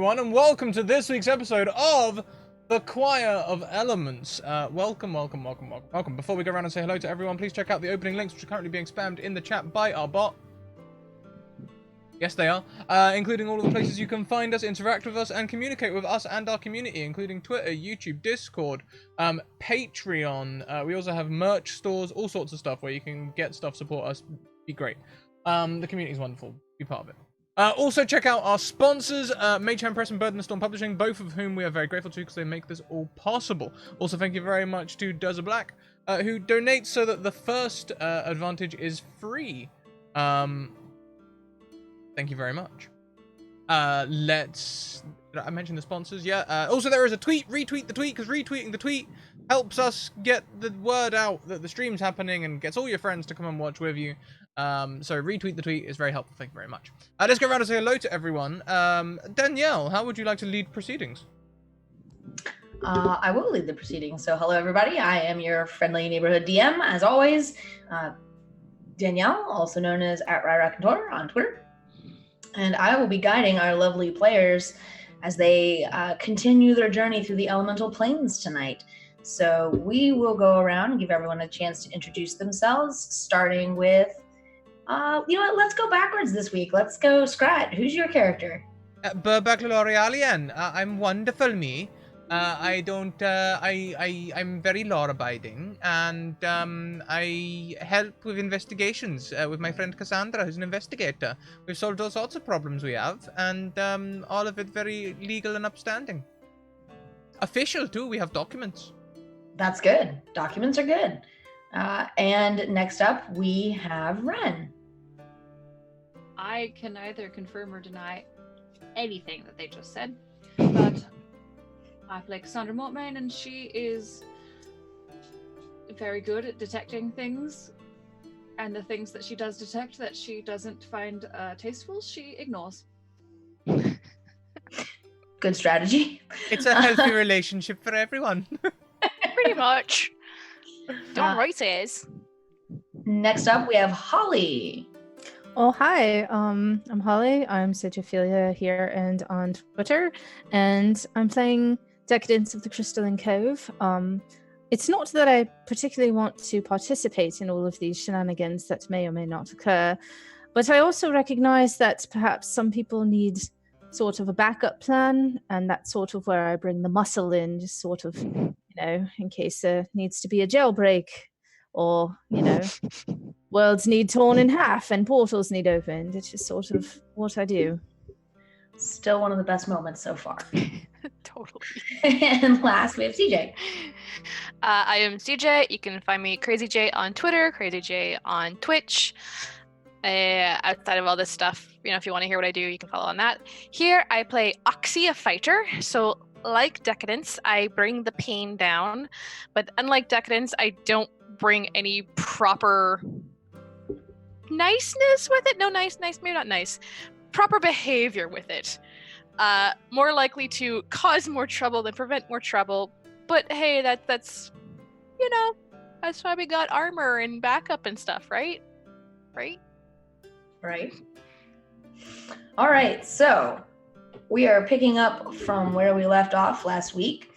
everyone, and welcome to this week's episode of The Choir of Elements. Welcome. Before we go around and say hello to everyone, please check out the opening links, which are currently being spammed in the chat by our bot. Yes, they are. Including all of the places you can find us, interact with us, and communicate with us and our community, including Twitter, YouTube, Discord, Patreon. We also have merch stores, all sorts of stuff where you can get stuff, support us. Be great. The community is wonderful. Be part of it. Also, check out our sponsors, Mage Hand Press and Bird in the Storm Publishing, both of whom we are very grateful to because they make this all possible. Also, thank you very much to Does a Black, who donates so that the first advantage is free. Thank you very much. Did I mention the sponsors? Yeah. Also, there is a tweet. Retweet the tweet, because retweeting the tweet helps us get the word out that the stream's happening and gets all your friends to come and watch with you. So retweet the tweet is very helpful. Thank you very much. Let's go around and say hello to everyone. Danielle, how would you like to lead proceedings? I will lead the proceedings. So hello, everybody. I am your friendly neighborhood DM, as always. Danielle, also known as @RyRacontor on Twitter. And I will be guiding our lovely players as they continue their journey through the elemental planes tonight. So we will go around and give everyone a chance to introduce themselves, starting with, you know what, let's go backwards this week. Let's go Scrat. Who's your character? Burbag I'm wonderful, me. I'm very law-abiding, and I help with investigations with my friend Cassandra, who's an investigator. We've solved all sorts of problems we have, and all of it very legal and upstanding. Official, too. We have documents. That's good. Documents are good. And next up, we have Ren. I can neither confirm or deny anything that they just said, but I play Cassandra Mortmain, and she is very good at detecting things, and the things that she does detect that she doesn't find tasteful, she ignores. Good strategy. It's a healthy relationship for everyone. Pretty much. Darn right it is. Next up, we have Holly. Oh, hi. I'm Holly. I'm Sigophilia here and on Twitter, and I'm playing Decadence of the Crystalline Cove. It's not that I particularly want to participate in all of these shenanigans that may or may not occur, but I also recognize that perhaps some people need sort of a backup plan, and that's sort of where I bring the muscle in, just sort of, in case there needs to be a jailbreak, or, worlds need torn in half and portals need opened. It's just sort of what I do. Still one of the best moments so far. Totally. And last, we have CJ. I am CJ. You can find me CrazyJ on Twitter, CrazyJ on Twitch. Outside of all this stuff, if you want to hear what I do, you can follow on that. Here, I play Oxy, a fighter. So, like Decadence, I bring the pain down. But unlike Decadence, I don't bring any proper niceness with it. No, nice, maybe not nice. Proper behavior with it. More likely to cause more trouble than prevent more trouble. But hey, that's that's why we got armor and backup and stuff, right? Right. All right, so we are picking up from where we left off last week,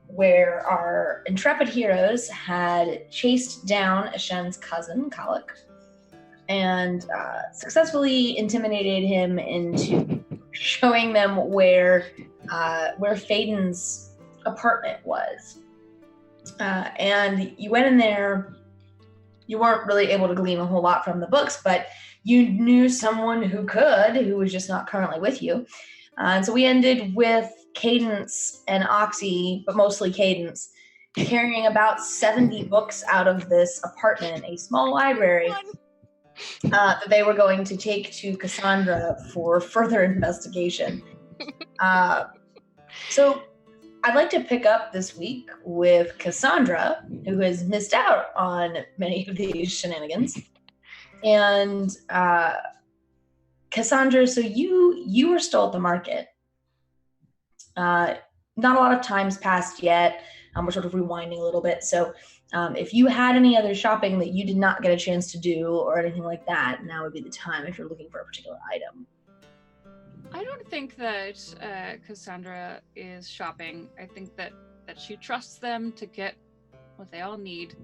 where our intrepid heroes had chased down Ashen's cousin, Kalak, and successfully intimidated him into showing them where Faden's apartment was. And you went in there. You weren't really able to glean a whole lot from the books, but you knew someone who was just not currently with you. And so we ended with Cadence and Oxy, but mostly Cadence, carrying about 70 books out of this apartment, a small library, that they were going to take to Cassandra for further investigation. So I'd like to pick up this week with Cassandra, who has missed out on many of these shenanigans. And Cassandra, so you were still at the market. Not a lot of time's passed yet. We're sort of rewinding a little bit. So if you had any other shopping that you did not get a chance to do or anything like that, now would be the time if you're looking for a particular item. I don't think that Cassandra is shopping. I think that she trusts them to get what they all need.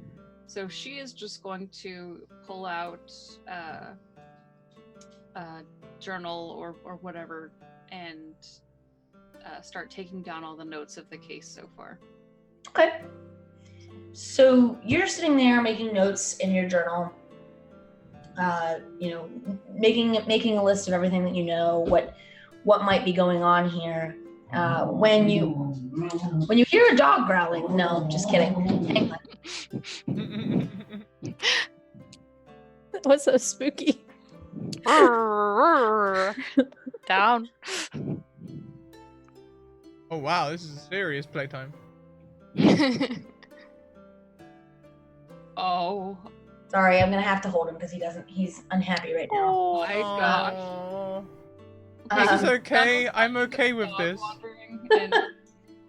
So she is just going to pull out a journal or whatever and start taking down all the notes of the case so far. Okay. So you're sitting there making notes in your journal. Making a list of everything that you know, what might be going on here. When you hear a dog growling, no, just kidding. Hang on. That was so spooky. Down. Oh wow, this is serious playtime. Oh Sorry, I'm gonna have to hold him because he's unhappy right now. oh my gosh. Aw. Okay, This is Um, okay. I'm okay with Dog this. wandering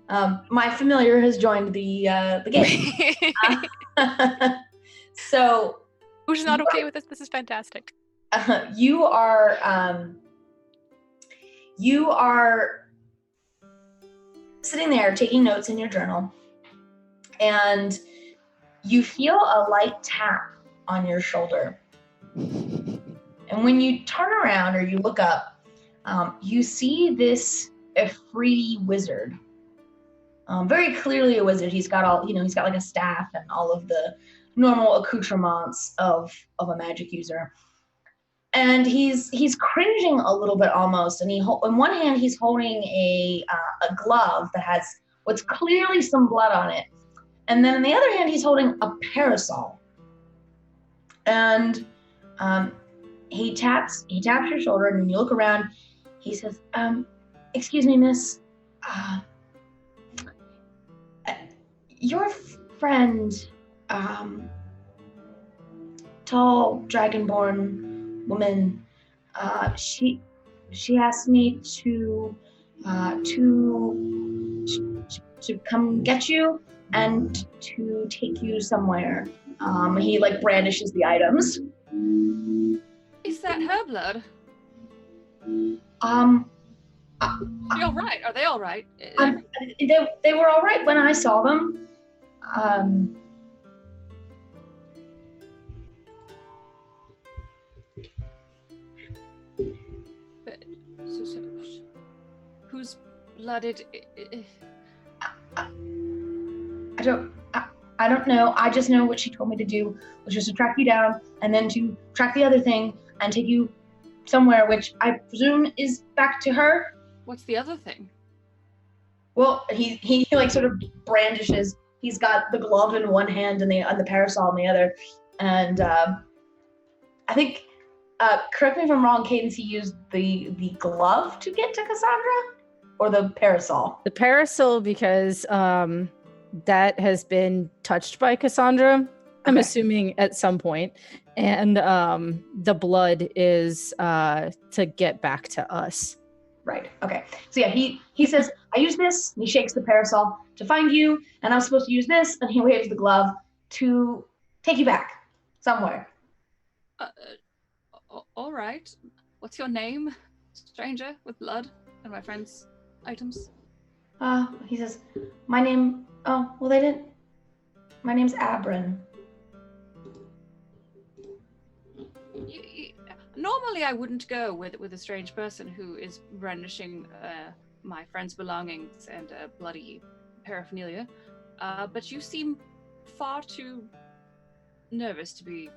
and My familiar has joined the game. So Who's not okay with this? This is fantastic. you are sitting there taking notes in your journal, and you feel a light tap on your shoulder. And when you turn around or you look up, you see this Efreeti wizard. Very clearly a wizard. He's got he's got like a staff and all of the normal accoutrements of a magic user. And he's cringing a little bit almost. And in one hand he's holding a glove that has what's clearly some blood on it. And then in the other hand he's holding a parasol. And he taps your shoulder, and when you look around, he says, "Excuse me, miss. Your friend, tall dragonborn woman, she asked me to come get you and to take you somewhere." He like brandishes the items. is that her blood? Are They all right? Are they all right? they were all right when I saw them. So, whose blood it? I don't know. I just know what she told me to do, which is to track you down and then to track the other thing and take you somewhere, which I presume is back to her. What's the other thing? Well, he like sort of brandishes. He's got the glove in one hand and the parasol in the other, and I think. Correct me if I'm wrong, Cadence. He used the glove to get to Cassandra, or the parasol. The parasol, because that has been touched by Cassandra, I'm Okay. assuming at some point, and the blood is to get back to us. Right. Okay. So yeah, he says, "I use this," and he shakes the parasol to find you, and I'm supposed to use this, and he waves the glove to take you back somewhere. All right. What's your name, stranger with blood and my friend's items? He says, "My name. Oh, well, they didn't. My name's Abrin." Normally, I wouldn't go with a strange person who is brandishing my friend's belongings and bloody paraphernalia, but you seem far too nervous to be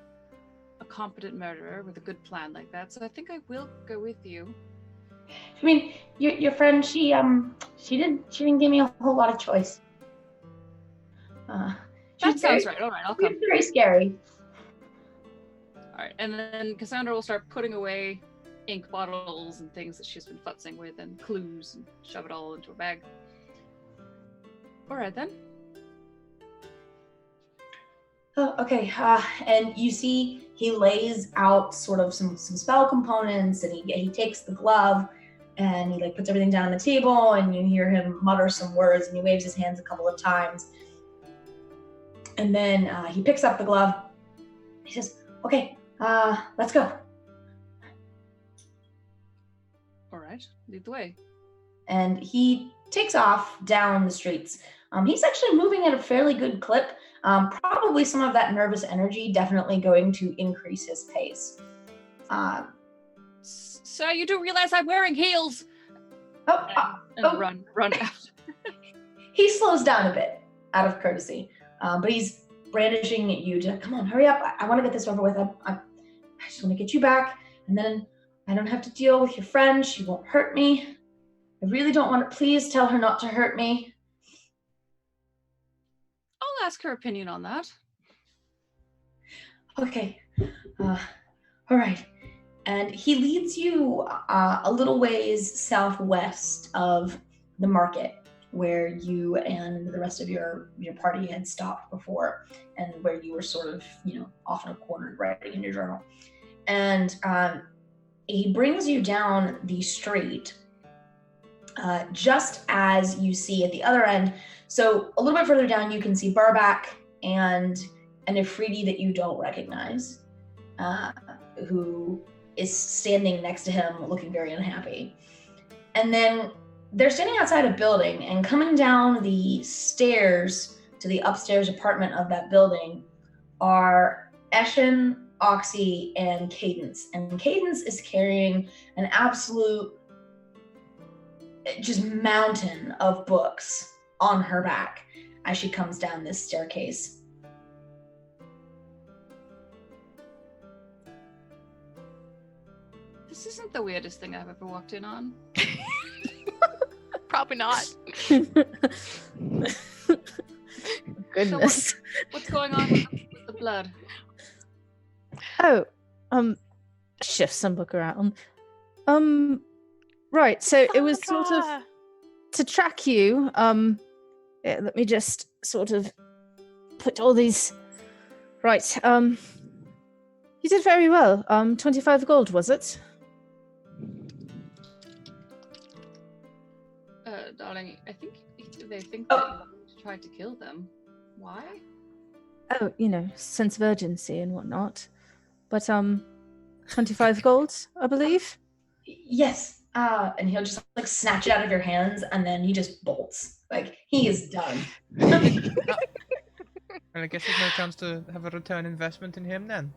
a competent murderer with a good plan like that. So I think I will go with you. I mean, your friend. She didn't give me a whole lot of choice. That sounds right. All right, I'll come. She's very scary. All right, and then Cassandra will start putting away ink bottles and things that she's been futzing with and clues and shove it all into a bag. All right, then. Oh, okay. And you see he lays out sort of some spell components, and he takes the glove and he like puts everything down on the table, and you hear him mutter some words, and he waves his hands a couple of times. And then he picks up the glove. He says, "Okay, let's go." All right. right, lead the way. And he takes off down the streets. He's actually moving at a fairly good clip. Probably some of that nervous energy definitely going to increase his pace. Sir, you do realize I'm wearing heels. And run after. He slows down a bit out of courtesy, but he's brandishing at you to come on, hurry up. I want to get this over with. I just want to get you back, and then I don't have to deal with your friend. She won't hurt me. I really don't want to. Please tell her not to hurt me. I'll ask her opinion on that. Okay. All right. And he leads you a little ways southwest of the market where you and the rest of your party had stopped before, and where you were sort of, off in a corner writing in your journal. And he brings you down the street just as you see at the other end. So a little bit further down, you can see Barback and an Ifriti that you don't recognize, who is standing next to him looking very unhappy. And then they're standing outside a building, and coming down the stairs to the upstairs apartment of that building are Eshin, Oxy, and Cadence. And Cadence is carrying an absolute just mountain of books on her back as she comes down this staircase. This isn't the weirdest thing I've ever walked in on. Probably not. Goodness. So what's going on with the blood? Oh, shift some book around. Right, so it was sort of to track you. Yeah, let me just sort of put all these right. You did very well. 25 gold, was it? Darling, I think they think that you tried to kill them. Why? Oh, sense of urgency and whatnot. But 25 gold, I believe. Yes. And he'll just snatch it out of your hands, and then he just bolts. He is done. Well, I guess there's no chance to have a return investment in him then.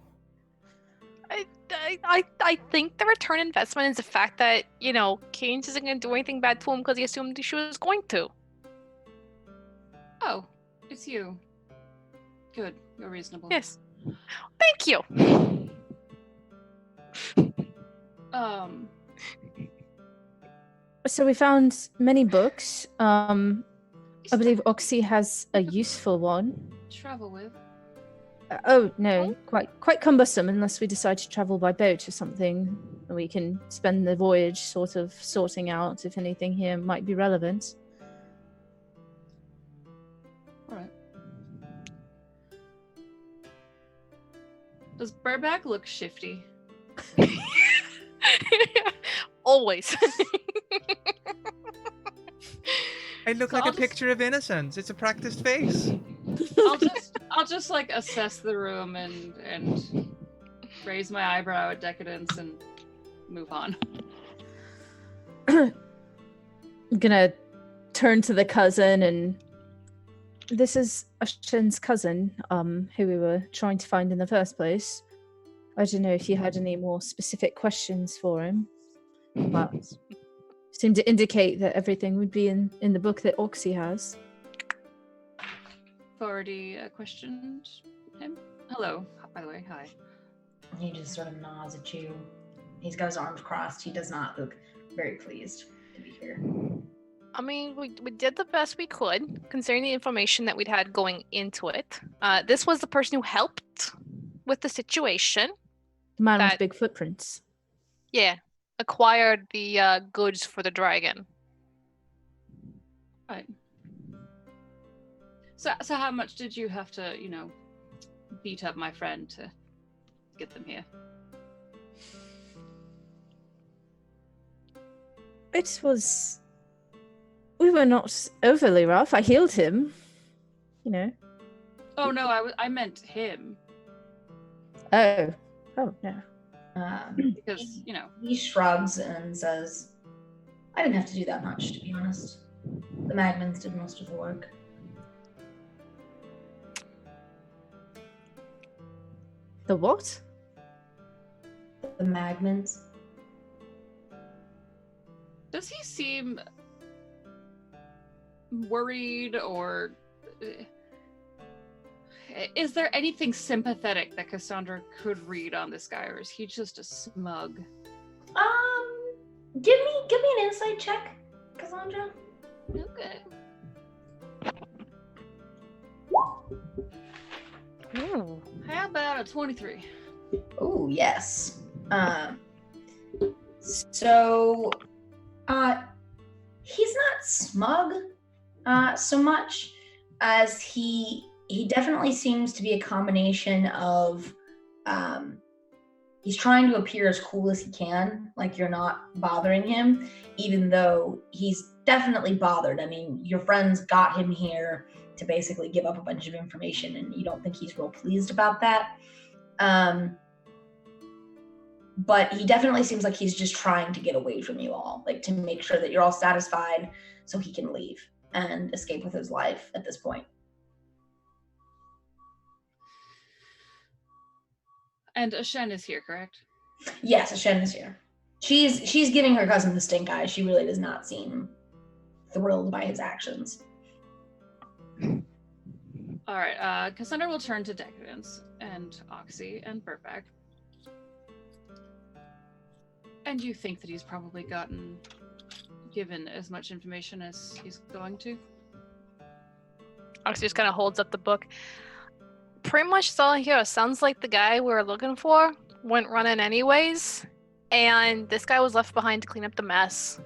I think the return investment is the fact that, Keynes isn't going to do anything bad to him because he assumed she was going to. Oh, it's you. Good. You're reasonable. Yes. Thank you. So we found many books. I believe Oxy has a useful one. Travel with. Oh no, quite cumbersome unless we decide to travel by boat or something. We can spend the voyage sort of sorting out if anything here might be relevant. All right. Does Burback look shifty? Always. I look like a picture of innocence. It's a practiced face. I'll just assess the room and raise my eyebrow at Decadence and move on. I'm gonna turn to the cousin, and this is Ashin's cousin, who we were trying to find in the first place. I don't know if you had any more specific questions for him, but seemed to indicate that everything would be in the book that Oxy has. I've already questioned him. Hello, by the way, hi. He just sort of nods at you. He's got his arms crossed. He does not look very pleased to be here. I mean, we did the best we could, considering the information that we'd had going into it. This was the person who helped with the situation. The man with big footprints. Yeah, acquired the goods for the dragon. Right. So how much did you have to, beat up my friend to get them here? We were not overly rough. I healed him, Oh no, I meant him. Oh no. Because, he shrugs and says, I didn't have to do that much, to be honest. The Magmans did most of the work. The what? The Magmans. Does he seem worried, or is there anything sympathetic that Cassandra could read on this guy, or is he just a smug? Give me an insight check, Cassandra. Okay. Ooh. How about a 23? Oh, yes. So, he's not smug, so much as he definitely seems to be a combination of, he's trying to appear as cool as he can, like you're not bothering him, even though he's definitely bothered. I mean, your friends got him here to basically give up a bunch of information, and you don't think he's real pleased about that. But he definitely seems like he's just trying to get away from you all, like to make sure that you're all satisfied so he can leave and escape with his life at this point. And Ashen is here, correct? Yes, Ashen is here. She's giving her cousin the stink eye. She really does not seem thrilled by his actions. All right, Cassandra will turn to Decadence and Oxy and Burtback. And you think that he's probably given as much information as he's going to? Oxy just kind of holds up the book. Pretty much all here. Sounds like the guy we were looking for went running anyways, and this guy was left behind to clean up the mess.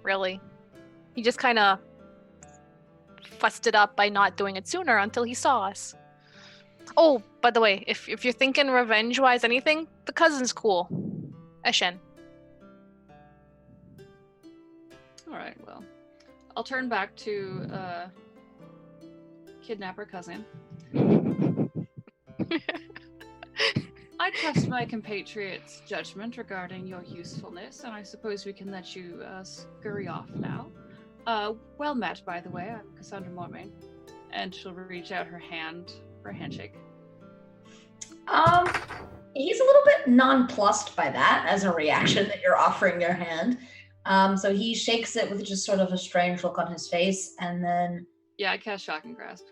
Really. He just kind of fussed it up by not doing it sooner until he saw us. Oh, by the way, if you're thinking revenge-wise anything, the cousin's cool. Ashen. Alright, well. I'll turn back to Kidnapper Cousin. I trust my compatriot's judgment regarding your usefulness, and I suppose we can let you scurry off now. Well met, by the way. I'm Cassandra Mormain. And she'll reach out her hand for a handshake. He's a little bit nonplussed by that as a reaction that you're offering your hand. So he shakes it with just sort of a strange look on his face, and then... Yeah, I cast Shocking Grasp.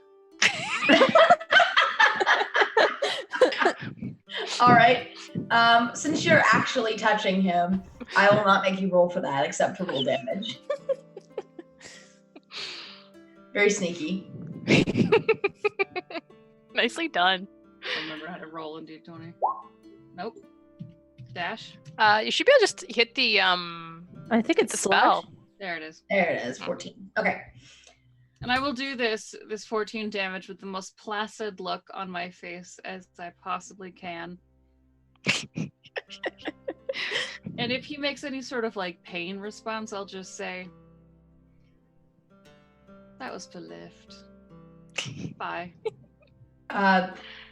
All right. Since you're actually touching him, I will not make you roll for that, except to roll damage. Very sneaky. Nicely done. I remember how to roll in D20. Nope. Dash. You should be able to just hit the I think the it's spell. There it is. There it is, 14. Okay. And I will do this 14 damage with the most placid look on my face as I possibly can. And if he makes any sort of like pain response, I'll just say, that was for lift. Bye.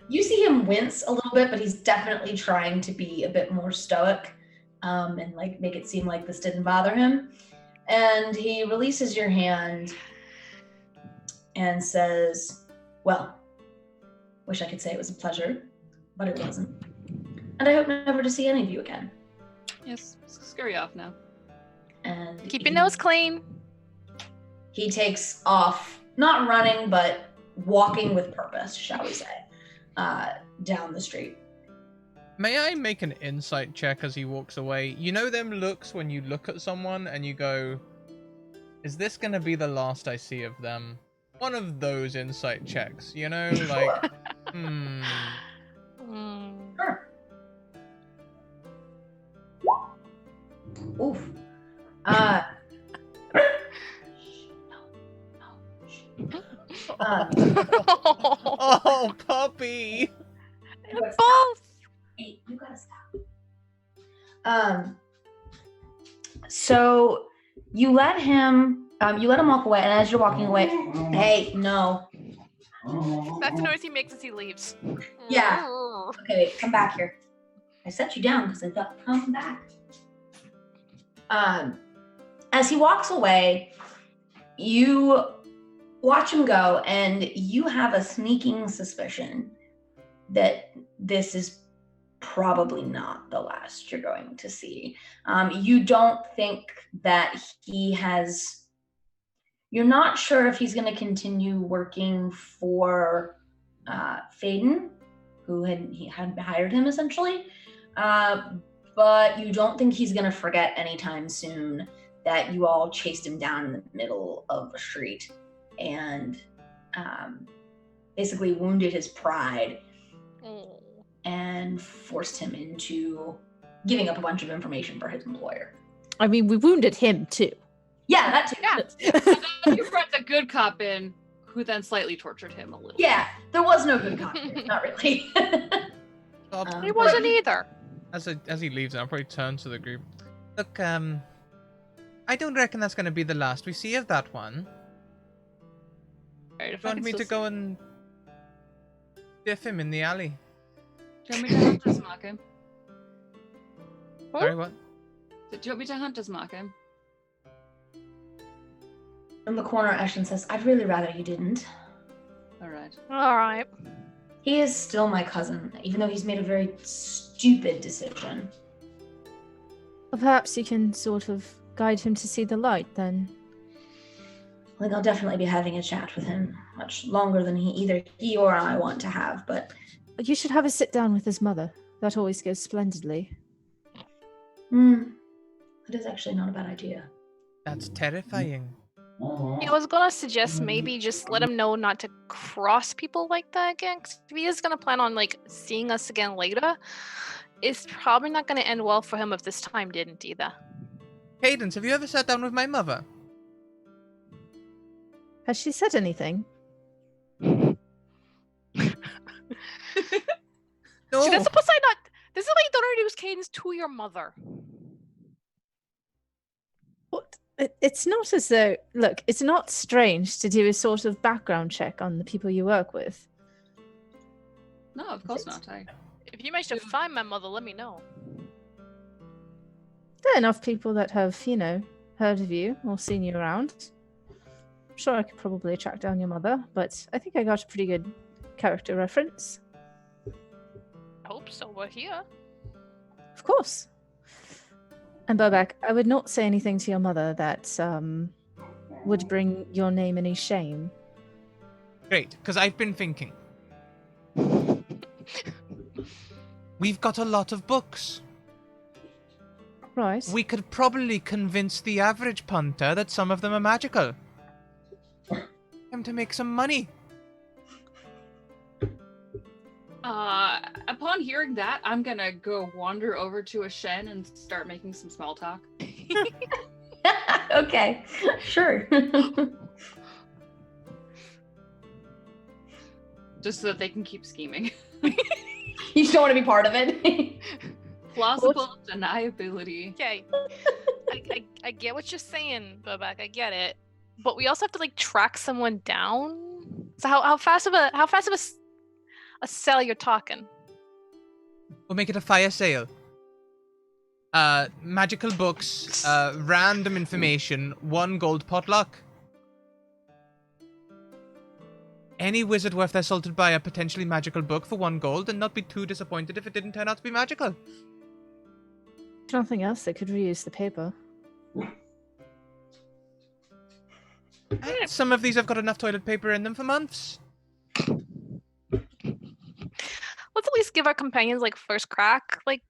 You see him wince a little bit, but he's definitely trying to be a bit more stoic, and like make it seem like this didn't bother him. And he releases your hand and says, well, wish I could say it was a pleasure, but it wasn't. And I hope never to see any of you again. Yes, scurry off now. And Keep your nose clean. He takes off, not running, but walking with purpose, shall we say, down the street. May I make an insight check as he walks away? You know them looks when you look at someone and you go, is this going to be the last I see of them? One of those insight checks, you know? Like, Sure. Oof. oh, puppy! Both. Hey, you gotta stop. So you let him walk away, and as you're walking away, hey, no. That's the noise he makes as he leaves. Yeah. Okay, wait, come back here. I set you down because I thought, come back. As he walks away, you watch him go, and you have a sneaking suspicion that this is probably not the last you're going to see. You don't think that he has... You're not sure if he's going to continue working for Faden, who had hired him, essentially. But you don't think he's going to forget anytime soon that you all chased him down in the middle of a street and basically wounded his pride and forced him into giving up a bunch of information for his employer. I mean, we wounded him too. Yeah, that too. Yeah. You brought the good cop in, who then slightly tortured him a little. Yeah, there was no good cop here, not really. He wasn't either. As he leaves, I'll probably turn to the group. Look, I don't reckon that's going to be the last we see of that one. Alright, Do you want me to go and biff him in the alley? Do you want me to hunt this mark him? Sorry, what? Do you want me to hunt this mark him? From the corner, Ashton says, I'd really rather you didn't. Alright. Alright. He is still my cousin, even though he's made a very stupid decision. Well, perhaps you can sort of guide him to see the light then. I think I'll definitely be having a chat with him much longer than either he or I want to have, but... You should have a sit down with his mother. That always goes splendidly. That is actually not a bad idea. That's terrifying. I was gonna suggest maybe just let him know not to cross people like that again. 'Cause if he is gonna plan on like seeing us again later, it's probably not gonna end well for him if this time didn't either. Cadence, have you ever sat down with my mother? Has she said anything? No. See, that's supposed to not. This is why you don't introduce Cadence to your mother. What? It's not as though... Look, it's not strange to do a sort of background check on the people you work with. No, of course not. If you manage to find my mother, let me know. There are enough people that have, heard of you or seen you around. I'm sure I could probably track down your mother, but I think I got a pretty good character reference. I hope so. We're here. Of course. And Bobak, I would not say anything to your mother that would bring your name any shame. Great, because I've been thinking. We've got a lot of books. Right. We could probably convince the average punter that some of them are magical. Him to make some money. Upon hearing that, I'm gonna go wander over to a Shen and start making some small talk. Okay, sure. Just so that they can keep scheming. You just don't want to be part of it. Plausible deniability. Okay. I get what you're saying, Bobak. I get it. But we also have to like track someone down. So how fast of a sell you're talking? We'll make it a fire sale. Magical books, random information, 1 gold potluck. Any wizard worth their salt would buy a potentially magical book for 1 gold and not be too disappointed if it didn't turn out to be magical. Nothing else that could reuse the paper. And some of these have got enough toilet paper in them for months. Let's at least give our companions like first crack. Like,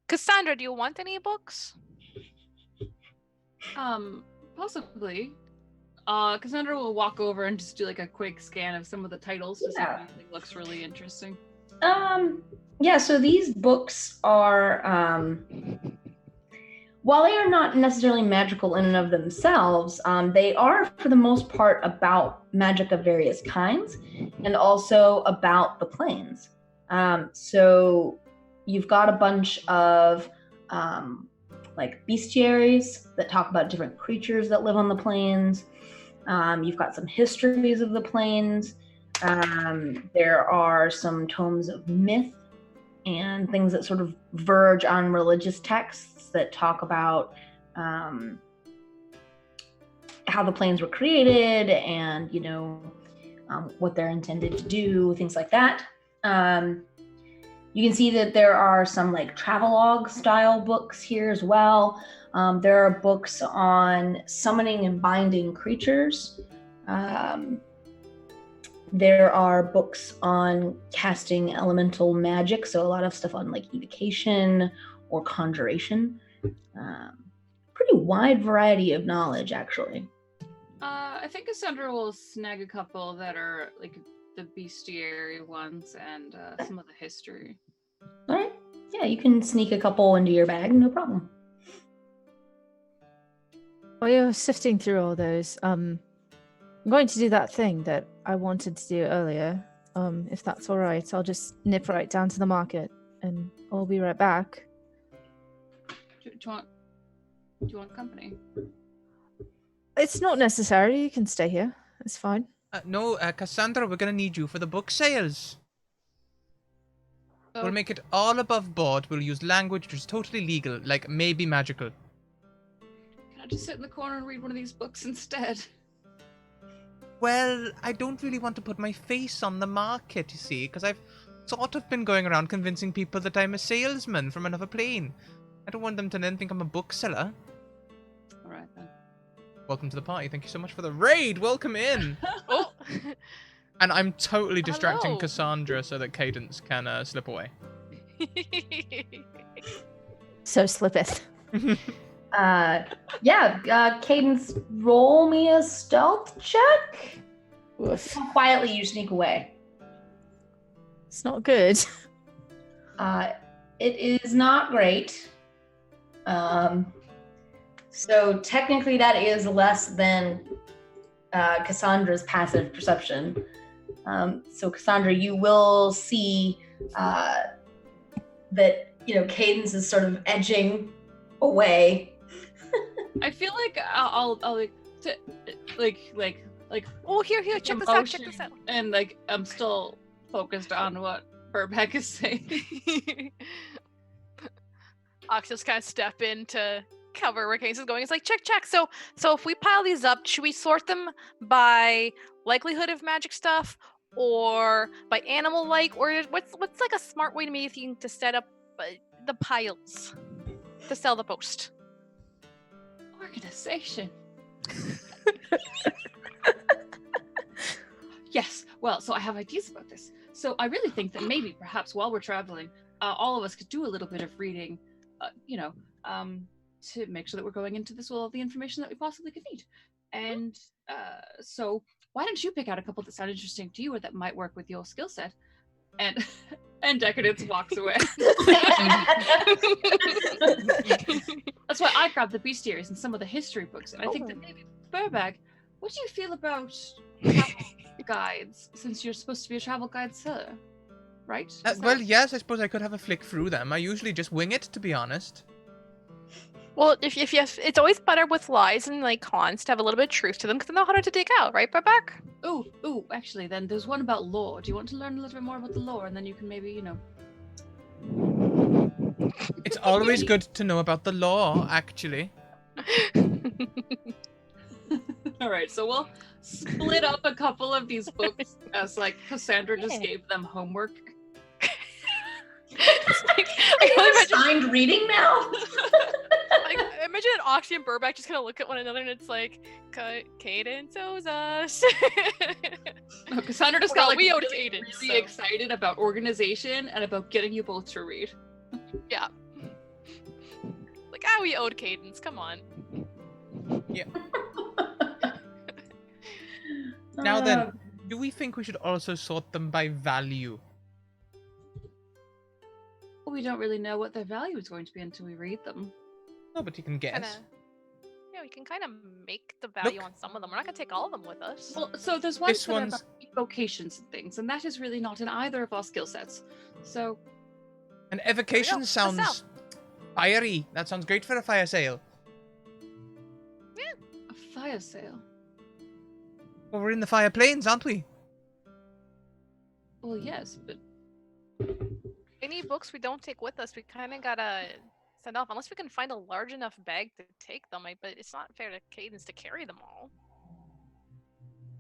Cassandra, do you want any books? Possibly. Cassandra will walk over and just do like a quick scan of some of the titles to see if anything looks really interesting. Yeah, so these books are, while they are not necessarily magical in and of themselves, they are, for the most part, about magic of various kinds, and also about the planes. So you've got a bunch of, like, bestiaries that talk about different creatures that live on the plains. You've got some histories of the plains. There are some tomes of myth and things that sort of verge on religious texts that talk about how the planes were created and, what they're intended to do, things like that. You can see that there are some like travelogue style books here as well. There are books on summoning and binding creatures. There are books on casting elemental magic, so a lot of stuff on like evocation or conjuration. Pretty wide variety of knowledge, actually. I think Cassandra will snag a couple that are like the bestiary ones and some of the history. All right. Yeah, you can sneak a couple into your bag, no problem. While you're sifting through all those, I'm going to do that thing that I wanted to do earlier. If that's all right, I'll just nip right down to the market, and I'll be right back. Do you want company? It's not necessary. You can stay here. It's fine. No, Cassandra, we're gonna need you for the book sales. We'll make it all above board. We'll use language which is totally legal, like maybe magical. Can I just sit in the corner and read one of these books instead? Well, I don't really want to put my face on the market, you see, because I've sort of been going around convincing people that I'm a salesman from another plane. I don't want them to then think I'm a bookseller. All right, then. Welcome to the party. Thank you so much for the raid. Welcome in. Oh. And I'm totally distracting Hello. Cassandra so that Cadence can slip away. So slippeth. Cadence, roll me a stealth check. Oof. How quietly you sneak away. It's not good. It is not great. So technically that is less than Cassandra's passive perception. So Cassandra, you will see that, Cadence is sort of edging away. I feel like I'll Oh, here, check this out, check this out. And like I'm still focused on what Burbeck is saying. Ox just kind of step in to cover where Cadence is going. It's like, check. So if we pile these up, should we sort them by likelihood of magic stuff, or by animal like, or what's like a smart way to maybe think to set up the piles to sell the post? Organization. Yes. Well, so I have ideas about this. So I really think that maybe, perhaps, while we're traveling, all of us could do a little bit of reading, to make sure that we're going into this with all the information that we possibly could need. And so why don't you pick out a couple that sound interesting to you or that might work with your skill set? And Decadence walks away. That's why I grabbed the bestiaries and some of the history books. And I think that maybe, Burbag, what do you feel about travel guides, since you're supposed to be a travel guide seller, right? Well, yes, I suppose I could have a flick through them. I usually just wing it, to be honest. Well, if you have, it's always better with lies and like cons to have a little bit of truth to them because they're not harder to dig out, right, Burbeck? Ooh, actually, then there's one about lore. Do you want to learn a little bit more about the lore, and then you can maybe, It's always good to know about the law, actually. All right, so we'll split up a couple of these books as like Cassandra just gave them homework. Assigned reading now? Like, imagine Oxy and Burbeck just kind of look at one another and it's like, Cadence owes us. No, Cassandra just got like we owed really, Cadence, really excited about organization and about getting you both to read. Yeah. Like, we owed Cadence, come on. Yeah. Now then, do we think we should also sort them by value? We don't really know what their value is going to be until we read them. No, but you can guess. Yeah, we can kind of make the value on some of them. We're not going to take all of them with us. Well, so there's ones that are about vocations and things, and that is really not in either of our skill sets. So... An evocation sounds fiery. That sounds great for a fire sale. Yeah. A fire sale? Well, we're in the fire plains, aren't we? Well, yes, but... Any books we don't take with us, we kind of gotta send off, unless we can find a large enough bag to take them. But it's not fair to Cadence to carry them all.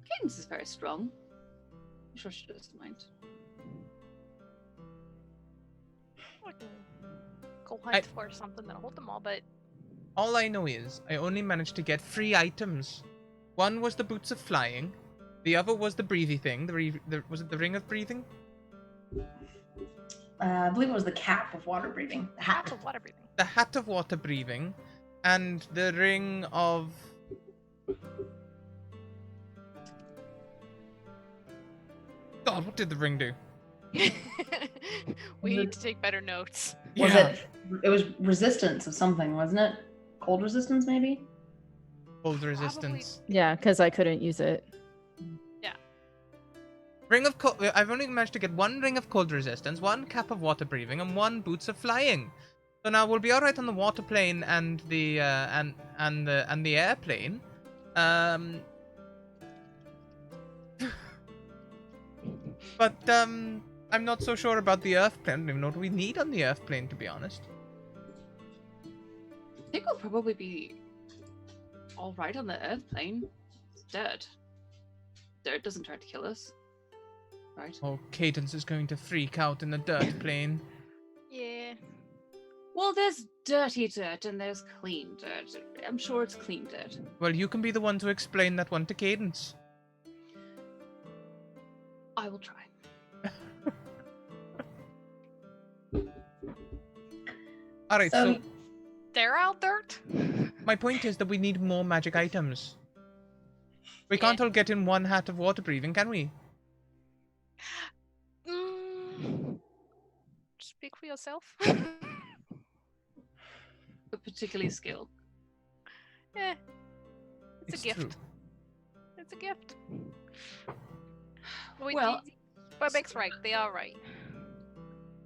Cadence is very strong. I'm sure she doesn't mind. I can go hunt for something that'll hold them all, but All I know is I only managed to get 3 items. One was the boots of flying. The other was the breathy thing. Was it the ring of breathing? I believe it was the cap of water breathing. The hat. lots of water breathing. The hat of water breathing, and the ring of. God, what did the ring do? We need to take better notes. Was it? It was resistance of something, wasn't it? Cold resistance, maybe. Cold resistance. Yeah, because I couldn't use it. Ring of cold. I've only managed to get 1 ring of cold resistance, 1 cap of water breathing, and 1 boots of flying. So now we'll be all right on the water plane and the and the airplane. But I'm not so sure about the earth plane. I don't even know what we need on the earth plane, to be honest. I think we'll probably be all right on the Earth plane. It's dirt. Dirt doesn't try to kill us, right? Oh, Cadence is going to freak out in the dirt plane. Yeah. Well, there's dirty dirt and there's clean dirt. I'm sure it's clean dirt. Well, you can be the one to explain that one to Cadence. I will try. All right, so They're out dirt? my point is that we need more magic items. We can't all get in 1 hat of water breathing, can we? Speak for yourself. But particularly skilled. Eh. It's a gift. True. It's a gift. Well, but Beck's right. They are right.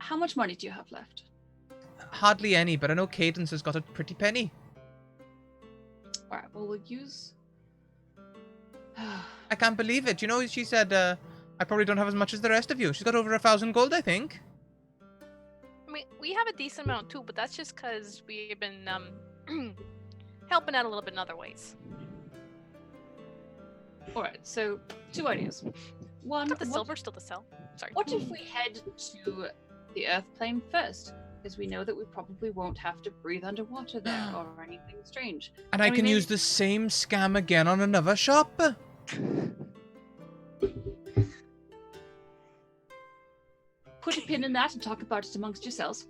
how much money do you have left? Hardly any, but I know Cadence has got a pretty penny. Alright, well, we'll use... I can't believe it. You know, she said, I probably don't have as much as the rest of you. She's got over 1,000 gold, I think. I mean, we have a decent amount too, but that's just because we've been helping out a little bit in other ways. Alright, so 2 ideas. One, But the silver's still to sell. Sorry. what if we head to the Earth plane first? Because we know that we probably won't have to breathe underwater there or anything strange. And I we can maybe- use the same scam again on another shop. Put a pin in that and talk about it amongst yourselves.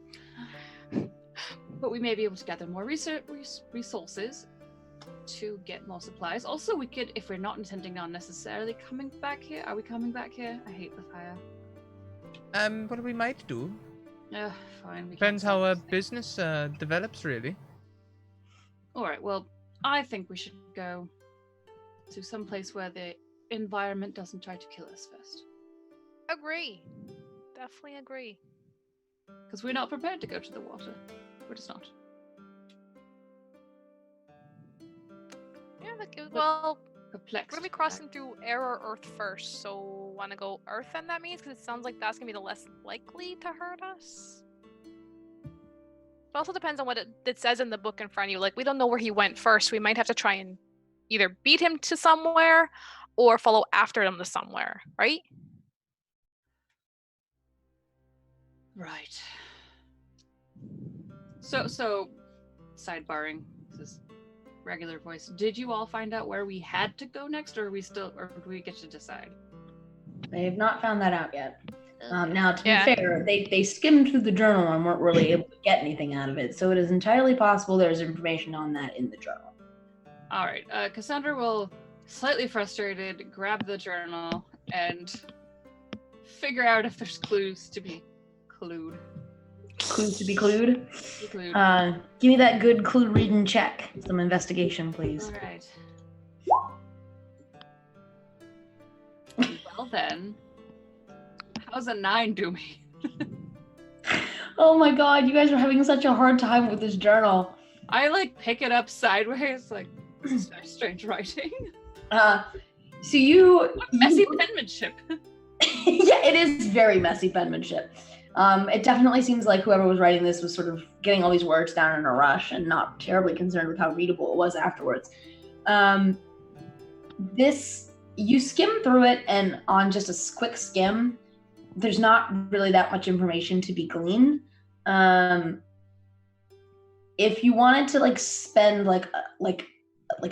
But we may be able to gather more resources to get more supplies. Also, we could, if we're not intending on necessarily coming back here, are we coming back here? I hate the fire. What we might do Fine. We depends can't how our stop this business develops, really. thing. All right. Well, I think we should go to some place where the environment doesn't try to kill us first, Agree. Definitely agree. because we're not prepared to go to the water. We're just not. Yeah, well, Perplexed. we're gonna be crossing through air or earth first, so wanna go earth then that means? Because it sounds like that's gonna be the less likely to hurt us. It also depends on what it says in the book in front of you. Like, we don't know where he went first. We might have to try and either beat him to somewhere or follow after him to somewhere, right? Right. So sidebarring, this is regular voice. Did you all find out where we had to go next, or do we get to decide? They have not found that out yet. Now, to Yeah. be fair, they skimmed through the journal and weren't really able to get anything out of it. So it is entirely possible there's information on that in the journal. All right. Cassandra will, slightly frustrated, grab the journal and figure out if there's clues to be clued. Clues to be clued. Clued. Give me that good clue reading check. Some investigation, please. All right. Well then, how's a 9 do me? Oh my god, you guys are having such a hard time with this journal. I like pick it up sideways, like this is very strange writing. So you What messy penmanship. yeah, it is very messy penmanship. It definitely seems like whoever was writing this was sort of getting all these words down in a rush and not terribly concerned with how readable it was afterwards. This You skim through it, and on just a quick skim, there's not really that much information to be gleaned. If you wanted to like spend like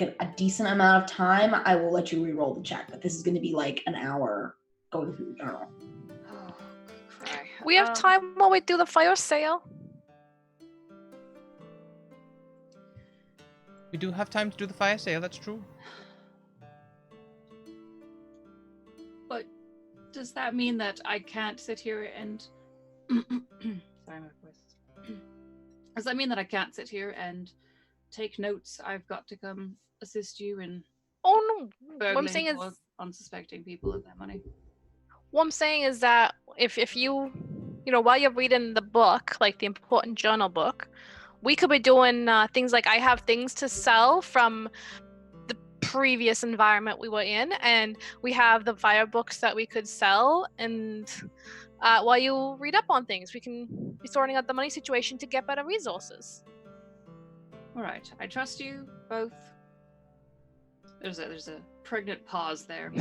a decent amount of time, I will let you re-roll the check. But this is going to be like an hour going through the journal. Oh, cry. We have time while we do the fire sale. We do have time to do the fire sale, that's true. But does that mean that I can't sit here and sorry, my voice. Does that mean that I can't sit here and take notes? I've got to come assist you in Oh no. What I'm burgling saying is, poor unsuspecting people of their money. what I'm saying is that if you while you're reading the book, like the important journal book, we could be doing things like I have things to sell from the previous environment we were in, and we have the fire books that we could sell, and while you read up on things, we can be sorting out the money situation to get better resources. All right, I trust you both. There's a pregnant pause there.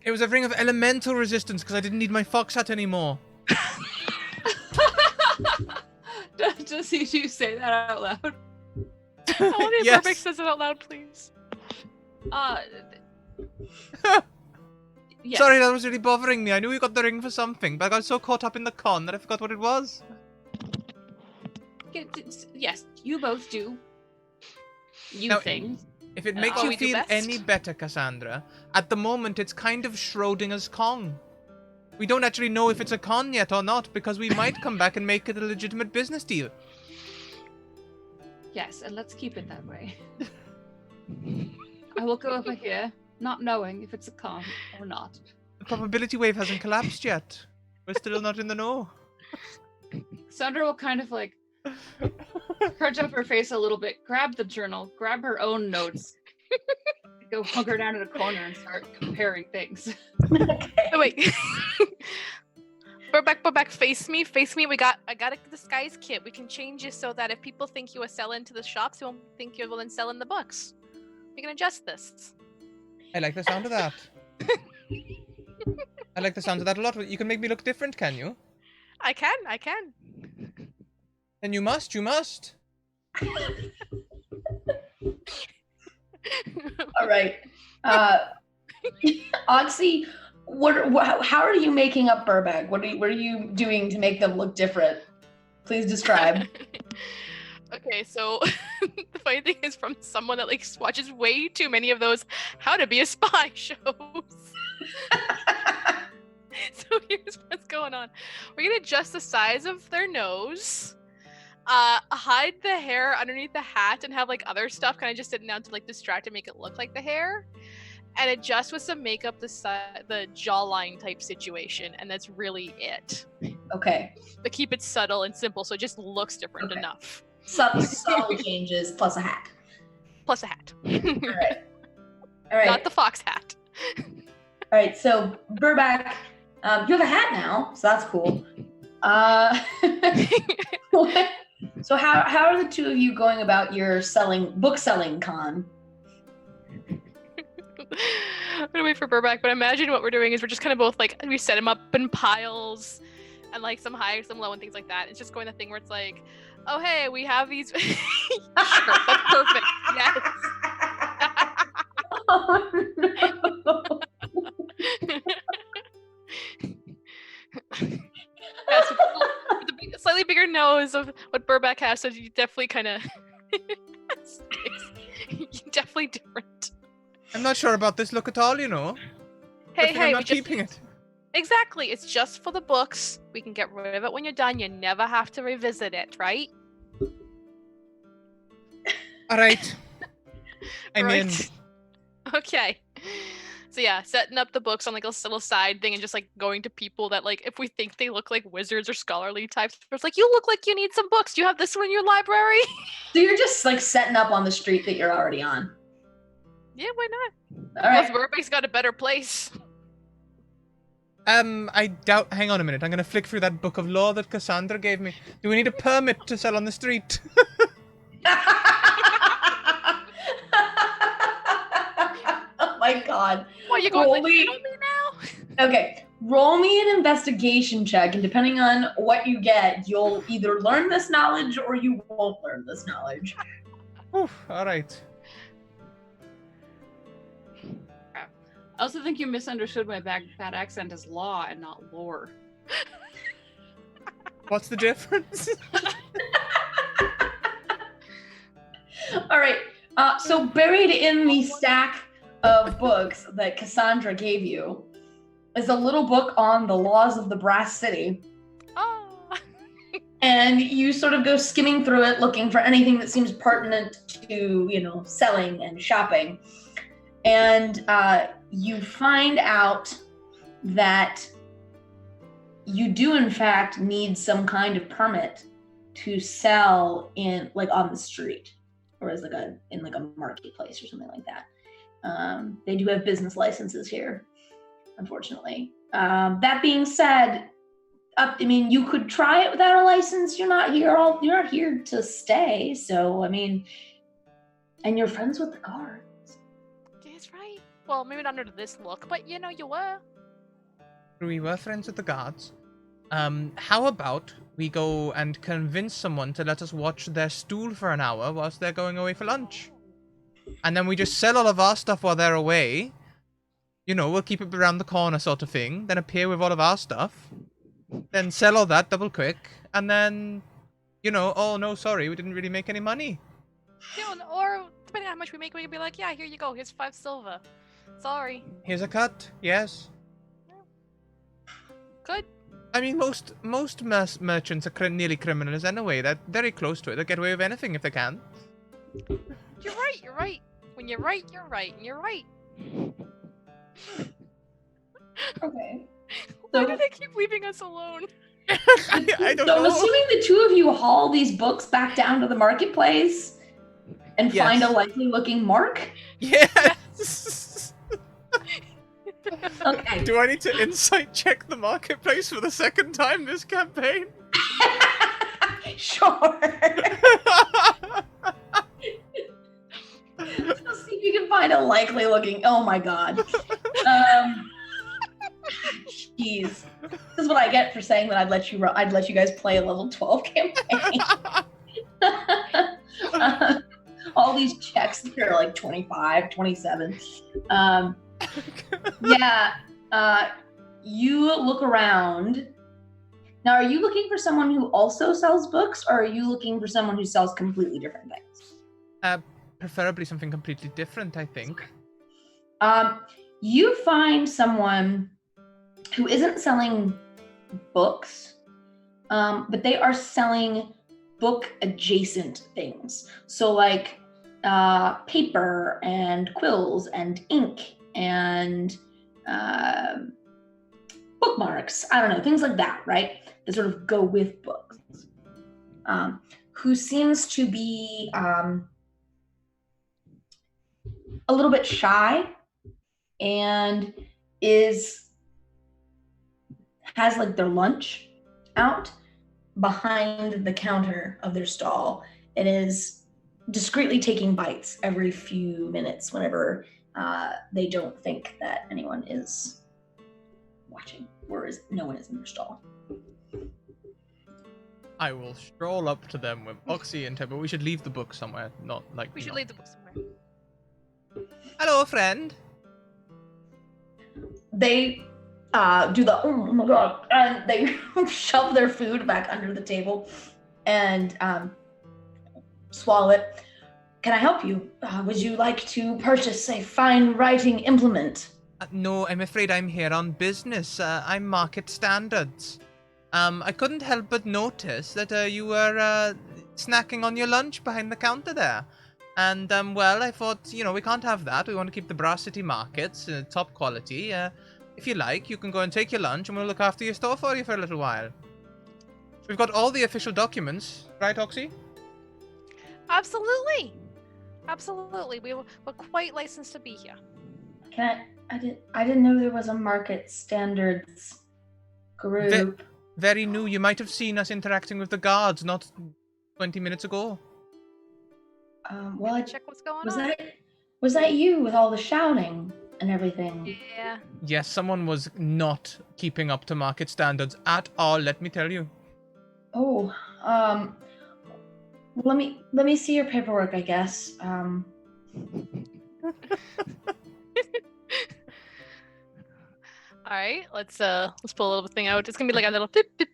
It was a ring of elemental resistance because I didn't need my fox hat anymore. Does he say that out loud? I want to hear Yes. Burbank says it out loud, please. Yes. Sorry, that was really bothering me. I knew you got the ring for something, but I got so caught up in the con that I forgot what it was. Yes, you both do. Now, Things. If it Uh, makes what you we do feel best. any better, Cassandra, at the moment it's kind of Schrodinger's con. We don't actually know if it's a con yet or not, because we might come back and make it a legitimate business deal. Yes, and let's keep it that way. I will go over here, not knowing if it's a con or not. The probability wave hasn't collapsed yet. We're still not in the know. Sandra will kind of like crunch up her face a little bit, grab the journal, grab her own notes, go hunker down in a corner and start comparing things. Oh, wait. Burback, face me. I got a disguise kit. We can change you so that if people think you are selling to the shops, they won't think you're willing selling the books. We can adjust this. I like the sound of that. I like the sound of that a lot. You can make me look different, can you? I can. Then you must. All right. Oxy, how are you making up Burbank? What are you doing to make them look different? Please describe. Okay, so the funny thing is from someone that like watches way too many of those how to be a spy shows. So here's what's going on. We're gonna adjust the size of their nose, hide the hair underneath the hat, and have like other stuff kind of just sitting down to like distract and make it look like the hair, and adjust with some makeup the jawline type situation, and that's really it. Okay. But keep it subtle and simple so it just looks different enough. Subtle changes plus a hat. Plus a hat. All right. All right. Not the fox hat. All right. So Burbank, you have a hat now, so that's cool. So how are the two of you going about your book selling con? I'm gonna wait for Burbank, but imagine what we're doing is we're just kind of both like we set him up in piles and like some high, some low, and things like that. It's just going the thing where it's like, oh hey, we have these. Sure, that's perfect. Yes. Oh, no. Yes, with the slightly bigger nose of what Burbank has, so you definitely kind of. Definitely different. I'm not sure about this look at all, you know. Hey, I'm we not just keeping it. Exactly. It's just for the books. We can get rid of it when you're done. You never have to revisit it, right? All right. I'm in. Right. Okay. So yeah, setting up the books on like a little side thing and just like going to people that like if we think they look like wizards or scholarly types, it's like you look like you need some books. Do you have this one in your library? So you're just like setting up on the street that you're already on. Yeah, why not? All right. Burbank's got a better place. I doubt. Hang on a minute. I'm gonna flick through that book of law that Cassandra gave me. Do we need a permit to sell on the street? Oh my god. What, you going Roll to me- jail me now? Okay, roll me an investigation check, and depending on what you get, you'll either learn this knowledge or you won't learn this knowledge. Oof, all right. I also think you misunderstood my bad accent as law and not lore. What's the difference? All right. So buried in the stack of books that Cassandra gave you is a little book on the laws of the Brass City. Oh. And you sort of go skimming through it, looking for anything that seems pertinent to, selling and shopping. And you find out that you do, in fact, need some kind of permit to sell on the street, or as in a marketplace or something like that. They do have business licenses here, unfortunately. That being said, you could try it without a license. You're not here to stay. So, and you're friends with the guard. That's right. Well, maybe not under this look, but you were. We were friends with the guards. How about we go and convince someone to let us watch their stool for an hour whilst they're going away for lunch? And then we just sell all of our stuff while they're away. We'll keep it around the corner sort of thing. Then appear with all of our stuff. Then sell all that double quick. And then, oh no, sorry, we didn't really make any money. Or depending on how much we make, we could be like, yeah, here you go. Here's 5 silver. Sorry. Here's a cut. Yes. Good. Most merchants are nearly criminals anyway. They're very close to it. They get away with anything if they can. You're right. When you're right, you're right. And you're right. Okay. Why do they keep leaving us alone? I don't know. So, assuming the two of you haul these books back down to the marketplace and find a likely-looking mark? Yes! Okay. Do I need to insight check the marketplace for the second time this campaign? Sure. Let's see if you can find a likely-looking... Oh, my God. Jeez. This is what I get for saying that I'd let you guys play a level 12 campaign. All these checks that are like 25, 27. You look around. Now, are you looking for someone who also sells books, or are you looking for someone who sells completely different things? Preferably something completely different, I think. You find someone who isn't selling books, but they are selling book adjacent things. So like paper and quills and ink and bookmarks. I don't know, things like that, right? That sort of go with books. Who seems to be a little bit shy and has like their lunch out behind the counter of their stall and is discreetly taking bites every few minutes whenever they don't think that anyone is watching or no one is in their stall. I will stroll up to them with Oxy and but we should leave the book somewhere, not like... We should leave the book somewhere. Hello, friend. They do the, oh my God, and they shove their food back under the table and swallow it. Can I help you? Would you like to purchase a fine writing implement? No, I'm afraid I'm here on business. I'm market standards. I couldn't help but notice that you were snacking on your lunch behind the counter there. And, well, I thought, we can't have that. We want to keep the Brass City markets top quality. If you like, you can go and take your lunch and we'll look after your store for you for a little while. We've got all the official documents, right, Oxy? Absolutely. Absolutely. We're quite licensed to be here. I didn't know there was a market standards group. Very new. You might have seen us interacting with the guards not 20 minutes ago. Well, Check what's going on. Was that you with all the shouting? and everything. Yeah. Yes, someone was not keeping up to market standards at all, let me tell you. Oh, let me see your paperwork, I guess. All right, let's pull a little thing out. It's gonna be like a little pip, pip.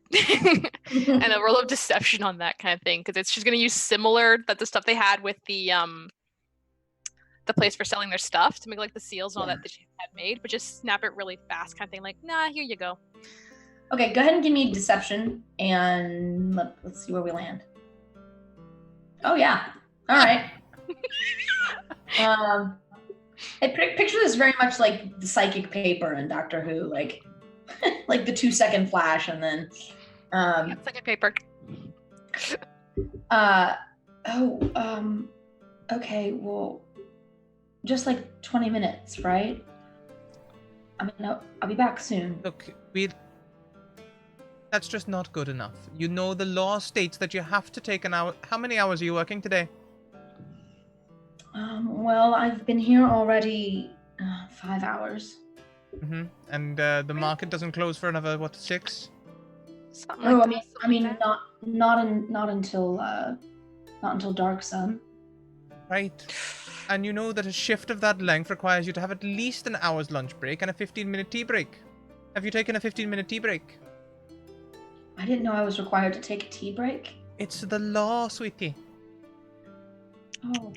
And a roll of deception on that kind of thing, because she's gonna use similar the stuff they had with the place for selling their stuff to make like the seals and all that she had made, but just snap it really fast, kind of thing. Like, nah, here you go. Okay, go ahead and give me deception, and let's see where we land. Oh yeah, all right. I picture this very much like the psychic paper in Doctor Who, like like the 2-second flash, and then Second paper. Okay, well, just like 20 minutes, right? I mean, I'll be back soon. Look, that's just not good enough. You know the law states that you have to take an hour. How many hours are you working today? Well, I've been here already 5 hours. Mm-hmm. And the market doesn't close for another, 6? Something like that. I mean, not until dark sun. Right. And you know that a shift of that length requires you to have at least an hour's lunch break and a 15-minute tea break. Have you taken a 15-minute tea break? I didn't know I was required to take a tea break. It's the law, sweetie. Oh.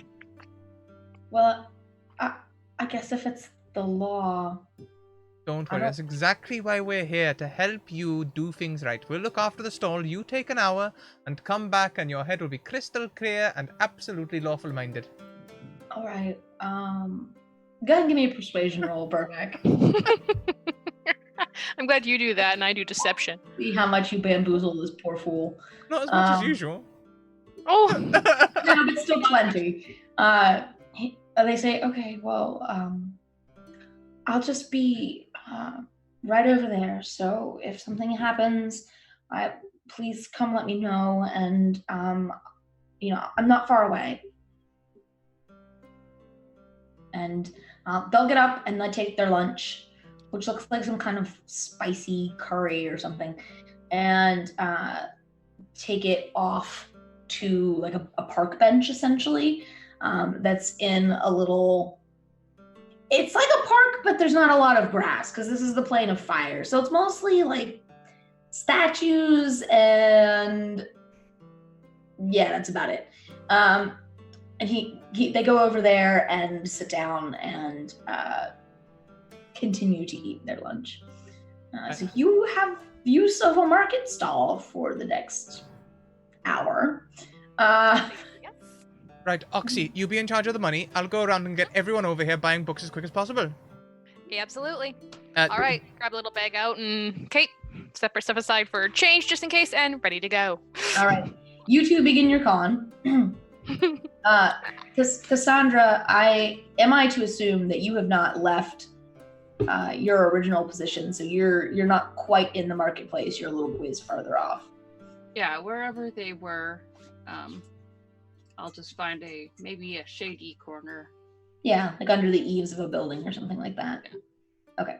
Well, I guess if it's the law. Don't worry, that's exactly why we're here, to help you do things right. We'll look after the stall, you take an hour, and come back and your head will be crystal clear and absolutely lawful-minded. Alright, go ahead and give me a persuasion roll, Burmac. I'm glad you do that and I do deception. See how much you bamboozle this poor fool. Not as much as usual. Oh! No, but still plenty. They say, okay, well, I'll just be right over there. So if something happens, please come let me know. And, I'm not far away. And they'll get up and they'll take their lunch, which looks like some kind of spicy curry or something, and take it off to like a park bench, essentially, that's in a little... It's like a park, but there's not a lot of grass because this is the Plane of Fire. So it's mostly like statues and yeah, that's about it. And they go over there and sit down and continue to eat their lunch. So you have use of a market stall for the next hour. Right, Oxy, you be in charge of the money. I'll go around and get everyone over here buying books as quick as possible. Yeah, absolutely. All right, grab a little bag out and Kate, step her stuff aside for change just in case and ready to go. All right, you two begin your con. Cassandra, am I to assume that you have not left your original position, so you're not quite in the marketplace, you're a little ways farther off? Yeah, wherever they were, I'll just find maybe a shady corner. Yeah, like under the eaves of a building or something like that. Okay.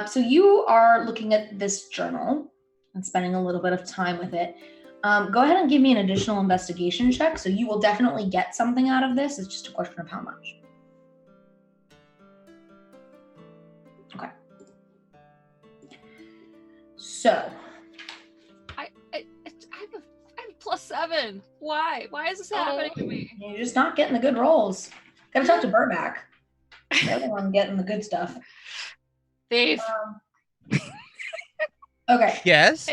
So you are looking at this journal and spending a little bit of time with it. Go ahead and give me an additional investigation check. So you will definitely get something out of this. It's just a question of how much. Okay. So. I have a +7. Why? Why is this happening to me? You're just not getting the good rolls. Gotta talk to Burback. They're the one getting the good stuff. Thief. Okay. Yes?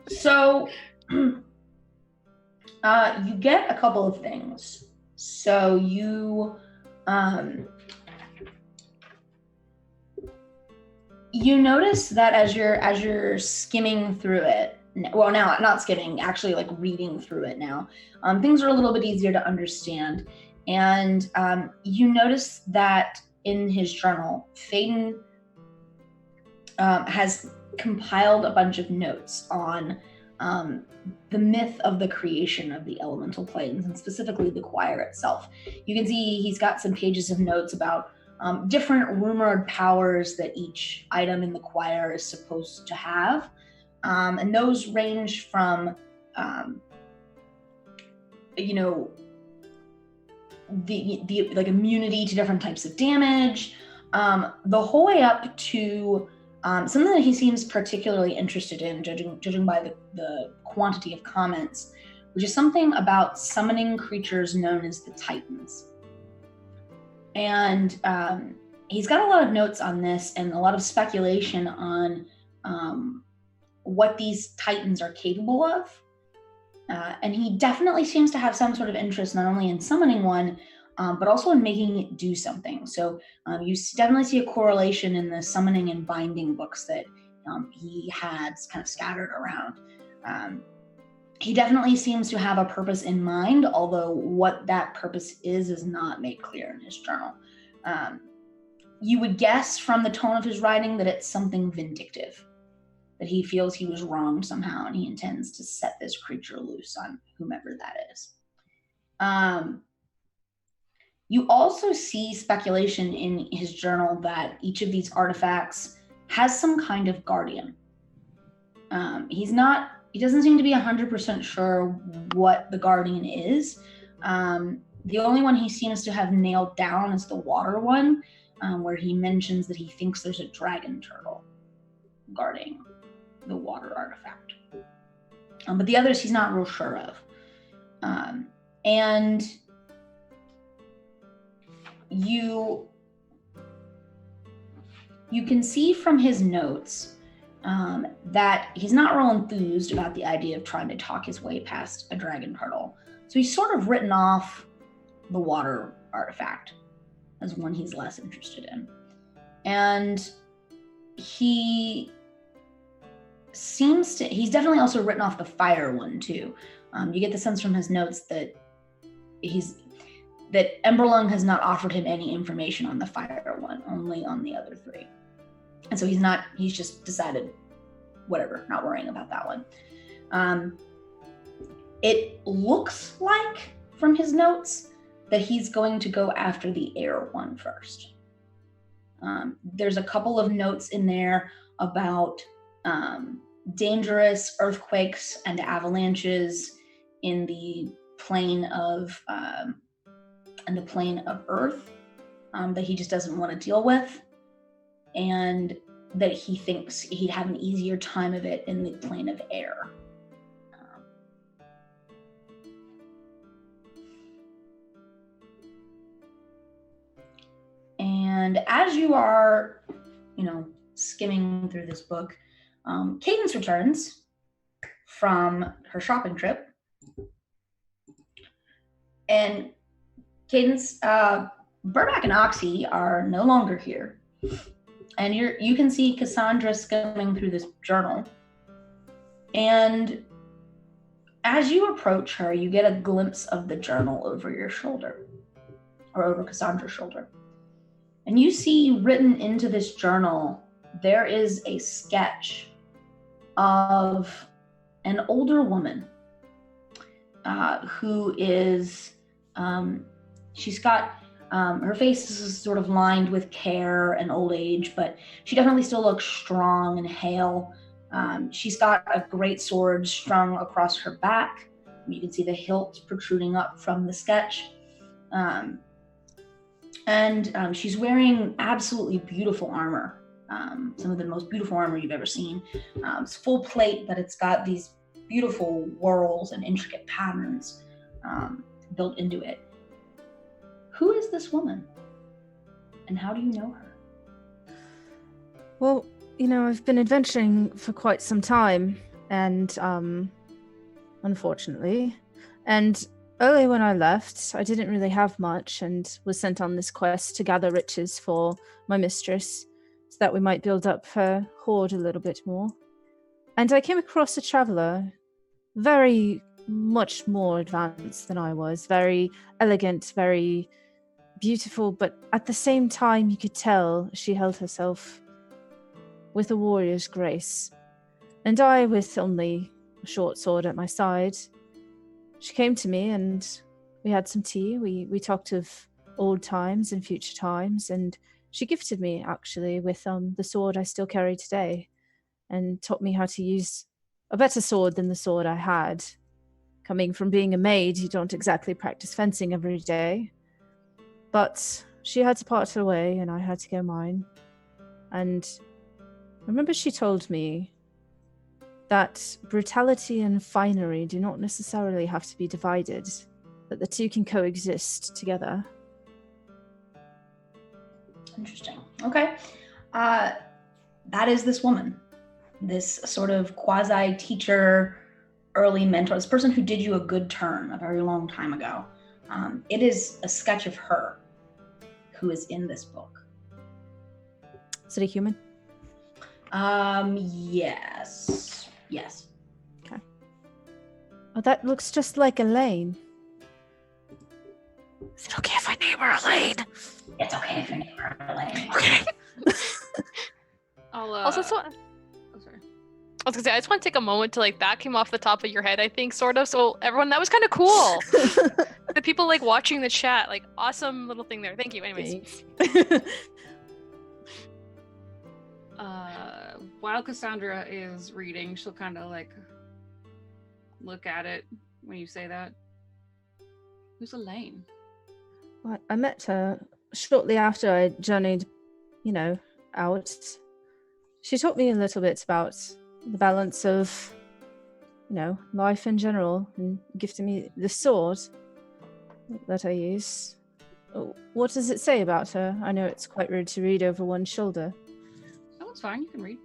So, you get a couple of things. So you notice that as you're skimming through it, well, now not skimming, actually like reading through it now, things are a little bit easier to understand. And you notice that in his journal, Faden has compiled a bunch of notes on the myth of the creation of the elemental planes, and specifically the choir itself. You can see he's got some pages of notes about different rumored powers that each item in the choir is supposed to have. And those range from, the like immunity to different types of damage, the whole way up to something that he seems particularly interested in, judging by the quantity of comments, which is something about summoning creatures known as the Titans. And he's got a lot of notes on this and a lot of speculation on what these Titans are capable of. And he definitely seems to have some sort of interest not only in summoning one, but also in making it do something. So you definitely see a correlation in the summoning and binding books that he had kind of scattered around. He definitely seems to have a purpose in mind, although what that purpose is not made clear in his journal. You would guess from the tone of his writing that it's something vindictive, that he feels he was wronged somehow and he intends to set this creature loose on whomever that is. You also see speculation in his journal that each of these artifacts has some kind of guardian. He doesn't seem to be 100% sure what the guardian is. The only one he seems to have nailed down is the water one, where he mentions that he thinks there's a dragon turtle guarding the water artifact. But the others he's not real sure of. And you can see from his notes that he's not real enthused about the idea of trying to talk his way past a dragon turtle. So he's sort of written off the water artifact as one he's less interested in. And he's definitely also written off the fire one too. You get the sense from his notes that Emberlung has not offered him any information on the fire one, only on the other three. And so he's just decided, whatever, not worrying about that one. It looks like, from his notes, that he's going to go after the air one first. There's a couple of notes in there about dangerous earthquakes and avalanches in the plane of Earth that he just doesn't want to deal with, and that he thinks he'd have an easier time of it in the plane of air. And as you are, skimming through this book, Cadence returns from her shopping trip. And Cadence, Burback and Oxy are no longer here. And you can see Cassandra skimming through this journal. And as you approach her, you get a glimpse of the journal over your shoulder, or over Cassandra's shoulder. And you see written into this journal, there is a sketch of an older woman who is, she's got, her face is sort of lined with care and old age, but she definitely still looks strong and hale. She's got a great sword strung across her back. You can see the hilt protruding up from the sketch. And she's wearing absolutely beautiful armor. Some of the most beautiful armor you've ever seen. It's full plate, but it's got these beautiful whorls and intricate patterns built into it. Who is this woman? And how do you know her? Well, I've been adventuring for quite some time, and unfortunately, and early when I left, I didn't really have much and was sent on this quest to gather riches for my mistress so that we might build up her hoard a little bit more. And I came across a traveler, very much more advanced than I was, very elegant, very beautiful, but at the same time you could tell she held herself with a warrior's grace. And I, with only a short sword at my side. She came to me and we had some tea. We talked of old times and future times, and she gifted me actually with the sword I still carry today, and taught me how to use a better sword than the sword I had. Coming from being a maid, you don't exactly practice fencing every day. But she had to part her way and I had to go mine. And I remember she told me that brutality and finery do not necessarily have to be divided, that the two can coexist together. Interesting. Okay. That is this woman, this sort of quasi-teacher, early mentor, this person who did you a good turn a very long time ago. It is a sketch of her who is in this book. Is it a human? Yes. Yes. Okay. Oh, that looks just like Elaine. Is it okay if I name her Elaine? It's okay if you name her Elaine. Okay. I'll Also, so, oh, sorry. I was gonna say, I just want to take a moment to like back him off the top of your head, I think, sort of. So everyone, that was kind of cool. The people like watching the chat, like awesome little thing there. Thank you. Anyways. While Cassandra is reading, she'll kind of like look at it when you say that. Who's Elaine? Well, I met her shortly after I journeyed, out. She taught me a little bit about the balance of, life in general, and gifted me the sword that I use. What does it say about her? I know it's quite rude to read over one's shoulder. Oh, it's fine. You can read.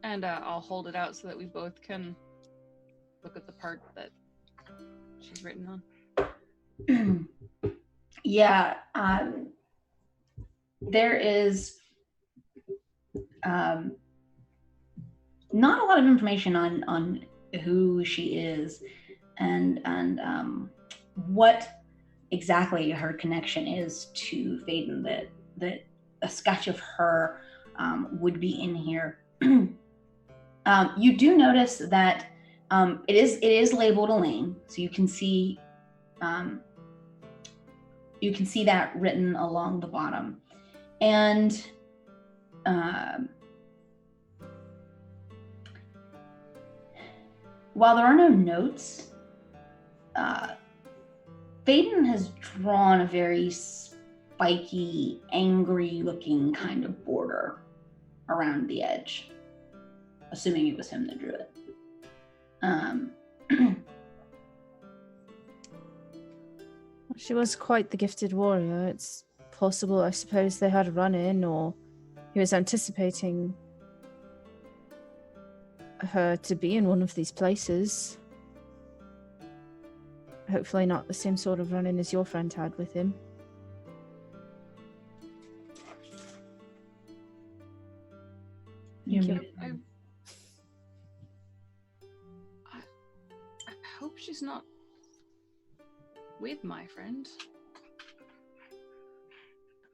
And I'll hold it out so that we both can look at the part that she's written on. Yeah. There is not a lot of information on who she is and what exactly her connection is to Phaedon. That a sketch of her would be in here. You do notice that it is labeled Elaine, so you can see that written along the bottom, and while there are no notes, Phaedon has drawn a very spiky, angry-looking kind of border around the edge, assuming it was him that drew it. She was quite the gifted warrior. It's possible, I suppose, they had a run-in, or he was anticipating her to be in one of these places. Hopefully not the same sort of run-in as your friend had with him. I hope she's not with my friend.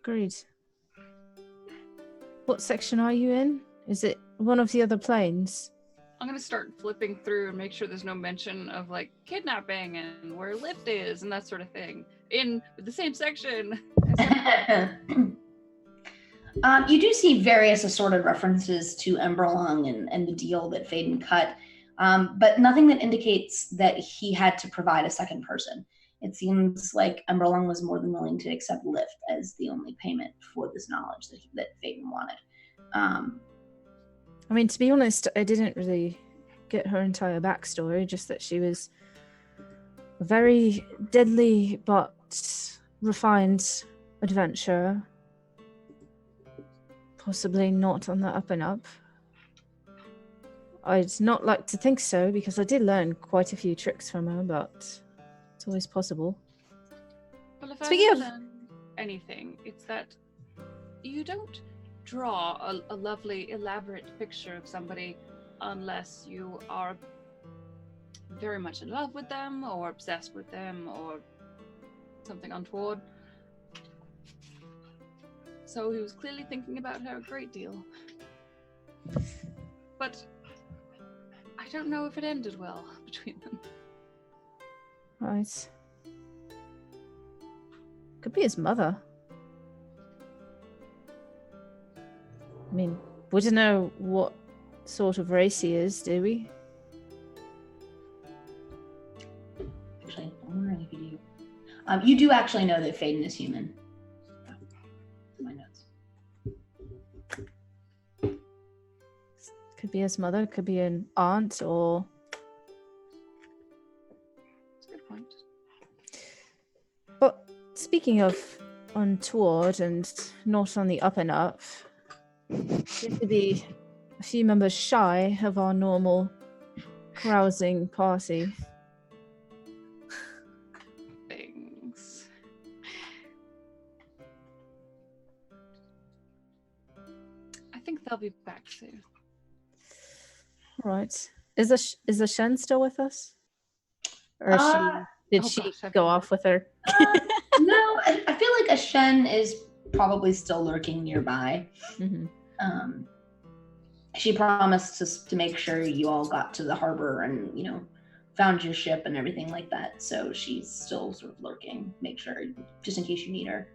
Agreed. What section are you in? Is it one of the other planes? I'm gonna start flipping through and make sure there's no mention of like kidnapping and where lift is and that sort of thing in the same section. You do see various assorted references to Emberlung and the deal that Phaedon cut, but nothing that indicates that he had to provide a second person. It seems like Emberlung was more than willing to accept lift as the only payment for this knowledge that Phaedon wanted. I mean, to be honest, I didn't really get her entire backstory, just that she was a very deadly but refined adventurer. Possibly not on the up and up. I'd not like to think so, because I did learn quite a few tricks from her, but it's always possible. Well, if Speaking I of- learn anything, it's that you don't draw a lovely, elaborate picture of somebody unless you are very much in love with them or obsessed with them or something untoward. So he was clearly thinking about her a great deal. But I don't know if it ended well between them. Right. Could be his mother. I mean, we don't know what sort of race he is, do we? Actually, I'm wondering if you do. You do actually know that Faden is human. My notes. Could be his mother, could be an aunt, or... That's a good point. But speaking of untoward and not on the up and up, seem to be a few members shy of our normal carousing party. Things. I think they'll be back soon. Right. Is the Shen still with us? Or is did oh she gosh, I've go been- off with her? No, I feel like Ashen is probably still lurking nearby. Hmm. She promised to make sure you all got to the harbor and, found your ship and everything like that. So she's still sort of lurking, make sure, just in case you need her.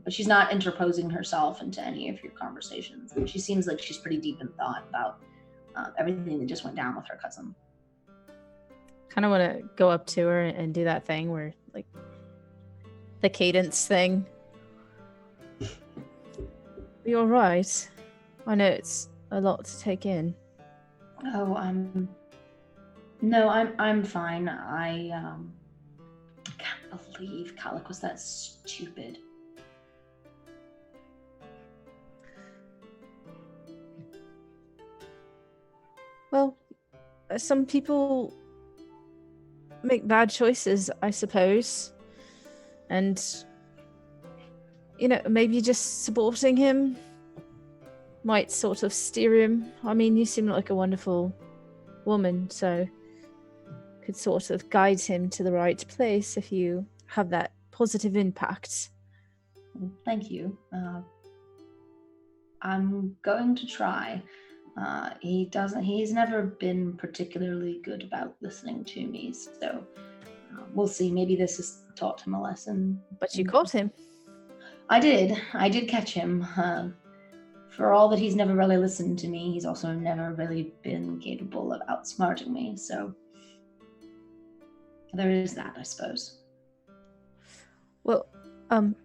But she's not interposing herself into any of your conversations. And she seems like she's pretty deep in thought about everything that just went down with her cousin. Kind of want to go up to her and do that thing where, like, the cadence thing. You're right. I know it's a lot to take in. Oh, I'm fine. I can't believe Calic was that stupid. Well, some people make bad choices, I suppose. And, maybe just supporting him might sort of steer him. I mean, you seem like a wonderful woman, so could sort of guide him to the right place if you have that positive impact. Thank you. I'm going to try. He's never been particularly good about listening to me, so we'll see. Maybe this has taught him a lesson. But you caught him. I did catch him. For all that he's never really listened to me, he's also never really been capable of outsmarting me, so there is that, I suppose. Well,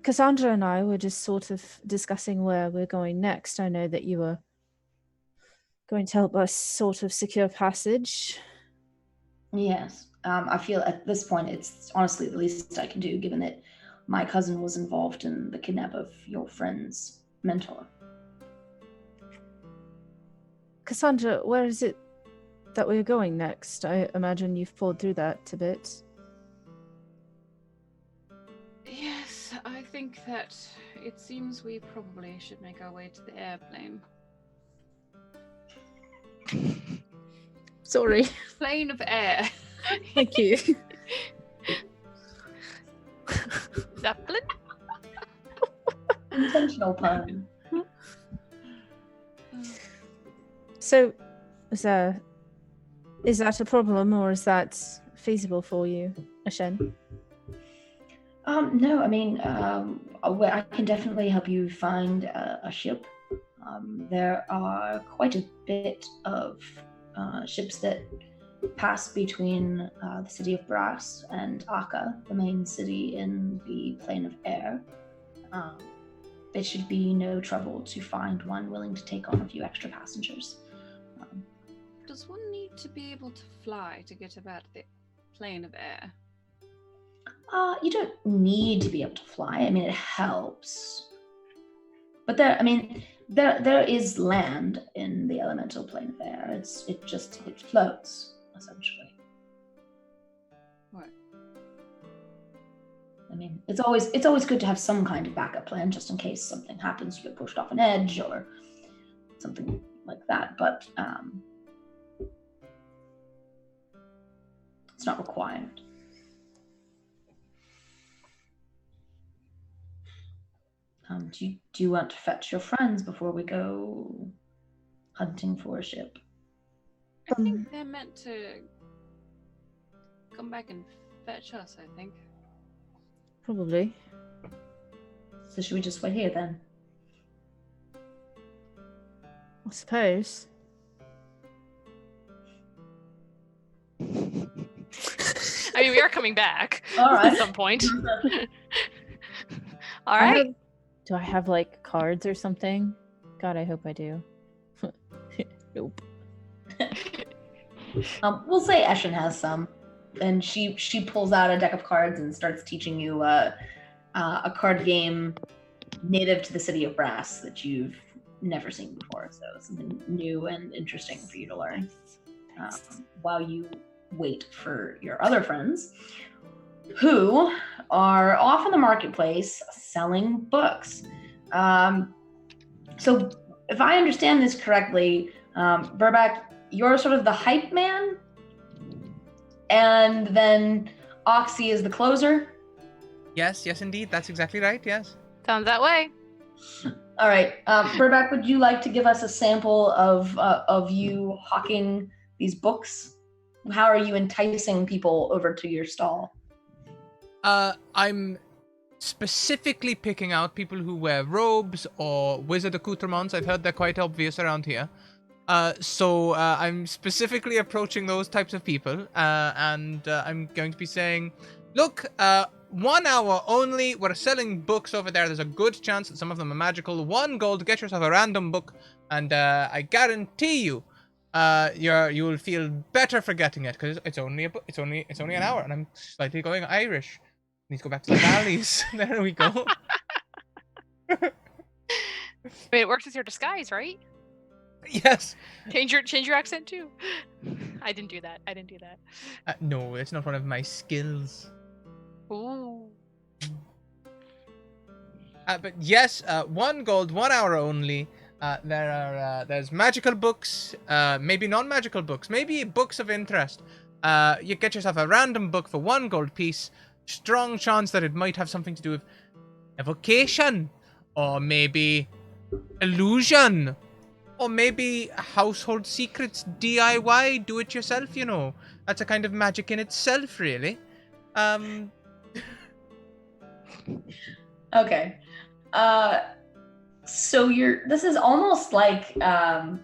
Cassandra and I were just sort of discussing where we're going next. I know that you were going to help us sort of secure passage. Yes. I feel at this point it's honestly the least I can do, given that my cousin was involved in the kidnap of your friend's mentor. Cassandra, where is it that we're going next? I imagine you've poured through that a bit. Yes, I think that it seems we probably should make our way to the airplane. Sorry. Plane of air. Thank you. Zeppelin? Intentional pun. So, is that a problem, or is that feasible for you, Ashen? No, I mean, I can definitely help you find a ship. There are quite a bit of ships that pass between the city of Brass and Akka, the main city in the plane of air. It should be no trouble to find one willing to take on a few extra passengers. Does one need to be able to fly to get about the plane of air? You don't need to be able to fly. I mean, it helps. But there is land in the elemental plane of air. It floats, essentially. What? I mean, it's always good to have some kind of backup plan, just in case something happens, you get pushed off an edge or something like that. But it's not required. Do you want to fetch your friends before we go hunting for a ship? I think they're meant to come back and fetch us, I think. Probably. So should we just wait here then? I suppose. I mean, we are coming back All right. at some point. All right. Do I have like cards or something? God, I hope I do. Nope. We'll say Eshin has some, and she pulls out a deck of cards and starts teaching you a card game native to the city of Brass that you've never seen before. So something new and interesting for you to learn while you wait for your other friends, who are off in the marketplace selling books. So if I understand this correctly, Burback, you're sort of the hype man, and then Oxy is the closer. Yes, indeed. That's exactly right. Yes. Sounds that way. All right, Burback, would you like to give us a sample of you hawking these books? How are you enticing people over to your stall? I'm specifically picking out people who wear robes or wizard accoutrements. I've heard they're quite obvious around here. So I'm specifically approaching those types of people, and I'm going to be saying, look, 1 hour only, we're selling books over there. There's a good chance that some of them are magical. 1 gold, get yourself a random book, and I guarantee you, you will feel better for getting it, because it's only an hour, and I'm slightly going Irish. Need to go back to the valleys. There we go. I mean, it works as your disguise, right? Yes. Change your accent too. I didn't do that. No, it's not one of my skills. Ooh. But yes, 1 gold, 1 hour only. There's magical books, maybe non-magical books, maybe books of interest. You get yourself a random book for 1 gold piece. Strong chance that it might have something to do with evocation, or maybe illusion, or maybe household secrets, DIY, do it yourself, you know. That's a kind of magic in itself, really. Okay. So this is almost like a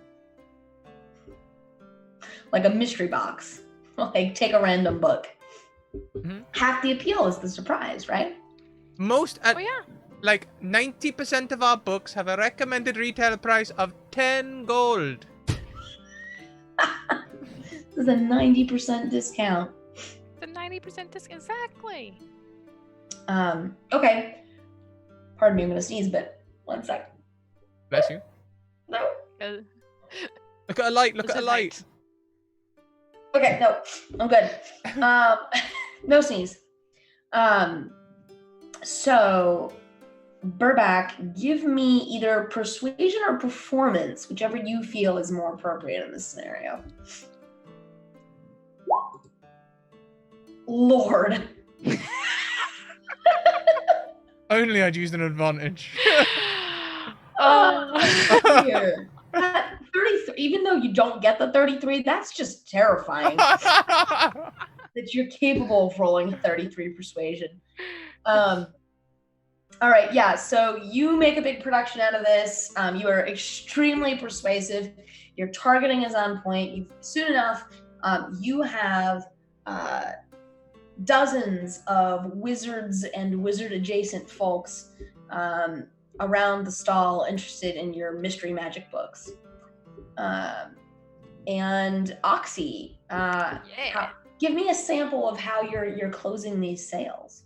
mystery box. Like, take a random book. Mm-hmm. Half the appeal is the surprise, right? Like 90% of our books have a recommended retail price of 10 gold. This is a 90% discount. The 90% discount, exactly. Okay. Pardon me, I'm gonna sneeze a bit. 1 sec. Bless you. No. Look at a light. Look at a light. Okay, no, I'm good. No sneeze. So, Burback, give me either persuasion or performance, whichever you feel is more appropriate in this scenario. Lord. Only I'd used an advantage. Here. That 33, even though you don't get the 33, that's just terrifying. That you're capable of rolling a 33 persuasion. All right, yeah, so you make a big production out of this. You are extremely persuasive. Your targeting is on point. Soon enough, you have dozens of wizards and wizard-adjacent folks around the stall interested in your mystery magic books. And Oxy, give me a sample of how you're closing these sales.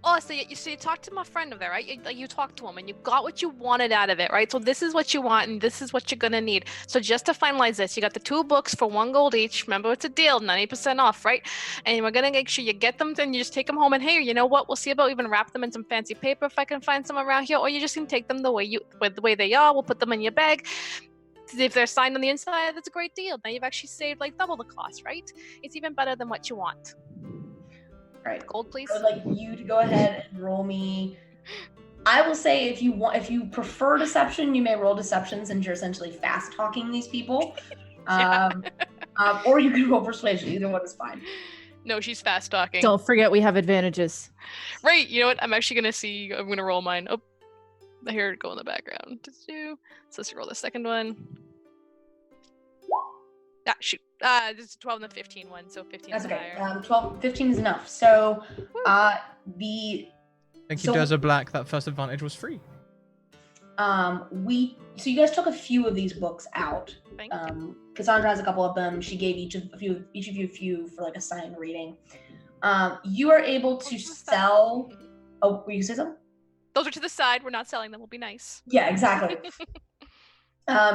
Oh, so you talked to my friend over there, right? You talked to him and you got what you wanted out of it, right? So this is what you want and this is what you're gonna need. So just to finalize this, you got the 2 books for 1 gold each. Remember, it's a deal, 90% off, right? And we're gonna make sure you get them and you just take them home, and hey, you know what? We'll see about even wrap them in some fancy paper if I can find some around here, or you just can take them the way they are. We'll put them in your bag. If they're signed on the inside, that's a great deal. Now you've actually saved like double the cost, right? It's even better than what you want. All right, Gold, please. I would like you to go ahead and roll me. I will say if you prefer deception, you may roll deception since you're essentially fast talking these people. Or you can roll persuasion. Either one is fine. No, she's fast talking. Don't forget we have advantages. Right, you know what? I'm actually I'm gonna roll mine. Oh, I hear it go in the background. So let's roll the second one. Ah, shoot. This is 12 and the 15 one, so 15 That's is okay. higher. 15 is enough. So, Thank you, Desert Black. That first advantage was free. so you guys took a few of these books out. Thank you. Cassandra has a couple of them. She gave each of you a few for like a sign reading. You are able to sell. Oh, were you say something? Those are to the side. We're not selling them. We'll be nice. Yeah, exactly.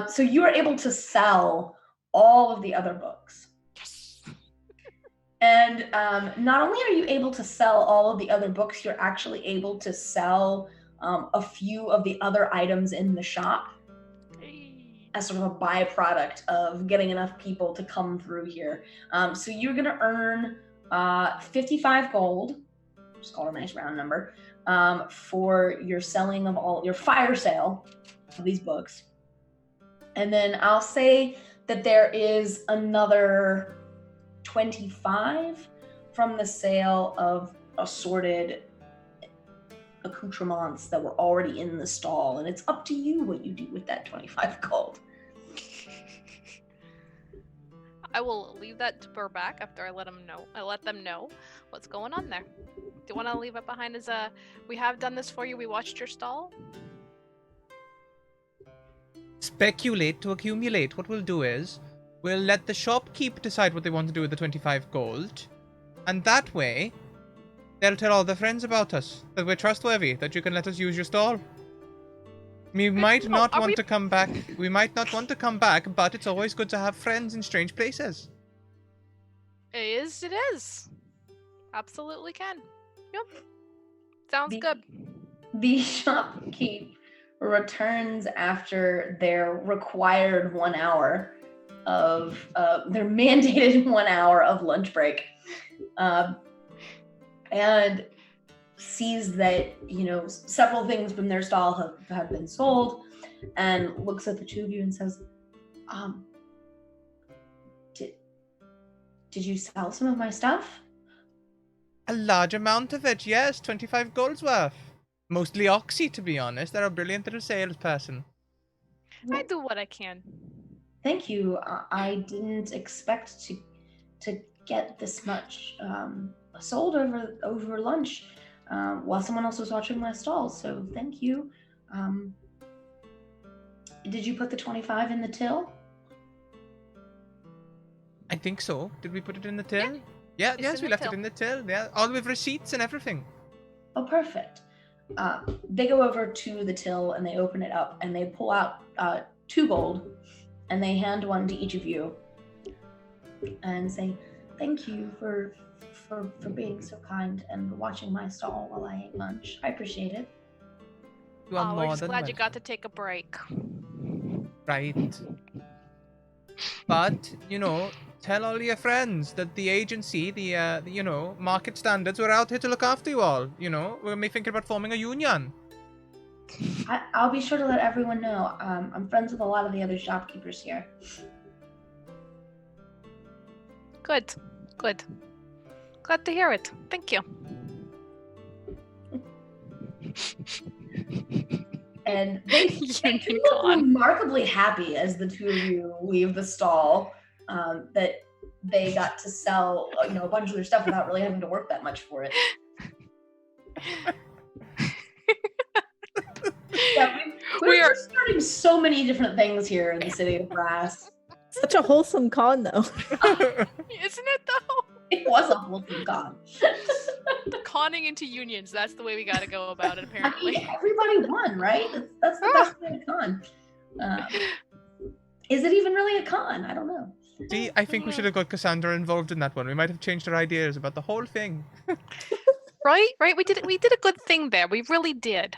So you are able to sell all of the other books. Yes. And not only are you able to sell all of the other books, you're actually able to sell a few of the other items in the shop as sort of a byproduct of getting enough people to come through here. So you're going to earn 55 gold, just call it a nice round number, for your selling of all your fire sale of these books. And then I'll say that there is another 25 from the sale of assorted accoutrements that were already in the stall, and it's up to you what you do with that 25 gold. I will leave that to Burback after I let them know what's going on there. Do you want to leave it behind as we have done this for you, we watched your stall? Speculate to accumulate. What we'll do is, we'll let the shopkeep decide what they want to do with the 25 gold, and that way, they'll tell all their friends about us, that we're trustworthy, that you can let us use your stall. We might not want to come back. We might not want to come back, but it's always good to have friends in strange places. It is. Absolutely can. Yep. Sounds good. The shopkeep returns after their required 1 hour of their mandated 1 hour of lunch break, and sees that several things from their stall have been sold, and looks at the two of you and says, did you sell some of my stuff? A large amount of it, yes. 25 gold's worth. Mostly Oxy, to be honest. They're a brilliant little salesperson. I do what I can. Thank you. I didn't expect to get this much sold over lunch while someone else was watching my stall. So thank you. Did you put the 25 in the till? I think so. Did we put it in the till? Yeah, yes, we left it in the till. Yeah, all with receipts and everything. Oh, perfect. They go over to the till and they open it up and they pull out 2 gold and they hand one to each of you and say, "Thank you for being so kind and watching my stall while I ate lunch. I appreciate it." You are we're more just than glad you welcome. got to take a break. Right. But, tell all your friends that the agency, the market standards, we're out here to look after you all. We're thinking about forming a union. I'll be sure to let everyone know. I'm friends with a lot of the other shopkeepers here. Good. Glad to hear it. Thank you. And they look remarkably happy as the two of you leave the stall, that they got to sell a bunch of their stuff without really having to work that much for it. Yeah, we're starting so many different things here in the city of Brass. Such a wholesome con, though. Isn't it though? It was a wholesome con. Conning into unions, that's the way we gotta go about it, apparently. I mean, everybody won, right? That's the best way to con. Is it even really a con? I don't know. See, I think we should have got Cassandra involved in that one. We might have changed our ideas about the whole thing. Right? We did a good thing there. We really did.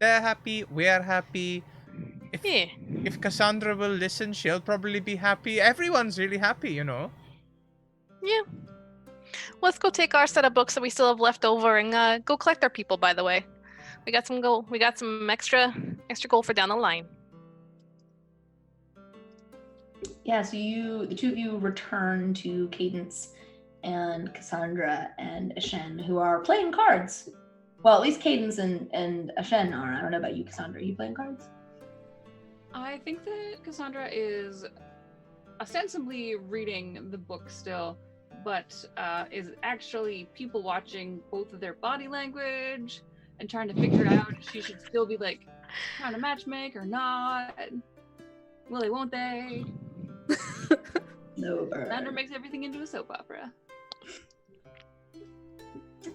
They're happy, we're happy. Yeah. If Cassandra will listen, she'll probably be happy. Everyone's really happy, Yeah. Let's go take our set of books that we still have left over and go collect our people, by the way. We got some gold. We got some extra gold for down the line. Yeah, so the two of you return to Cadence and Cassandra and Ashen, who are playing cards. Well, at least Cadence and Ashen are. I don't know about you, Cassandra. Are you playing cards? I think that Cassandra is ostensibly reading the book still, but is actually people watching both of their body language and trying to figure out if she should still be like trying to matchmake or not. Will they, won't they? No. Cassandra makes everything into a soap opera.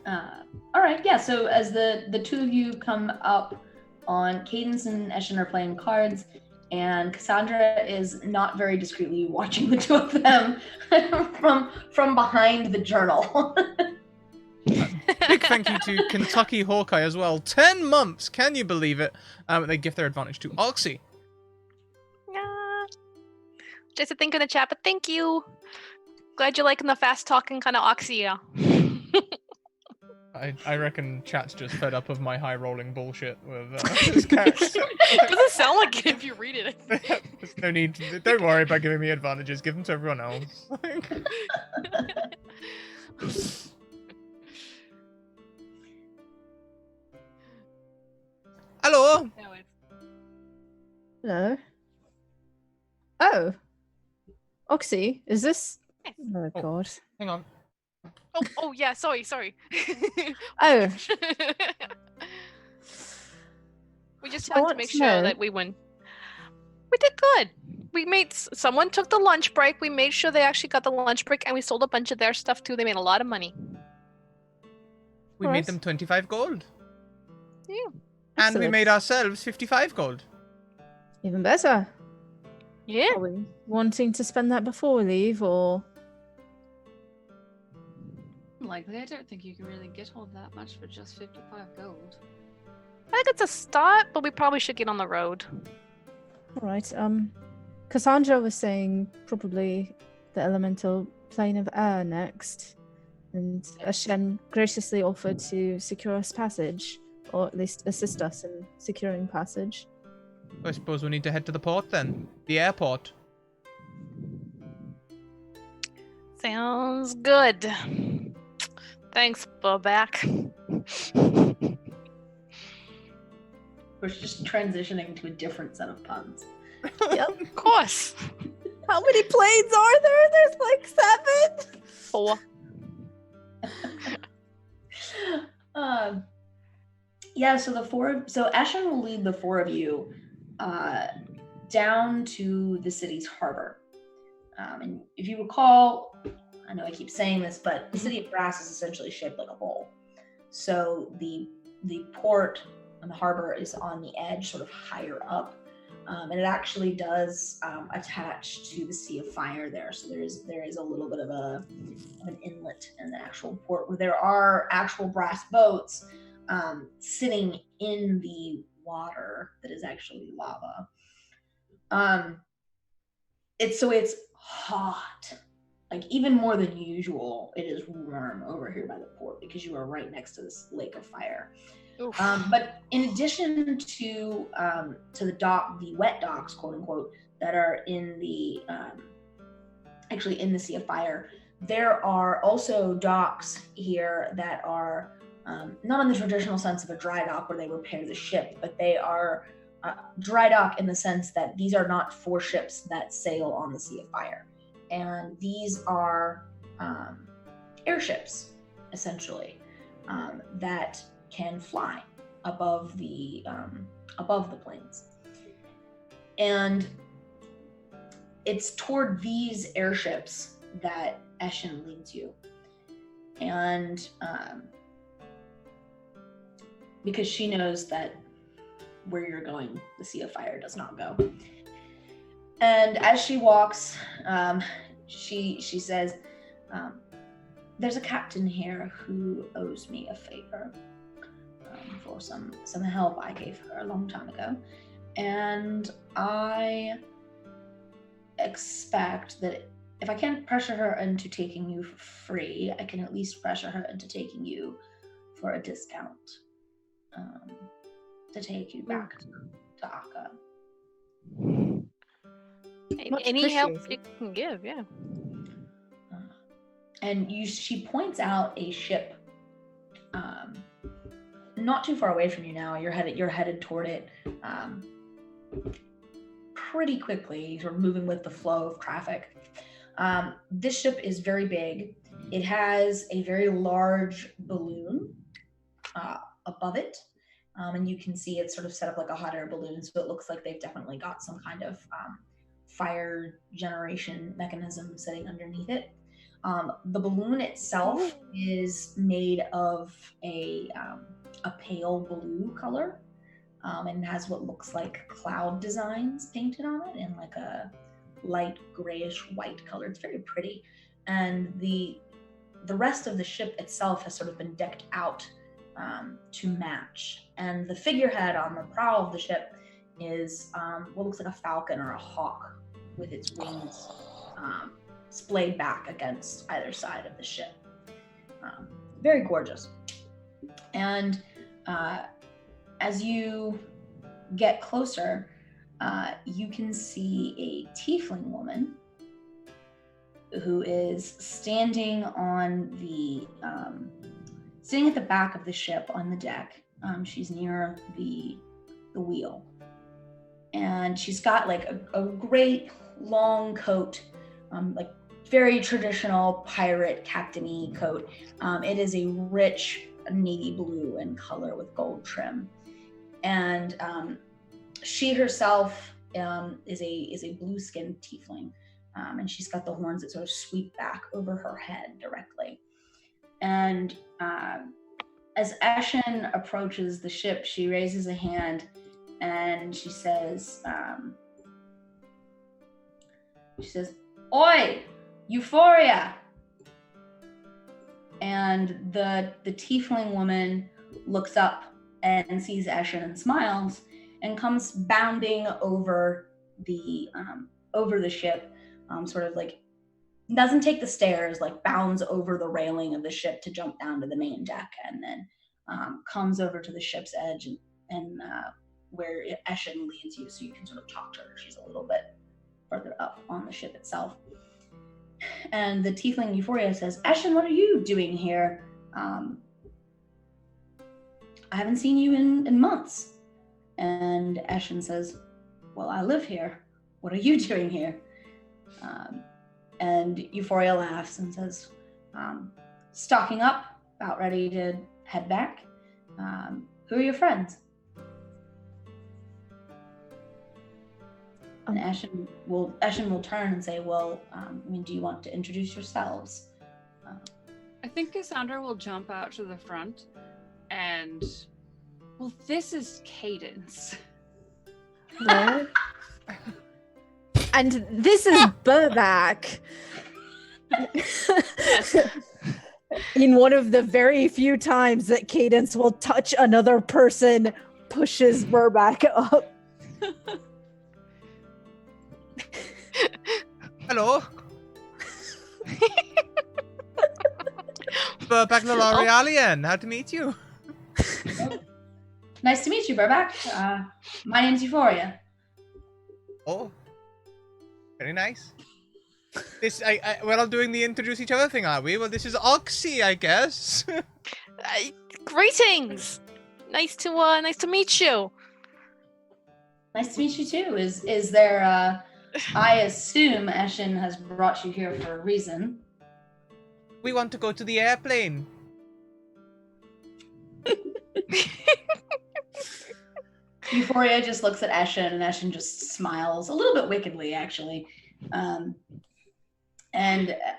All right, yeah. So as the two of you come up on, Cadence and Eshin are playing cards, and Cassandra is not very discreetly watching the two of them from behind the journal. Big thank you to Kentucky Hawkeye as well. 10 months, can you believe it? They give their advantage to Oxy. Yeah. Just a think in the chat, but thank you. Glad you're liking the fast talking kind of Oxy. Yeah. I reckon chat's just fed up of my high rolling bullshit with his cats. Doesn't sound like it if you read it. There's no need. Don't worry about giving me advantages. Give them to everyone else. Hello. No, it's Hello. Oh. Oxy, is this? Oh Oh. God. Hang on. Oh yeah, sorry. Oh. We just So I wanted to want make to sure know- that we win. We did good. We made someone took the lunch break. We made sure they actually got the lunch break, and we sold a bunch of their stuff too. They made a lot of money. We made them 25 gold. Yeah. And we Excellent. made ourselves 55 gold. Even better. Yeah. Are we wanting to spend that before we leave, or? likely. I don't think you can really get all that much for just 55 gold. I think it's a start, but we probably should get on the road. All right. Cassandra was saying probably the elemental plane of air next, and Ashen graciously offered to secure us passage, or at least assist us in securing passage. I suppose we need to head to the port then. The airport. Sounds good. Thanks, Bobak. We're just transitioning to a different set of puns. Yep. Of course. How many planes are there? There's like 7. 4. Yeah, so Ashen will lead the four of you down to the city's harbor. And if you recall, I know I keep saying this, but the city of Brass is essentially shaped like a bowl. So the port and the harbor is on the edge, sort of higher up. And it actually does attach to the Sea of Fire there. So there is a little bit of an inlet in the actual port where there are actual brass boats sitting in the water that is actually lava. It's hot, like even more than usual. It is warm over here by the port because you are right next to this lake of fire. But in addition to the wet docks, quote unquote, that are in the actually in the Sea of Fire, there are also docks here that are not in the traditional sense of a dry dock where they repair the ship, but they are dry dock in the sense that these are not for ships that sail on the Sea of Fire, and these are airships essentially that can fly above the planes. And it's toward these airships that Eshin leads you. And because she knows that where you're going, the Sea of Fire does not go. And as she walks, she says, there's a captain here who owes me a favor for some help I gave her a long time ago. And I expect that if I can't pressure her into taking you for free, I can at least pressure her into taking you for a discount to take you back to Akka. Much Any help you appreciated. can give, yeah. And she points out a ship, not too far away from you now. You're headed toward it, pretty quickly, sort of moving with the flow of traffic. This ship is very big. It has a very large balloon above it, and you can see it's sort of set up like a hot air balloon, so it looks like they've definitely got some kind of fire generation mechanism sitting underneath it. The balloon itself is made of a pale blue color, and has what looks like cloud designs painted on it in like a light grayish white color. It's very pretty, and the rest of the ship itself has sort of been decked out to match. And the figurehead on the prow of the ship is what looks like a falcon or a hawk with its wings splayed back against either side of the ship. Very gorgeous. And as you get closer, you can see a tiefling woman who is standing on sitting at the back of the ship on the deck. She's near the wheel, and she's got like a great long coat, like very traditional pirate captain-y coat. It is a rich navy blue in color with gold trim, and she herself is a blue-skinned tiefling, and she's got the horns that sort of sweep back over her head directly. And as Eshin approaches the ship, she raises a hand and she says, "Oi, Euphoria!" And the tiefling woman looks up and sees Eshin and smiles and comes bounding over the ship, sort of like doesn't take the stairs, like bounds over the railing of the ship to jump down to the main deck, and then comes over to the ship's edge and where Eshin leads you, so you can sort of talk to her. She's a little bit further up on the ship itself. And the tiefling Euphoria says, "Eshin, what are you doing here? I haven't seen you in months." And Eshin says, "Well, I live here. What are you doing here?" And Euphoria laughs and says, "Stocking up, about ready to head back. Who are your friends?" And Eshin will turn and say, "Well, do you want to introduce yourselves?" I think Cassandra will jump out to the front and, well, this is Cadence. What? And this is Burback. In one of the very few times that Cadence will touch another person, pushes Burback up. Hello. Burback L'Orealian, how to meet you? Nice to meet you, Burback. My name's Euphoria. Oh, very nice. We're all doing the introduce each other thing, are we? Well, this is Oxy, I guess. Greetings. Nice to meet you. Nice to meet you too. Is there? I assume Eshin has brought you here for a reason. We want to go to the airplane. Euphoria just looks at Eshin, and Eshin just smiles a little bit wickedly, actually. And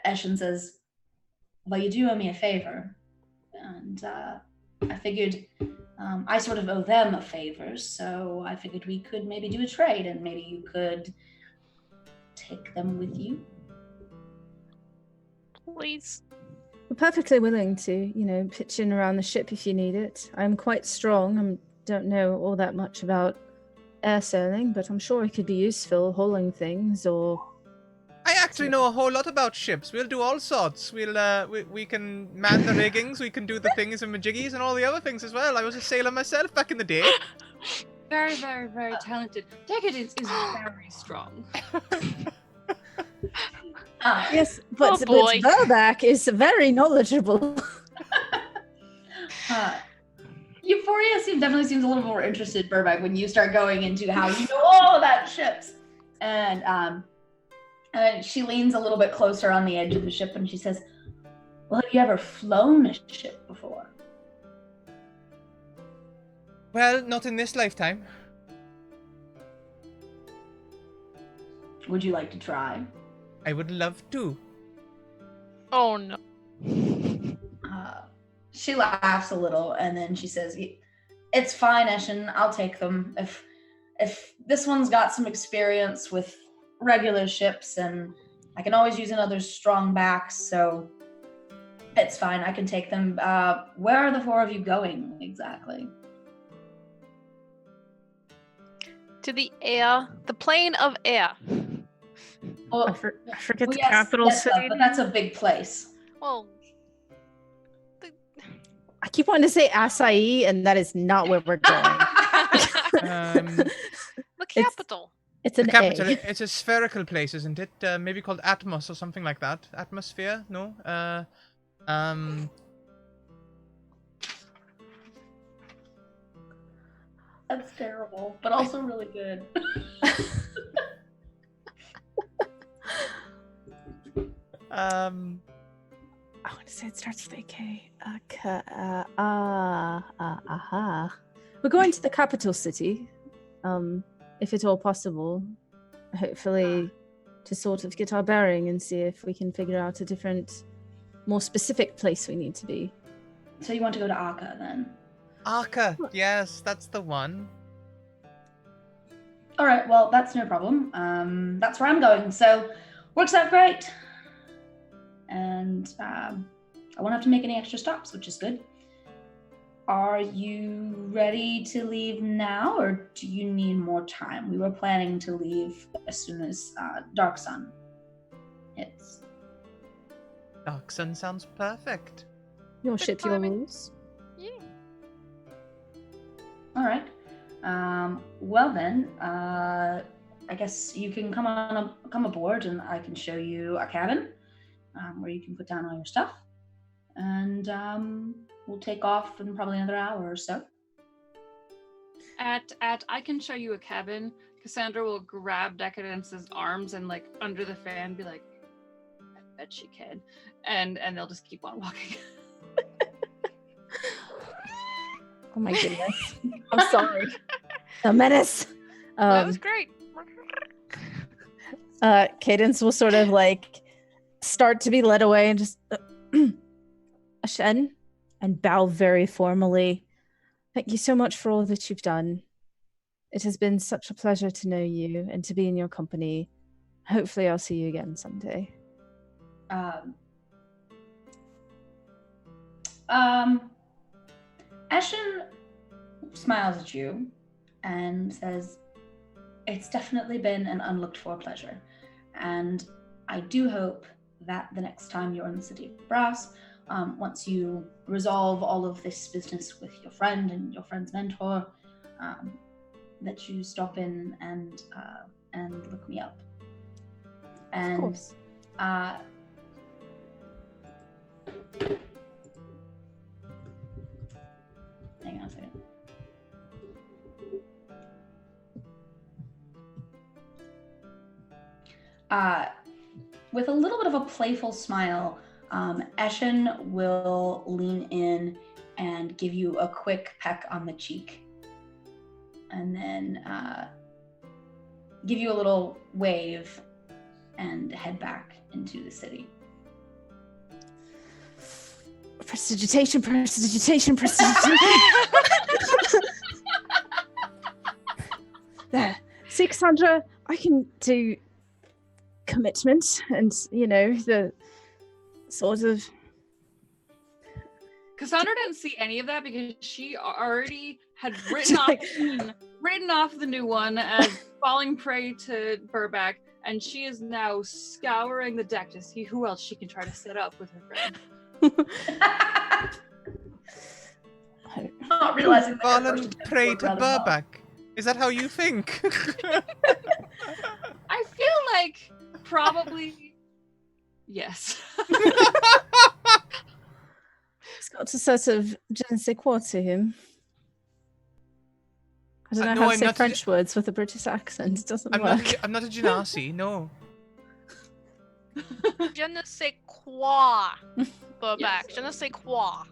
Eshin says, "Well, you do owe me a favor, and I figured I sort of owe them a favor, so I figured we could maybe do a trade, and maybe you could take them with you." Please. We're perfectly willing to, pitch in around the ship if you need it. I'm quite strong. I don't know all that much about air sailing, but I'm sure it could be useful hauling things or... I actually know a whole lot about ships. We'll do all sorts. We can man the riggings, we can do the things and majiggies and all the other things as well. I was a sailor myself back in the day. Very, very, very talented. Decadence is very strong. Yes, Oh, but boy. Burback is very knowledgeable. Euphoria definitely seems a little more interested, Burbank, when you start going into how you know all about ships. And she leans a little bit closer on the edge of the ship and she says, well, have you ever flown a ship before? Well, not in this lifetime. Would you like to try? I would love to. Oh no. She laughs a little and then she says, it's fine, Eshin, I'll take them. If this one's got some experience with regular ships, and I can always use another strong back, so it's fine, I can take them. Where are the four of you going exactly? To the air. The plane of air. Well, I forget the yes, capital yes, city. but that's a big place. Well, I keep wanting to say Acai, and that is not where we're going. Um, the capital. It's the an capital. A. It's a spherical place, isn't it? Maybe called Atmos or something like that. Atmosphere? No. That's terrible, but also really good. I want to say it starts with AK. We're going to the capital city, if at all possible. Hopefully, to sort of get our bearing and see if we can figure out a different, more specific place we need to be. So you want to go to Akka then? Arca. Yes, that's the one. All right, well, that's no problem. That's where I'm going, so works out great. And I won't have to make any extra stops, which is good. Are you ready to leave now, or do you need more time? We were planning to leave as soon as Dark Sun hits. Dark Sun sounds perfect. Your Good ship, your timing. rules. Yeah. All right. Well then, I guess you can come aboard, and I can show you a cabin where you can put down all your stuff, and we'll take off in probably another hour or so. At I can show you a cabin. Cassandra will grab Decadence's arms and like under the fan be like, I bet she can, and they'll just keep on walking. Oh my goodness. I'm sorry. The menace. That was great. Cadence will sort of like start to be led away and just Ashen and bow very formally. Thank you so much for all that you've done. It has been such a pleasure to know you and to be in your company. Hopefully I'll see you again someday. Ashen smiles at you and says, it's definitely been an unlooked for pleasure. And I do hope that the next time you're in the City of Brass, once you resolve all of this business with your friend and your friend's mentor, that you stop in and look me up. And Of course. Hang on a second. With a little bit of a playful smile, Eshin will lean in and give you a quick peck on the cheek. And then give you a little wave and head back into the city. Prestidigitation. There. See, Cassandra, I can do commitment and, the sort of... Cassandra didn't see any of that because she already had written off the new one as falling prey to Burback, and she is now scouring the deck to see who else she can try to set up with her friend. Not realizing that Fallen prey to Burback. Is that how you think? I feel like probably yes. He's got a sort of je ne sais quoi to him. I don't know No, how to I'm say not- French words with a British accent. It doesn't work. I'm not a genasi, no. Je ne sais quoi. Go Yes. back. Je ne sais quoi.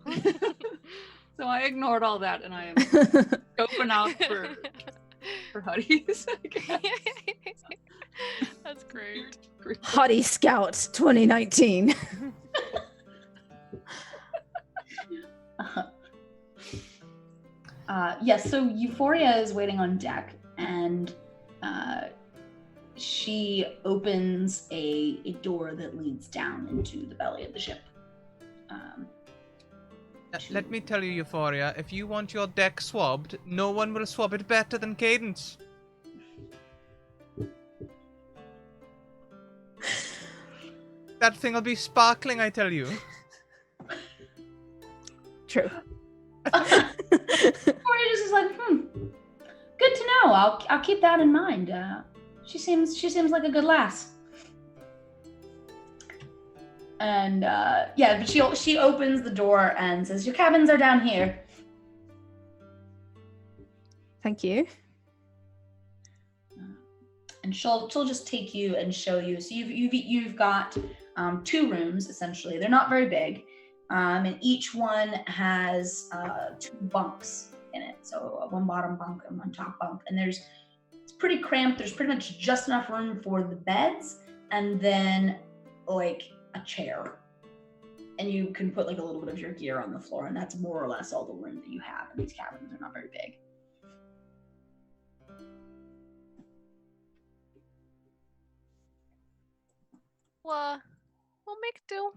So I ignored all that and I am open out for hoodies. That's great. Hottie Scout 2019. Yes, so Euphoria is waiting on deck, and she opens a door that leads down into the belly of the ship. Let me tell you, Euphoria, if you want your deck swabbed, no one will swab it better than Cadence. That thing will be sparkling, I tell you. True. Euphoria just is like, good to know. I'll keep that in mind. She seems like a good lass. And yeah, but she opens the door and says, "Your cabins are down here." Thank you. And she'll just take you and show you. So you've got 2 rooms essentially. They're not very big, and each one has 2 bunks in it. So one bottom bunk and one top bunk. And it's pretty cramped. There's pretty much just enough room for the beds, and then like a chair. And you can put like a little bit of your gear on the floor, and that's more or less all the room that you have. And these cabins are not very big. Well, we'll make do.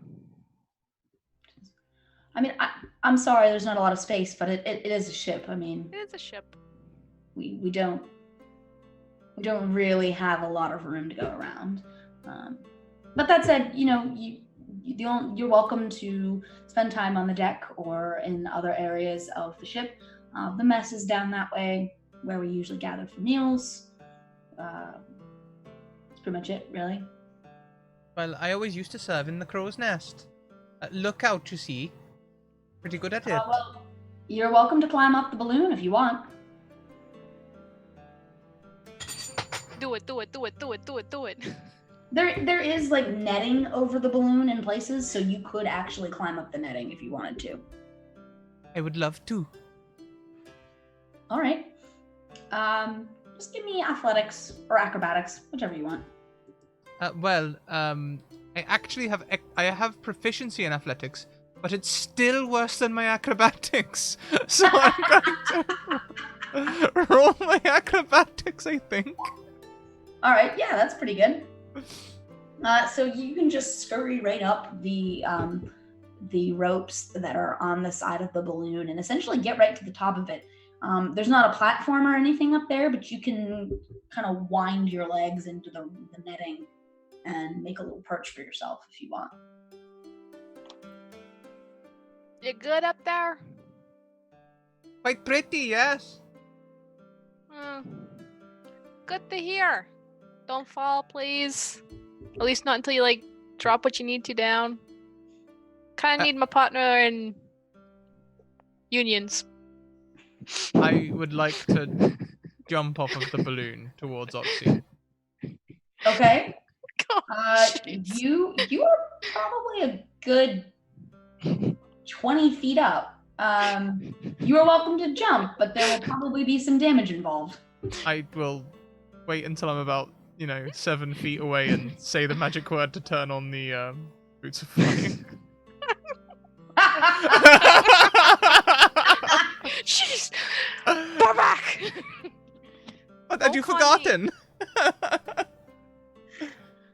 I mean, I'm sorry, there's not a lot of space, but it is a ship. I mean, It is a ship. we don't really have a lot of room to go around. But that said, you're welcome to spend time on the deck or in other areas of the ship. The mess is down that way, where we usually gather for meals. That's pretty much it, really. Well, I always used to serve in the crow's nest. Look out, you see. Pretty good at it. Well, you're welcome to climb up the balloon if you want. Do it, do it, do it, do it, do it, do it. There is like netting over the balloon in places, so you could actually climb up the netting if you wanted to. I would love to. All right. Just give me athletics or acrobatics, whichever you want. I actually have proficiency in athletics, but it's still worse than my acrobatics. So I'm going to roll my acrobatics, I think. All right, yeah, that's pretty good. So you can just scurry right up the ropes that are on the side of the balloon and essentially get right to the top of it. There's not a platform or anything up there, but you can kind of wind your legs into the netting and make a little perch for yourself if you want. You good up there? Quite pretty, yes. Good to hear. Don't fall, please. At least not until you drop what you need to down. Kind of need my partner in unions. I would like to jump off of the balloon towards Oxy. Okay. Jeez. You are probably a good 20 feet up. You are welcome to jump, but there will probably be some damage involved. I will wait until I'm about, 7 feet away and say the magic word to turn on the boots of flying. Jeez! Go back! What had you Don't call me. forgotten?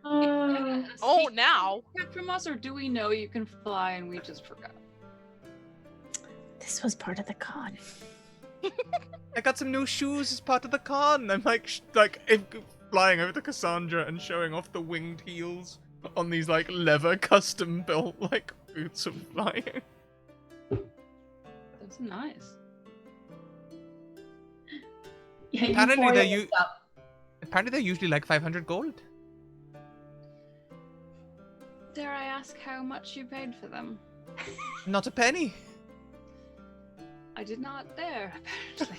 Oh, now? Kept from us, or do we know you can fly and we just forgot? This was part of the con. I got some new shoes as part of the con. I'm flying over to Cassandra and showing off the winged heels on these leather custom built boots of flying. That's nice. Yeah, Apparently Euphoria they're looks up. apparently they're usually like 500 gold. Dare I ask how much you paid for them? Not a penny. I did not dare, apparently.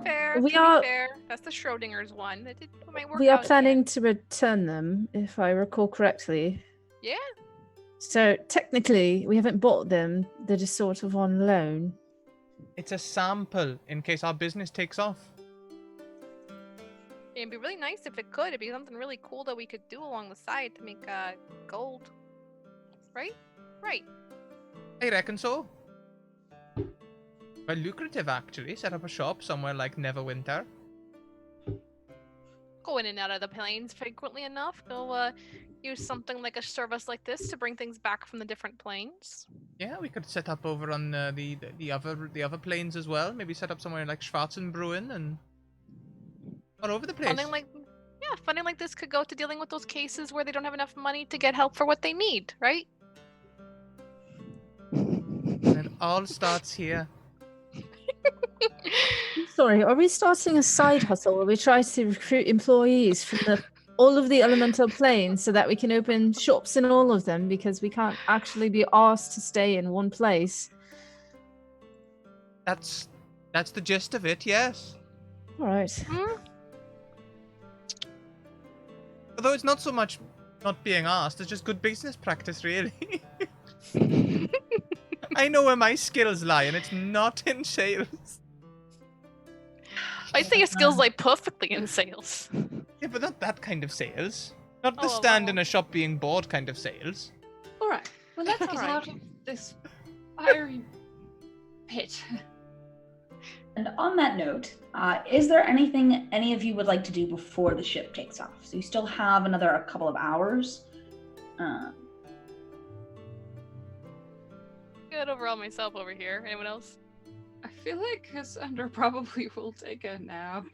Fair. We to are- be fair, that's the Schrodinger's one. That might work We are out planning to return them, if I recall correctly. Yeah. So technically, we haven't bought them. They're just sort of on loan. It's a sample in case our business takes off. It'd be really nice if it could. It'd be something really cool that we could do along the side to make gold. Right? Right. I reckon so. Quite lucrative, actually. Set up a shop somewhere like Neverwinter. Go in and out of the planes frequently enough. Go use something like a service like this to bring things back from the different planes. Yeah, we could set up over on the other planes as well. Maybe set up somewhere like Schwarzenbrunn and all over the place. Funding like this could go to dealing with those cases where they don't have enough money to get help for what they need, right? And it all starts here. Sorry, are we starting a side hustle where we try to recruit employees from all of the elemental planes so that we can open shops in all of them because we can't actually be asked to stay in one place? That's the gist of it, yes. All right. Hmm? Although it's not so much not being asked, it's just good business practice, really. I know where my skills lie, and it's not in sales. I think your skills lie perfectly in sales. Yeah, but not that kind of sales. Not the Oh, stand well. in a shop being bored kind of sales. All right. Well, let's get Alright. out of this fiery pit. And on that note, is there anything any of you would like to do before the ship takes off? So you still have another couple of hours. Good overall myself over here. Anyone else? I feel like Cassandra probably will take a nap.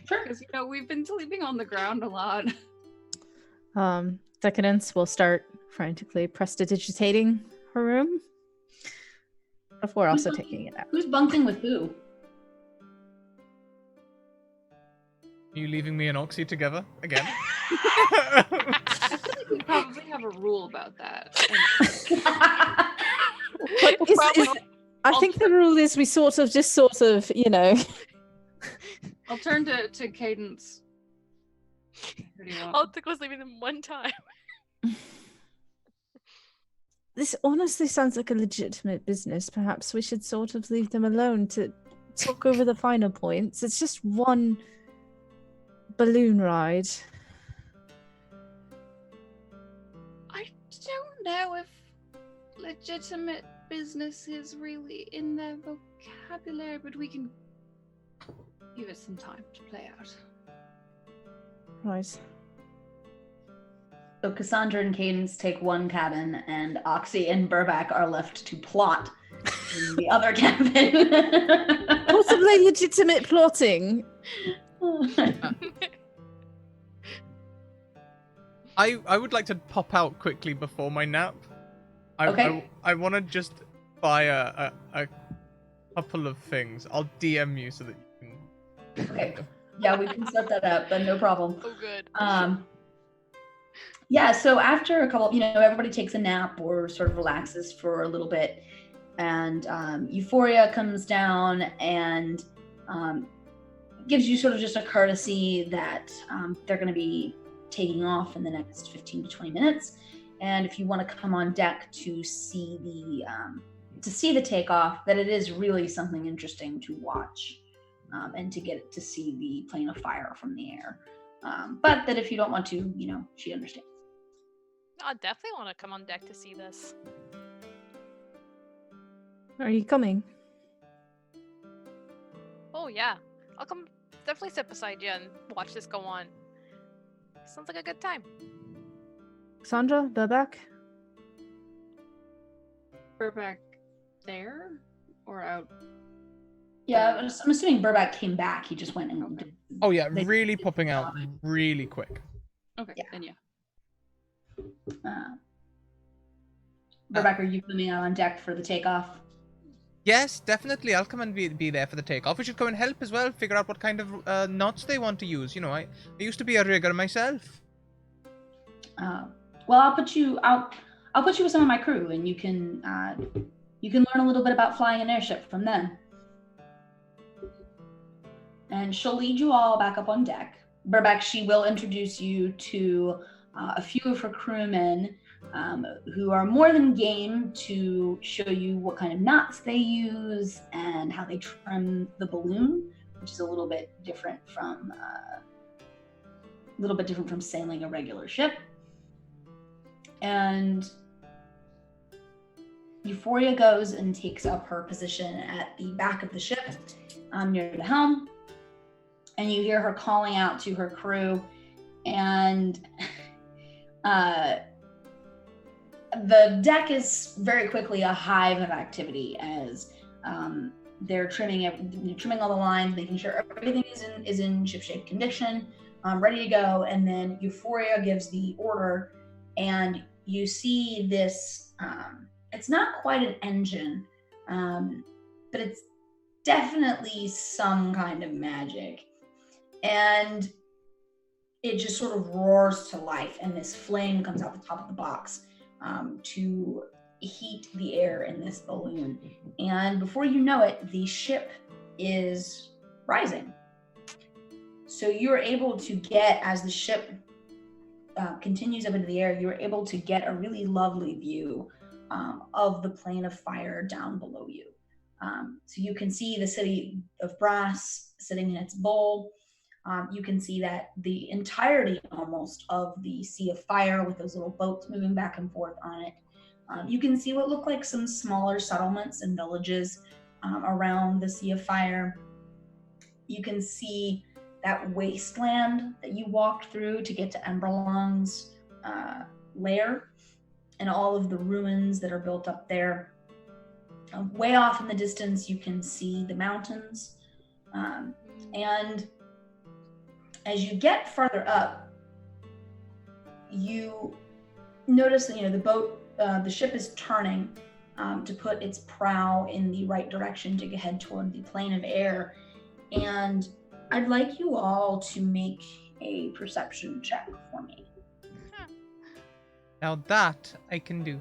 Sure. Because, we've been sleeping on the ground a lot. Decadence will start frantically prestidigitating her room before also taking it out. Who's bunking with who? Are you leaving me and Oxy together again? I feel like we probably have a rule about that. I think the rule is we sort of, I'll turn to Cadence. Who do you want? All it took was leaving them one time. This honestly sounds like a legitimate business. Perhaps we should sort of leave them alone to talk over the finer points. It's just one balloon ride. I don't know if legitimate business is really in their vocabulary, but we can give it some time to play out. Right. So Cassandra and Cadence take one cabin, and Oxy and Burback are left to plot in the other cabin. Possibly legitimate plotting. I would like to pop out quickly before my nap. Okay. I want to just buy a couple of things. I'll DM you so that you can. Okay. Yeah, we can set that up, but no problem. Oh, good. Yeah, so after a couple, everybody takes a nap or sort of relaxes for a little bit, and Euphoria comes down and gives you sort of just a courtesy that they're going to be taking off in the next 15 to 20 minutes, and if you want to come on deck to see the takeoff, that it is really something interesting to watch, and to get to see the plane of fire from the air. But that if you don't want to, she understands. I definitely want to come on deck to see this. Are you coming? Oh yeah, I'll come. Definitely sit beside you and watch this go on. Sounds like a good time. Sandra, Burback? Burback there or out? Yeah, I'm assuming Burback came back. He just went and did. Oh yeah, They- really popping out really quick. Okay, Yeah. then yeah. Burback, are you coming out on deck for the takeoff? Yes, definitely. I'll come and be there for the takeoff. We should come and help as well. Figure out what kind of knots they want to use. I used to be a rigger myself. Well, I'll put you with some of my crew, and you can learn a little bit about flying an airship from them. And she'll lead you all back up on deck. Burback, she will introduce you to a few of her crewmen who are more than game to show you what kind of knots they use and how they trim the balloon, which is a little bit different from sailing a regular ship. And Euphoria goes and takes up her position at the back of the ship, near the helm. And you hear her calling out to her crew, and the deck is very quickly a hive of activity as they're trimming all the lines, making sure everything is in shipshape condition, ready to go. And then Euphoria gives the order, and you see this. It's not quite an engine, but it's definitely some kind of magic. And it just sort of roars to life, and this flame comes out the top of the box to heat the air in this balloon. And before you know it, the ship is rising. So you're able to get, as the ship continues up into the air, you're able to get a really lovely view of the plane of fire down below you. So you can see the city of brass sitting in its bowl. You can see that the entirety almost of the Sea of Fire with those little boats moving back and forth on it. You can see what look like some smaller settlements and villages around the Sea of Fire. You can see that wasteland that you walked through to get to Emberlong's lair and all of the ruins that are built up there. Way off in the distance, you can see the mountains. And as you get further up, you notice that the ship is turning to put its prow in the right direction to head toward the plane of air. And I'd like you all to make a perception check for me. Now that I can do.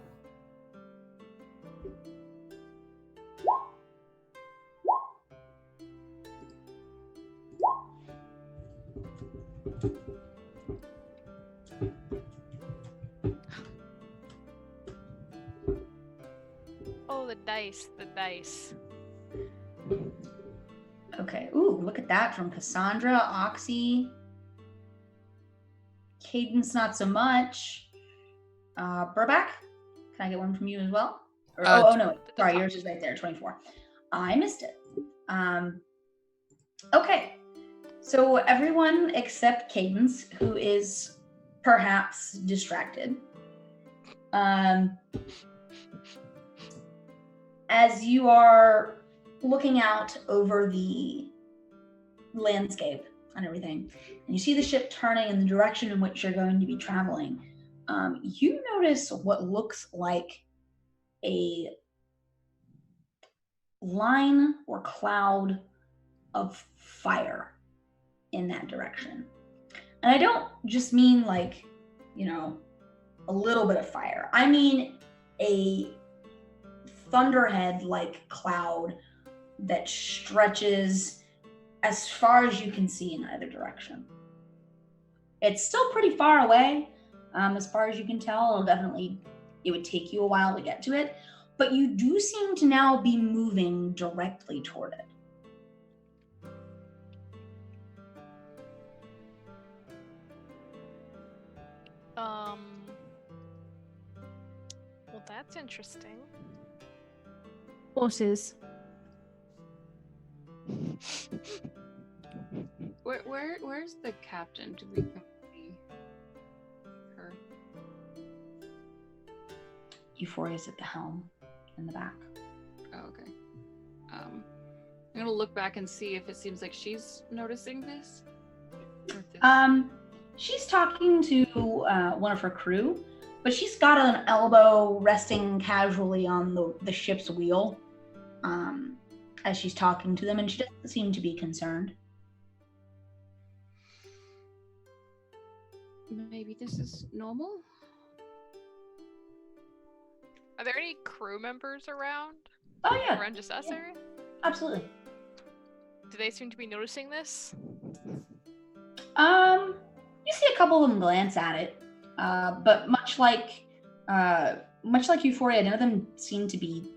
Oh, the dice. Okay. Ooh, look at that from Cassandra, Oxy. Cadence, not so much. Burback, can I get one from you as well? No. Sorry, yours is right there, 24. I missed it. Okay. So everyone except Cadence, who is perhaps distracted. As you are looking out over the landscape and everything, and you see the ship turning in the direction in which you're going to be traveling, you notice what looks like a line or cloud of fire in that direction. And I don't just mean like, a little bit of fire. I mean a thunderhead-like cloud that stretches as far as you can see in either direction. It's still pretty far away, as far as you can tell. It would take you a while to get to it, but you do seem to now be moving directly toward it. Well, that's interesting. Horses. Where's the captain? Do we see her? Euphoria's at the helm in the back. Oh, okay. I'm gonna look back and see if it seems like she's noticing this. She's talking to one of her crew, but she's got an elbow resting casually on the ship's wheel. as she's talking to them, and she doesn't seem to be concerned. Maybe this is normal? Are there any crew members around? Oh yeah, Around just us, yeah. area? Absolutely. Do they seem to be noticing this? You see a couple of them glance at it, but much like Euphoria, none of them seem to be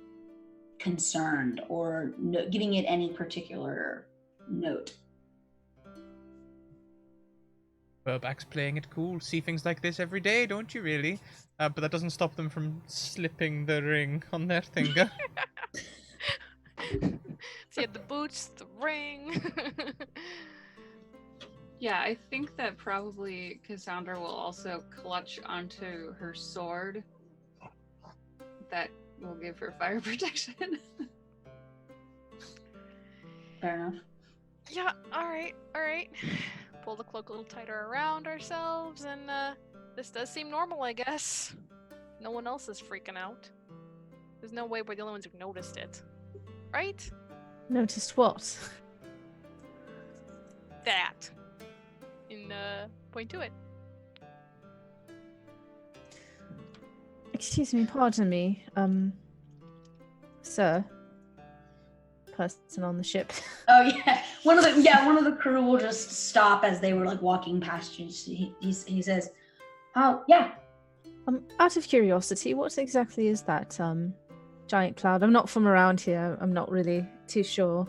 concerned or giving it any particular note. Burback's playing it cool. See things like this every day, don't you really? But that doesn't stop them from slipping the ring on their finger. So you had the boots, the ring. Yeah, I think that probably Cassandra will also clutch onto her sword. That will give her fire protection. Fair enough. Yeah, alright. Pull the cloak a little tighter around ourselves, and this does seem normal, I guess. No one else is freaking out. There's no way we're the only ones who noticed it. Right? Noticed what? That. Point to it. Excuse me, pardon me, sir. Person on the ship. Oh yeah, one of the crew will just stop as they were like walking past you. He says, "Oh yeah." Out of curiosity, what exactly is that giant cloud? I'm not from around here. I'm not really too sure.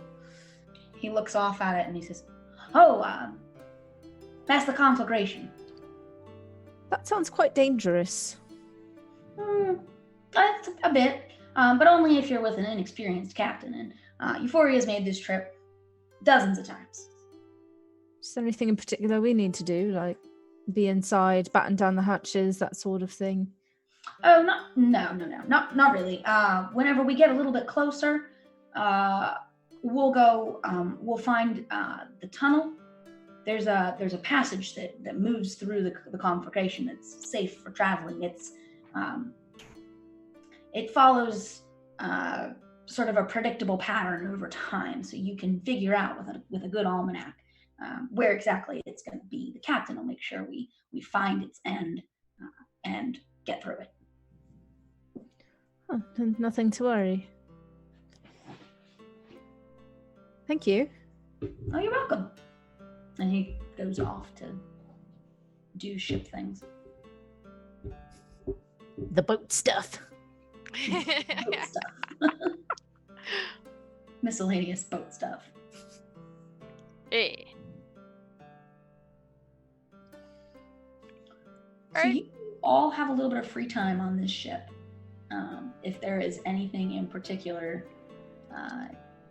He looks off at it and he says, "Oh, that's the conflagration." That sounds quite dangerous. That's a bit, but only if you're with an inexperienced captain. And Euphoria's made this trip dozens of times. Is there anything in particular we need to do, like be inside, batten down the hatches, that sort of thing? Oh, not really. Whenever we get a little bit closer, we'll go. We'll find the tunnel. There's a passage that moves through the conflagration. That's safe for traveling. It follows sort of a predictable pattern over time, so you can figure out with a good almanac where exactly it's going to be. The captain will make sure we find its end and get through it. Oh, nothing to worry. Thank you. Oh, you're welcome. And he goes off to do ship things. The boat stuff. Boat stuff. Miscellaneous boat stuff. Hey. So you all have a little bit of free time on this ship. If there is anything in particular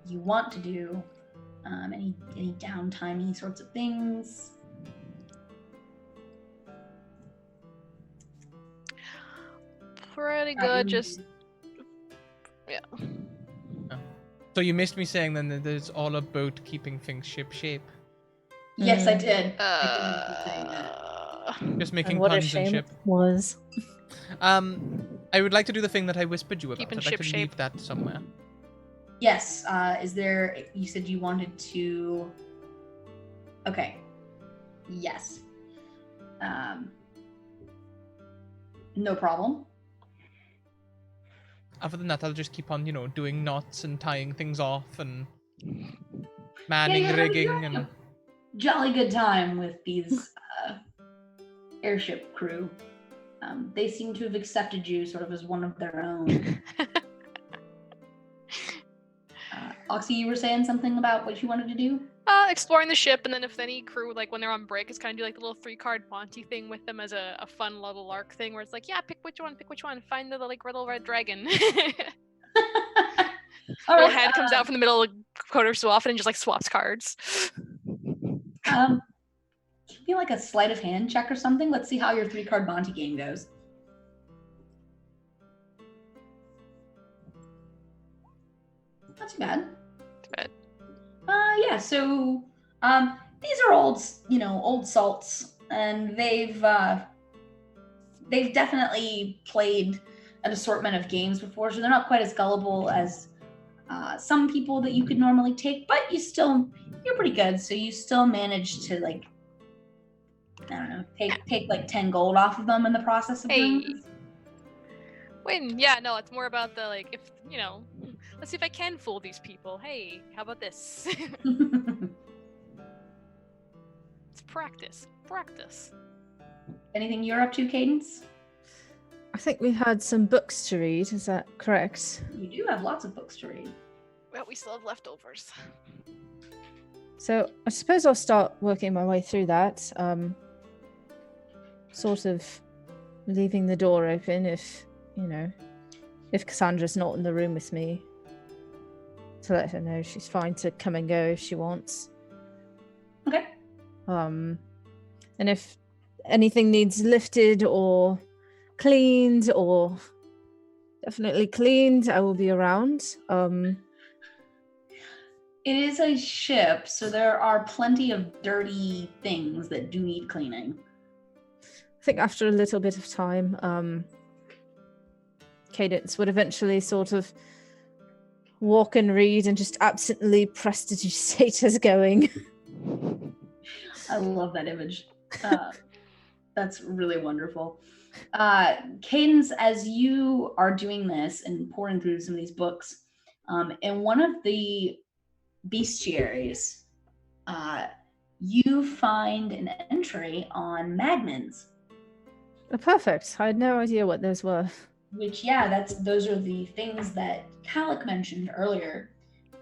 you want to do, any downtime-y sorts of things. Pretty good, just... Yeah. So you missed me saying then that there's all about keeping things ship shape. Yes, I did. I did say that. Just making And what a puns and shame ship. it was. I would like to do the thing that I whispered you about. Keeping I'd like to ship leave shape. that somewhere. Yes. Is there? You said you wanted to. Okay. Yes. No problem. Other than that, I'll just keep on, doing knots and tying things off and manning, you're rigging, having a and jolly good time with these airship crew. They seem to have accepted you sort of as one of their own. Oxy, you were saying something about what you wanted to do? Exploring the ship, and then if any crew, like when they're on break, is kind of do like the little 3-card Monty thing with them as a fun little lark thing, where it's like, yeah, pick which one, find the like little red dragon. All Little right, head comes out from the middle of quarter so often and just like swaps cards. Give me like a sleight of hand check or something. Let's see how your 3-card Monty game goes. Not too bad. Good. Yeah, so these are old salts, and they've definitely played an assortment of games before, so they're not quite as gullible as some people that you could normally take, but you're pretty good. So you still manage to like, I don't know, take like 10 gold off of them in the process of doing Hey. this. Win. Yeah, no, it's more about the like, if let's see if I can fool these people. Hey, how about this? It's practice. Practice. Anything you're up to, Cadence? I think we had some books to read. Is that correct? You do have lots of books to read. Well, we still have leftovers. So I suppose I'll start working my way through that. Sort of leaving the door open if Cassandra's not in the room with me, to let her know she's fine to come and go if she wants. Okay. And if anything needs lifted or cleaned, or definitely cleaned, I will be around. It is a ship, so there are plenty of dirty things that do need cleaning. I think after a little bit of time, Cadence would eventually sort of walk and read and just absently prestidigitate as going. I love that image. That's really wonderful. Cadence, as you are doing this and pouring through some of these books, in one of the bestiaries, you find an entry on magmins. Oh, perfect. I had no idea what those were. Which, yeah, those are the things that Calic mentioned earlier.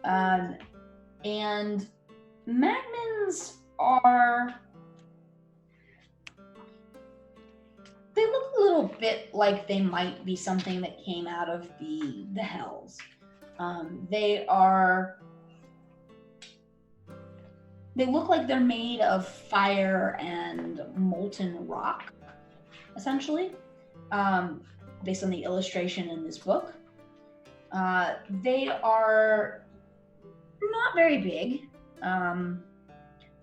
And magmins they look a little bit like they might be something that came out of the hells. They look like they're made of fire and molten rock, essentially, based on the illustration in this book. They are not very big,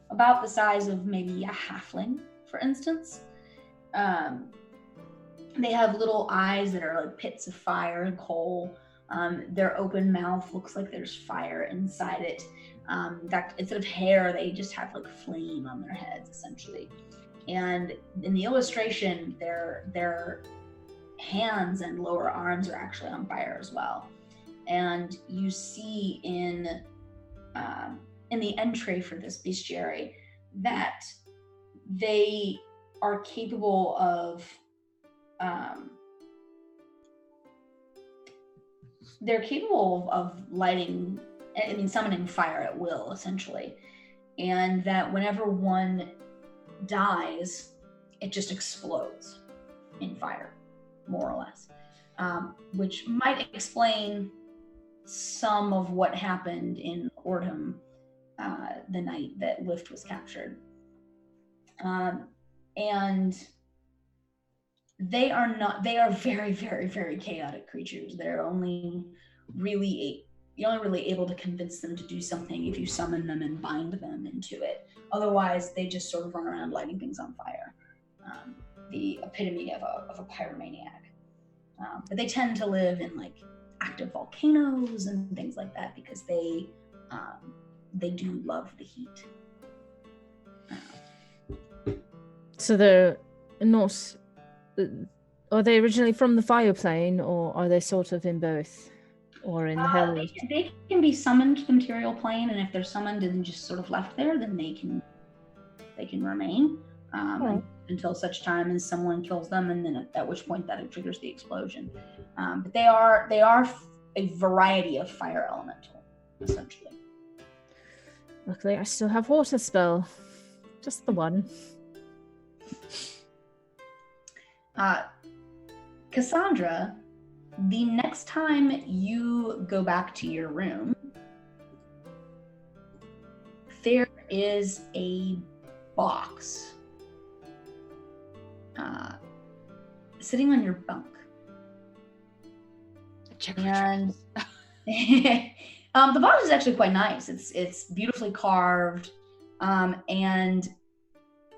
about the size of maybe a halfling, for instance. They have little eyes that are like pits of fire and coal. Their open mouth looks like there's fire inside it. In fact, instead of hair, they just have like flame on their heads, essentially. And in the illustration, their hands and lower arms are actually on fire as well. And you see in the entry for this bestiary that they are capable of summoning fire at will, essentially. And that whenever one dies, it just explodes in fire, more or less. Which might explain some of what happened in Ordham the night that Lift was captured. And they are very, very, very chaotic creatures. You're only really able to convince them to do something if you summon them and bind them into it. Otherwise, they just sort of run around lighting things on fire. The epitome of a pyromaniac. But they tend to live in like active volcanoes and things like that because they do love the heat. So they're not. Are they originally from the fire plane, or are they sort of in both, or in hell? They can be summoned to the material plane, and if they're summoned and just sort of left there, then they can remain until such time as someone kills them, and then at which point that triggers the explosion. But they are a variety of fire elemental, essentially. Luckily, I still have water spell, just the one. Cassandra, the next time you go back to your room, there is a box sitting on your bunk. And the box is actually quite nice. It's beautifully carved, and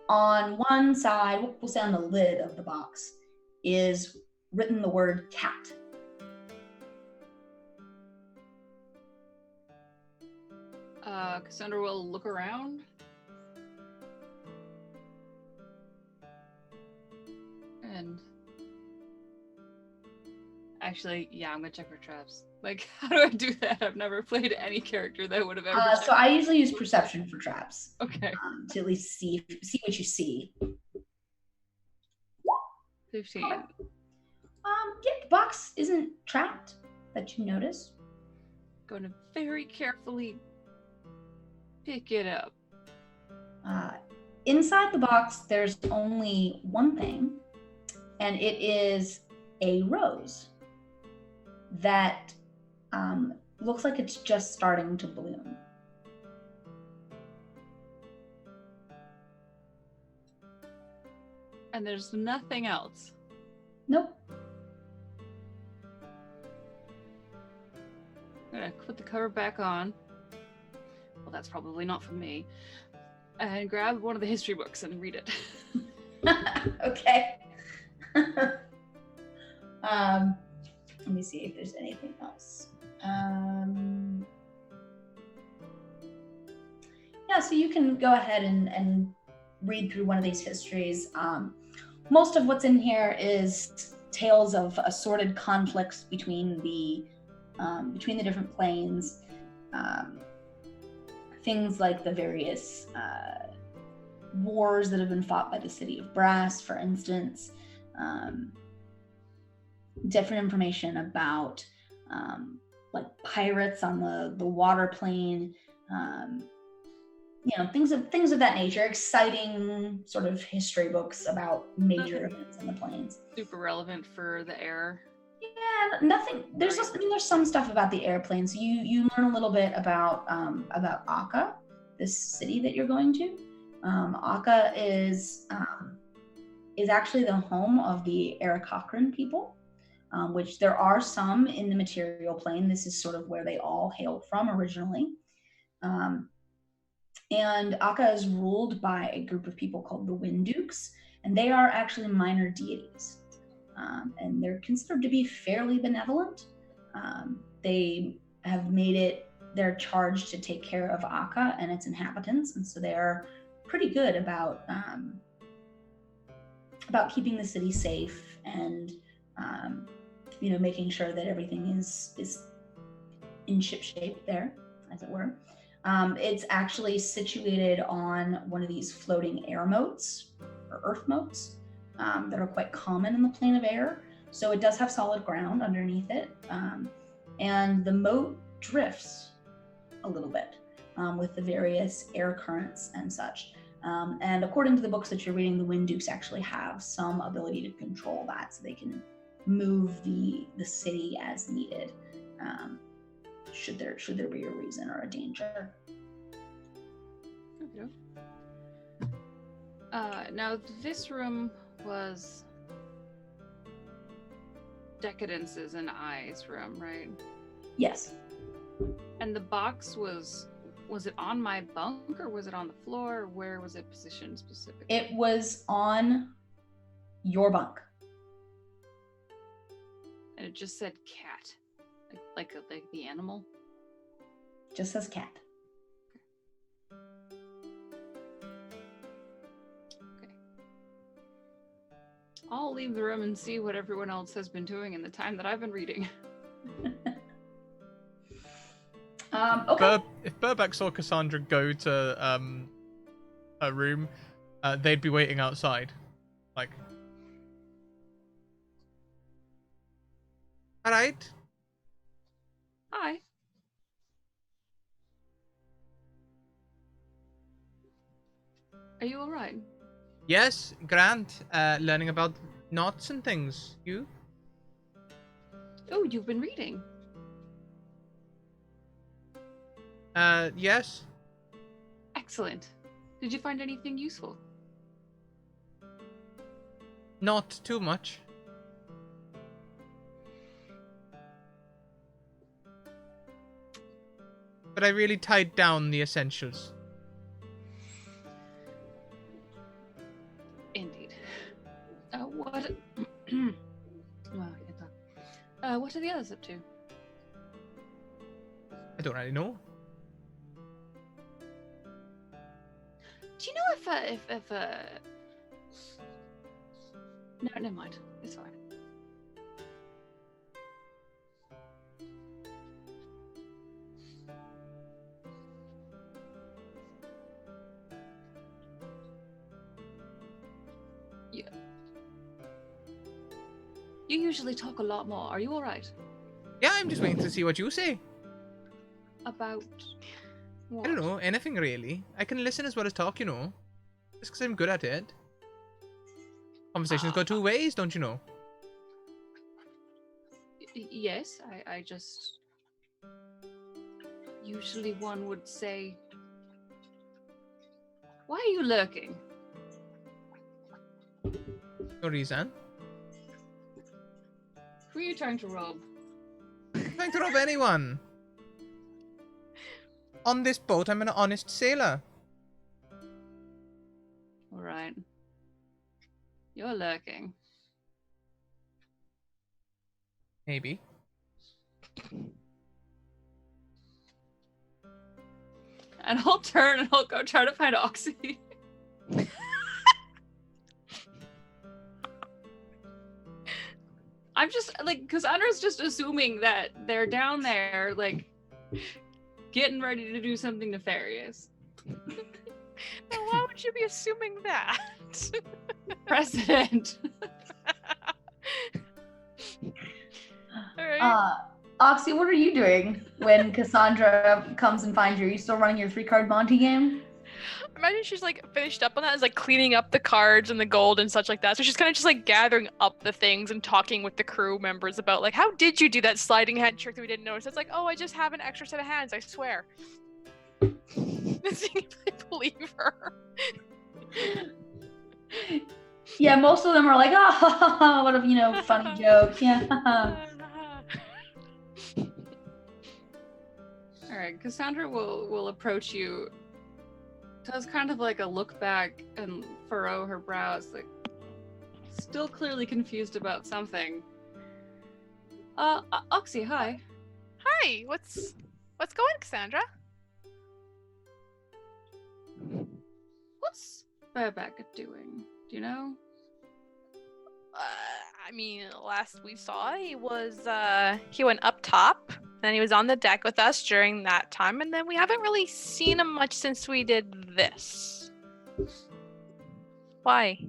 on one side, we'll say on the lid of the box, is written the word cat. Cassandra will look around. And actually, yeah, I'm gonna check for traps. Like, how do I do that? I've never played any character that would have ever. So I usually use perception for traps. Okay. To at least see what you see. 15. Yeah, the box isn't trapped that you notice. Going to very carefully pick it up. Inside the box, there's only one thing, and it is a rose that looks like it's just starting to bloom. And there's nothing else. Nope. I'm gonna put the cover back on. Well, that's probably not for me. And grab one of the history books and read it. Okay. Let me see if there's anything else. Yeah, so you can go ahead and read through one of these histories. Most of what's in here is tales of assorted conflicts between the different planes. Things like the various wars that have been fought by the city of Brass, for instance. Different information about like pirates on the water plane. Things of that nature. Exciting sort of history books about major events in the planes. Super relevant for the air. Yeah, nothing. There's some stuff about the airplanes. You learn a little bit about Akka, this city that you're going to. Akka is actually the home of the Arakocran people, which there are some in the material plane. This is sort of where they all hailed from originally. And Akka is ruled by a group of people called the Wind Dukes, and they are actually minor deities. And they're considered to be fairly benevolent. They have made it their charge to take care of Akka and its inhabitants, and so they are pretty good about keeping the city safe and making sure that everything is in ship shape there, as it were. It's actually situated on one of these floating air moats or earth moats that are quite common in the plane of air. So it does have solid ground underneath it. And the moat drifts a little bit with the various air currents and such. And according to the books that you're reading, the Wind Dukes actually have some ability to control that, so they can move the city as needed. Should there be a reason or a danger. Okay. Now this room was Decadence's and I's room, right? Yes. And the box was it on my bunk or was it on the floor? Where was it positioned specifically? It was on your bunk. And it just said cat. Like the animal? Just says cat. Okay. I'll leave the room and see what everyone else has been doing in the time that I've been reading. Okay. If Burbeck saw Cassandra go to her room, they'd be waiting outside. Like, alright. Hi. Are you alright? Yes, Grant. Learning about knots and things. You? Oh, you've been reading. Yes. Excellent. Did you find anything useful? Not too much. But I really tied down the essentials. Indeed. What? Well, I can't talk. What are the others up to? I don't really know. No, never mind. It's fine. Yeah. You usually talk a lot more. Are you alright? Yeah, I'm just waiting to see what you say. About what? I don't know, anything really. I can listen as well as talk, you know. Just because I'm good at it. Conversations go two ways, don't you know? Yes, I just... Usually one would say... Why are you lurking? No reason. Who are you trying to rob? I'm trying to rob anyone. On this boat, I'm an honest sailor. Alright. You're lurking. Maybe. And I'll turn and I'll go try to find Oxy. I'm just, like, Cassandra's just assuming that they're down there, like, getting ready to do something nefarious. Now, why would you be assuming that? Precedent. Alright. Oxy, what are you doing when Cassandra comes and finds you? Are you still running your 3-card Monty game? Imagine she's like finished up on that, is like cleaning up the cards and the gold and such like that. So she's kind of just like gathering up the things and talking with the crew members about like, how did you do that sliding hand trick that we didn't notice? It's like, oh, I just have an extra set of hands, I swear. Seeing if I believe her. Yeah, most of them are like, oh, what a funny joke. Yeah. All right, Cassandra will approach you. Does kind of like a look back and furrow her brows, like still clearly confused about something. Oxy, hi. Hi, what's going, Cassandra? What's Barebecca doing? Do you know? I mean, last we saw, he went up top, then he was on the deck with us during that time, and then we haven't really seen him much since we did this. Why?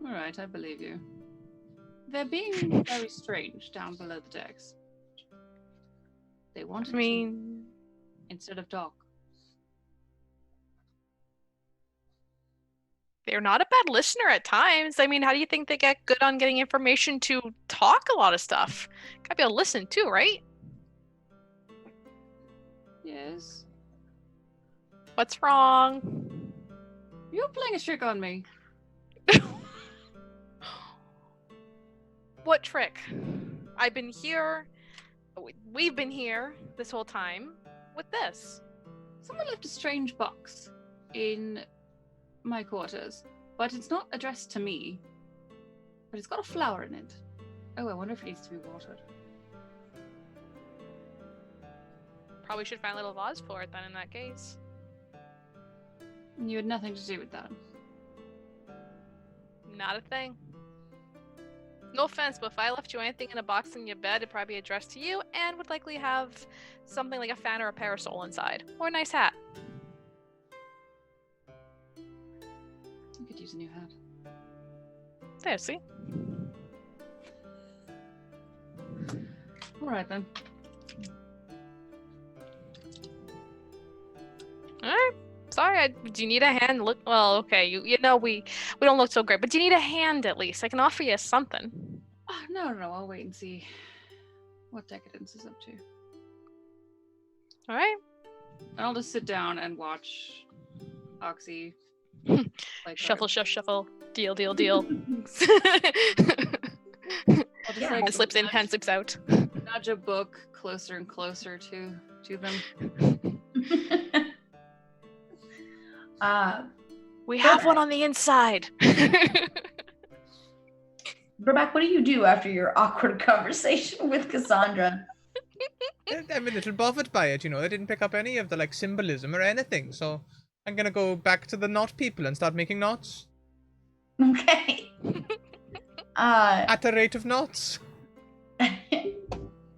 All right, I believe you. They're being very strange down below the decks. They wanted to instead of talk. They're not a bad listener at times. I mean, how do you think they get good on getting information to talk a lot of stuff? Gotta be able to listen too, right? Yes. What's wrong? You're playing a trick on me. What trick? I've been here. We've been here this whole time with this. Someone left a strange box in my quarters, but it's not addressed to me. But it's got a flower in it. Oh, I wonder if it needs to be watered. Probably should find a little vase for it then in that case. You had nothing to do with that. Not a thing. No offense, but if I left you anything in a box in your bed, it'd probably be addressed to you and would likely have something like a fan or a parasol inside. Or a nice hat. You could use a new hat. There, see? Alright then. Alright. Sorry, do you need a hand? Look, well, okay, you know we don't look so great, but do you need a hand at least? I can offer you something. Oh, no, I'll wait and see what Decadence is up to. Alright. And I'll just sit down and watch Oxy play Shuffle, shuffle. Deal. I'll just Hand slips in, hand slips out. nudge a book closer and closer to them. We have one on the inside. Rebecca, what do you do after your awkward conversation with Cassandra? I'm a little bothered by it, you know. I didn't pick up any of the, like, symbolism or anything, so I'm gonna go back to the knot people and start making knots Okay. at a rate of knots.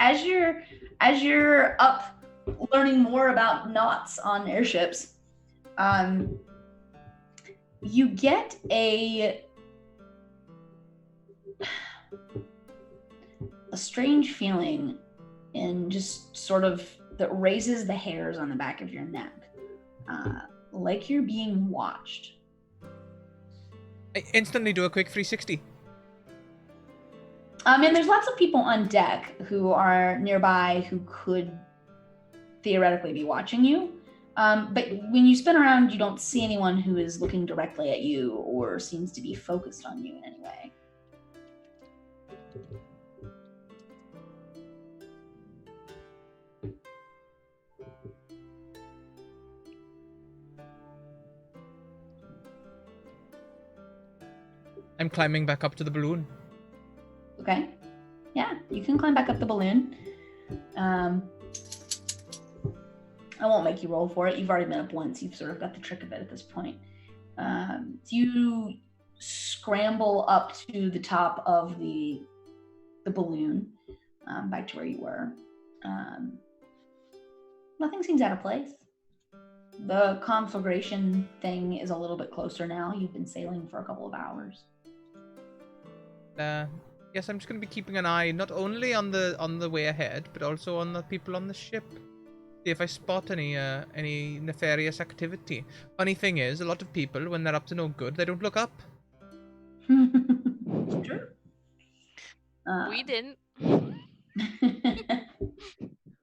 as you're up learning more about knots on airships, you get a strange feeling in just sort of that raises the hairs on the back of your neck, like you're being watched. I instantly do a quick 360. And there's lots of people on deck who are nearby who could theoretically be watching you. But when you spin around, you don't see anyone who is looking directly at you or seems to be focused on you in any way. I'm climbing back up to the balloon. Okay. Yeah, you can climb back up the balloon. I won't make you roll for it. You've already been up once. You've sort of got the trick of it at this point. You scramble up to the top of the balloon, back to where you were. Nothing seems out of place. The conflagration thing is a little bit closer now. You've been sailing for a couple of hours. Yes, I'm just gonna be keeping an eye not only on the way ahead, but also on the people on the ship. See if I spot any nefarious activity. Funny thing is, a lot of people, when they're up to no good, they don't look up. True. We didn't.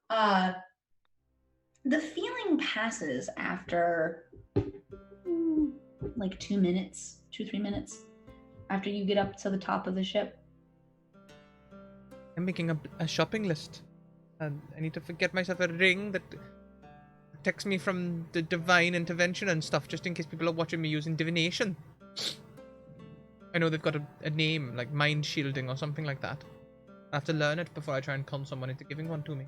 The feeling passes after like 2 minutes, 2-3 minutes after you get up to the top of the ship. I'm making a shopping list. And I need to get myself a ring that protects me from the divine intervention and stuff, just in case people are watching me using divination. I know they've got a name, like mind shielding or something like that. I have to learn it before I try and con someone into giving one to me.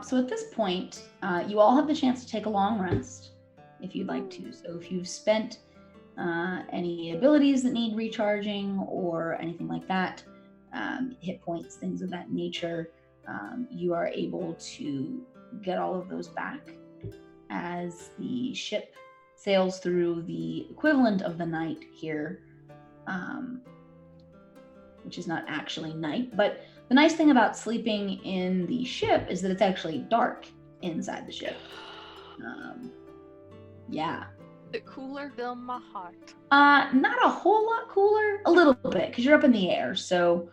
So at this point, you all have the chance to take a long rest if you'd like to. So if you've spent any abilities that need recharging or anything like that, hit points, things of that nature, you are able to get all of those back as the ship sails through the equivalent of the night here, which is not actually night. But the nice thing about sleeping in the ship is that it's actually dark inside the ship. Yeah. Is it cooler? Fill my heart. Not a whole lot cooler, a little bit, because you're up in the air. So,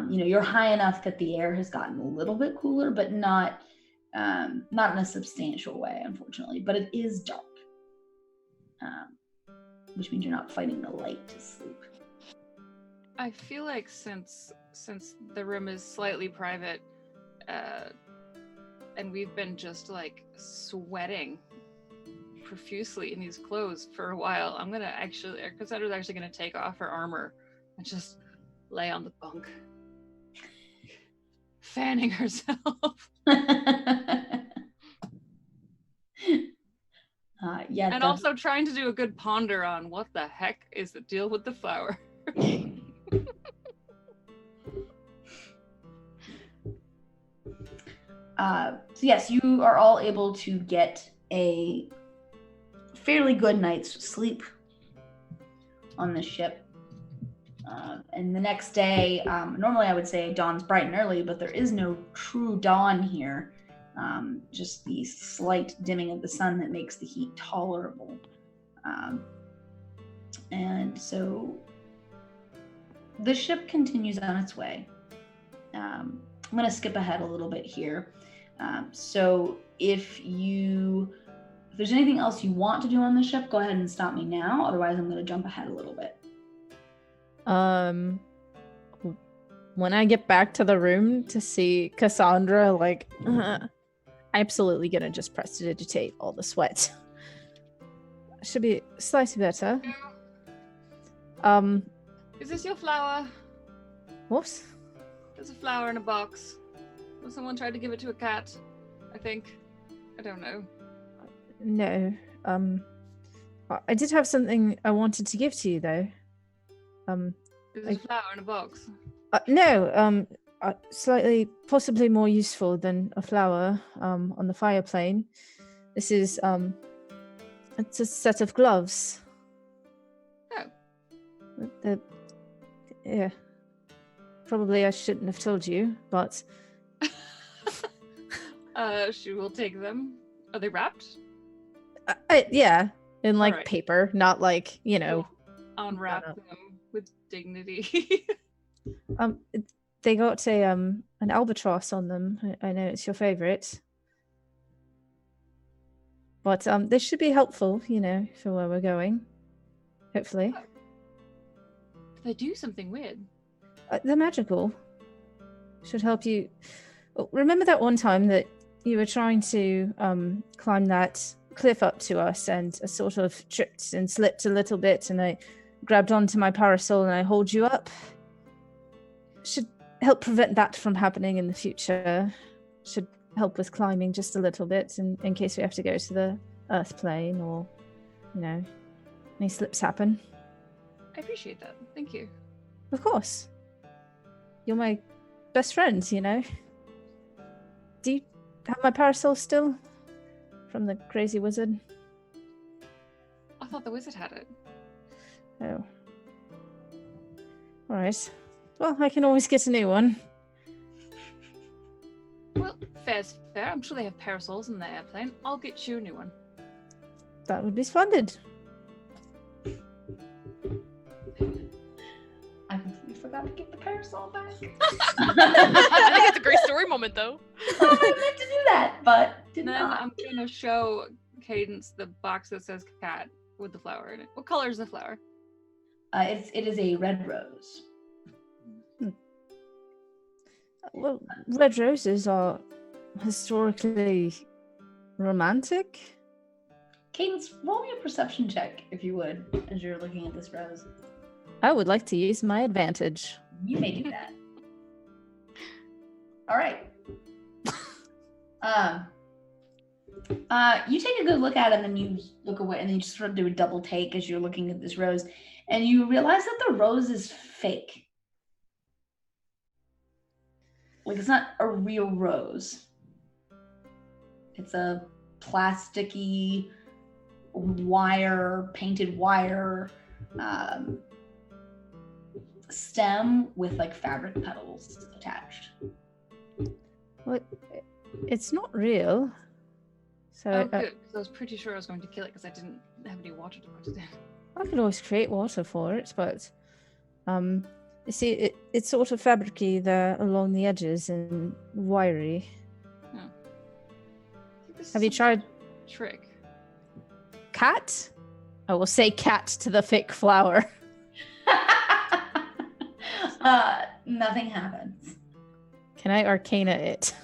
you're high enough that the air has gotten a little bit cooler, but not in a substantial way, unfortunately. But it is dark, which means you're not fighting the light to sleep. I feel like since the room is slightly private, and we've been just like sweating profusely in these clothes for a while, Cassandra's actually gonna take off her armor and just lay on the bunk, fanning herself. Yeah, and also trying to do a good ponder on what the heck is the deal with the flower. So yes, you are all able to get a fairly good night's sleep on the ship. And the next day, normally I would say dawn's bright and early, but there is no true dawn here. Just the slight dimming of the sun that makes the heat tolerable. And so the ship continues on its way. I'm going to skip ahead a little bit here. So if there's anything else you want to do on the ship, go ahead and stop me now. Otherwise, I'm going to jump ahead a little bit. When I get back to the room to see Cassandra, like, absolutely gonna just prestidigitate all the sweat. Should be slightly better. Is this your flower? Whoops. There's a flower in a box. Well, someone tried to give it to a cat, I think. I don't know. No. I did have something I wanted to give to you, though. There's a flower in a box. No. Slightly, possibly more useful than a flower. On the fire plane. This is it's a set of gloves. Oh. Yeah. Probably I shouldn't have told you, but She will take them. Are they wrapped? yeah, in like Alright. paper, not like, Unwrap No. them with dignity. They got an albatross on them. I know it's your favorite. But this should be helpful, for where we're going. Hopefully. They do something weird. They're magical. Should help you. Oh, remember that one time that you were trying to climb that cliff up to us and I sort of tripped and slipped a little bit and I grabbed onto my parasol and I hold you up? Should help prevent that from happening in the future. Should help with climbing just a little bit in case we have to go to the earth plane or, any slips happen. I appreciate that. Thank you. Of course. You're my best friend, Do you have my parasol still? From the crazy wizard? I thought the wizard had it. Oh. Alright. Well, I can always get a new one. Well, fair's fair. I'm sure they have parasols in the airplane. I'll get you a new one. That would be splendid. I completely forgot to give the parasol back. I think it's a great story moment, though. I meant to do that, but did Then not. I'm gonna show Cadence the box that says cat with the flower in it. What color is the flower? It is a red rose. Well, red roses are historically romantic. Cadence, roll me a perception check, if you would, as you're looking at this rose. I would like to use my advantage. You may do that. All right. You take a good look at it, and then you look away, and then you just sort of do a double take as you're looking at this rose, and you realize that the rose is fake. Like, it's not a real rose. It's a plasticky painted wire stem with like fabric petals attached. What? It's not real. So Oh, good. 'Cause I was pretty sure I was going to kill it because I didn't have any water to put it in. I could always create water for it, but you see, it's sort of fabricy there along the edges and wiry. I think this is Have you some tried trick? cat? I will say cat to the fake flower. Nothing happens. Can I arcana it?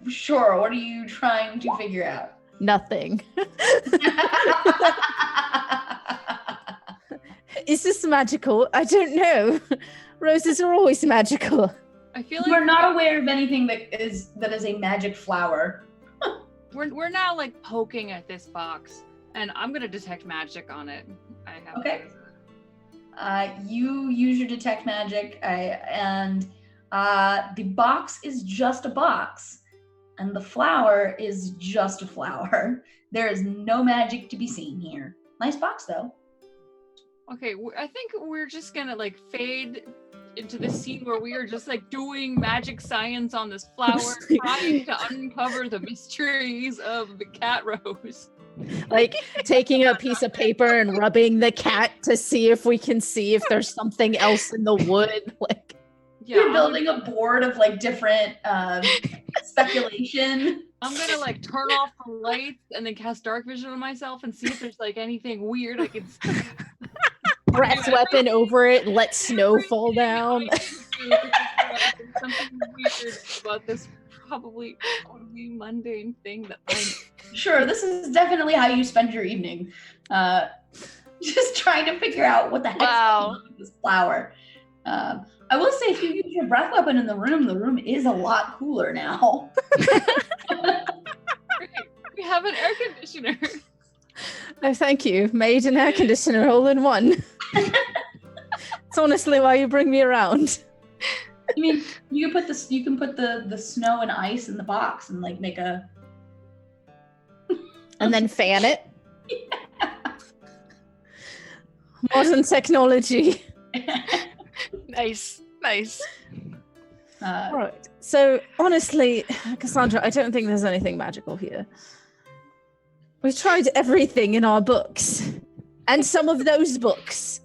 Sure, what are you trying to figure out? Nothing. Is this magical? I don't know. Roses are always magical. I feel like You're not aware of anything that is a magic flower. we're now like poking at this box, and I'm gonna detect magic on it. I have Okay. You use your detect magic, and the box is just a box, and the flower is just a flower. There is no magic to be seen here. Nice box, though. Okay, I think we're just gonna like fade into the scene where we are just like doing magic science on this flower, trying to uncover the mysteries of the cat rose. Like taking a piece of paper and rubbing the cat to see if we can see if there's something else in the wood. Like, Yeah, You're building a board of like different speculation. I'm gonna like turn off the lights and then cast dark vision on myself and see if there's like anything weird I can see. breath weapon over it, let snow fall down. Something weird about this probably totally mundane thing that I'm Sure, this is definitely how you spend your evening. Just trying to figure out what the heck Wow. is going on with this flower. I will say, if you use your breath weapon in the room is a lot cooler now. We have an air conditioner. Oh, thank you. Made an air conditioner all in one. It's honestly why you bring me around. I mean, you can put the snow and ice in the box and like make a And then fan it. Modern technology. Nice. Right. So honestly, Cassandra, I don't think there's anything magical here. We've tried everything in our books. And some of those books.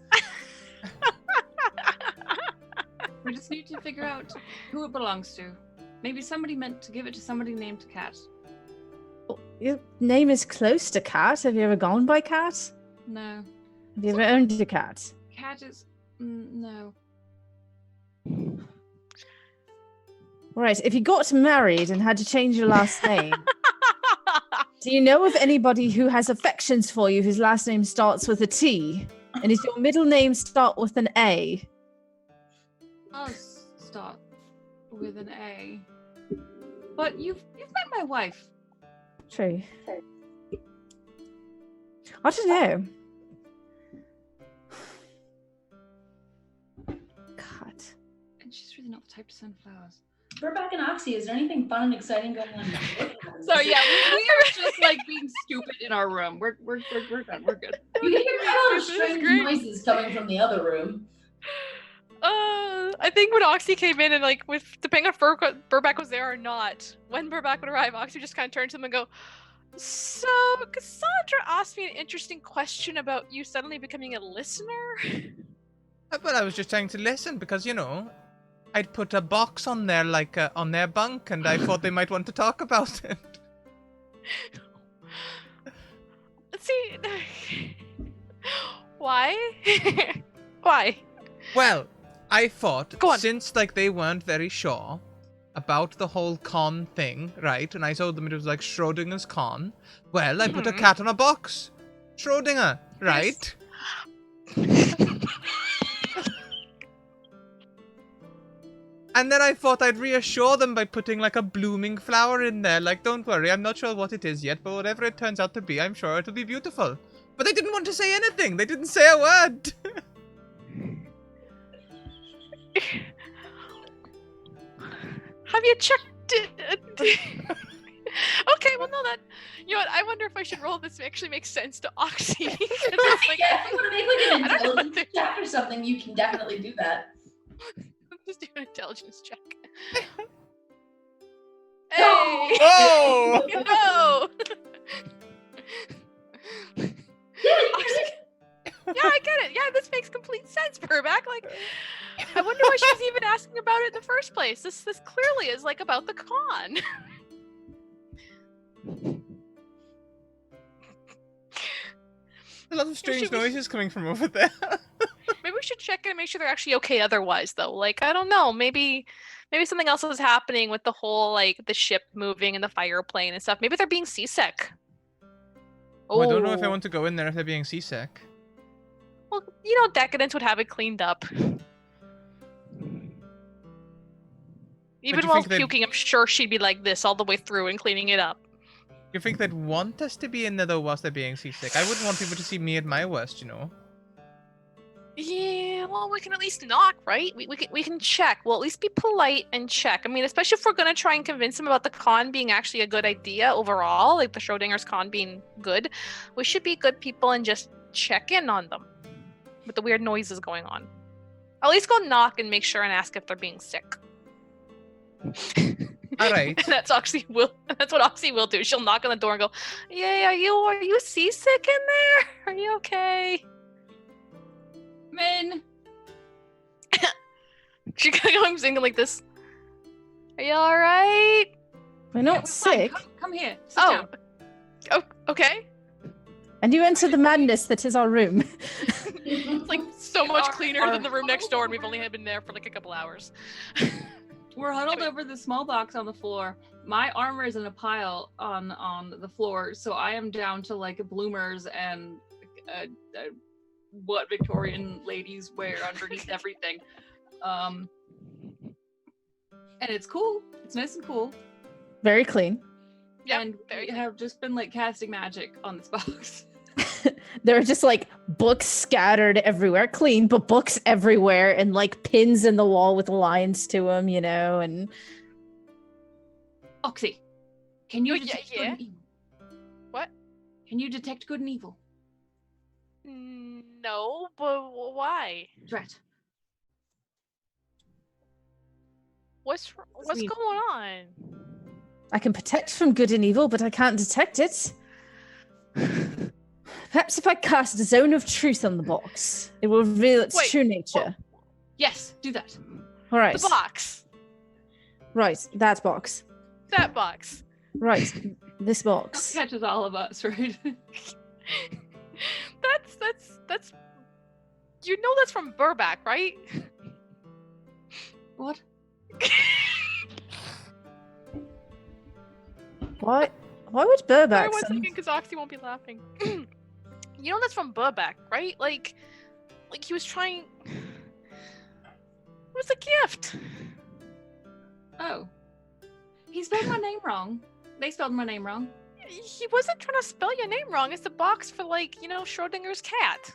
We just need to figure out who it belongs to. Maybe somebody meant to give it to somebody named Cat. Your name is close to Cat. Have you ever gone by Cat? No. Have you ever owned a cat? Cat is... no. Right, if you got married and had to change your last name, do you know of anybody who has affections for you whose last name starts with a T? And does your middle name start with an A? I'll start with an A. But you've met my wife. True. I don't know. God. And she's really not the type to send flowers. We're back in Oxy. Is there anything fun and exciting going on? So yeah, we are just like being stupid in our room. We're done. We're good. You can hear kind of This is strange great. noises coming from the other room. I think when Oxy came in and like with depending on if Burback was there or not, when Burback would arrive, Oxy just kind of turned to him and go, "So Cassandra asked me an interesting question about you suddenly becoming a listener." But I was just trying to listen because, you know, I'd put a box on there, like, on their bunk, and I thought they might want to talk about it. See, why? Why? Well, I thought, Go on. since, like, they weren't very sure about the whole con thing, right? And I told them it was like Schrodinger's con. Well, I put a cat on a box. Schrodinger, right? And then I thought I'd reassure them by putting like a blooming flower in there. Like, don't worry, I'm not sure what it is yet, but whatever it turns out to be, I'm sure it'll be beautiful. But they didn't want to say anything. They didn't say a word. Have you checked it? Okay, well, no, that. You know what? I wonder if I should roll this to actually make sense to Oxy. 'Cause it's like, Yeah, if you want to make like an I don't know what intelligence check or something, you can definitely do that. Just do an intelligence check. No! Hey! Whoa! No! Yeah, I get it. Yeah, this makes complete sense, Burback. Like, I wonder why she was even asking about it in the first place. This clearly is like about the con. A lot of strange Should we- noises coming from over there. Maybe we should check in and make sure they're actually okay otherwise, though. Like, I don't know. Maybe something else is happening with the whole, like, the ship moving and the fire plane and stuff. Maybe they're being seasick. Oh, I don't know if I Oh. want to go in there if they're being seasick. Well, you know, Decadence would have it cleaned up. Even you while think they'd- puking, I'm sure she'd be like this all the way through and cleaning it up. You think they'd want us to be in there though whilst they're being seasick? I wouldn't want people to see me at my worst, you know. Yeah, well, we can at least knock, right? We can check. We'll at least be polite and check. I mean, especially if we're gonna try and convince them about the con being actually a good idea overall, like the Schrodinger's con being good. We should be good people and just check in on them with the weird noises going on. At least go knock and make sure and ask if they're being sick. All right. And that's what Oxy will do. She'll knock on the door and go, "Yeah, are you seasick in there? Are you okay?" Min, She comes in like this. "Are you all right?" We're yeah, not we're fine. sick. Come here. Sit Oh. down. Oh, okay. And you enter the madness that is our room. It's like so much Our- cleaner our than the room next door, and we've only been there for like a couple hours. We're huddled Anyway. over the small box on the floor. My armor is in a pile on the floor, so I am down to like bloomers and what Victorian ladies wear underneath everything. And it's cool. It's nice and cool. Very clean. Yep, And very we clean. have just been like casting magic on this box. There are just like books scattered everywhere, clean, but books everywhere, and like pins in the wall with lines to them, you know, and Oxy, can you Oh, detect good yeah. and evil? What? Can you detect good and evil? No, but why? Threat. What's mean- going on? I can protect from good and evil, but I can't detect it. Perhaps if I cast a zone of truth on the box, it will reveal its Wait, true nature. Yes, do that. All right. The box. Right, that box. That box. Right, this box. Catches all of us, right? That's. You know that's from Burback, right? What? Why would Sorry, Burback one send- second, because Oxy won't be laughing. You know that's from Burback, right? Like he was trying. It was a gift. Oh. He spelled my name wrong. They spelled my name wrong. He wasn't trying to spell your name wrong. It's the box for Schrodinger's cat.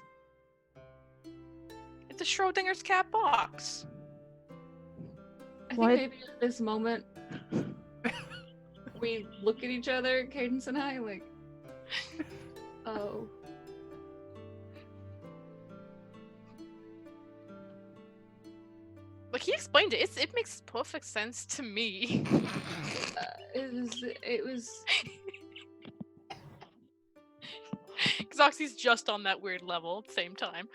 It's a Schrodinger's cat box. I think Why- maybe at this moment we look at each other, Cadence and I, like, oh. Like he explained it. It makes perfect sense to me. It was. Because Oxy's just on that weird level at the same time.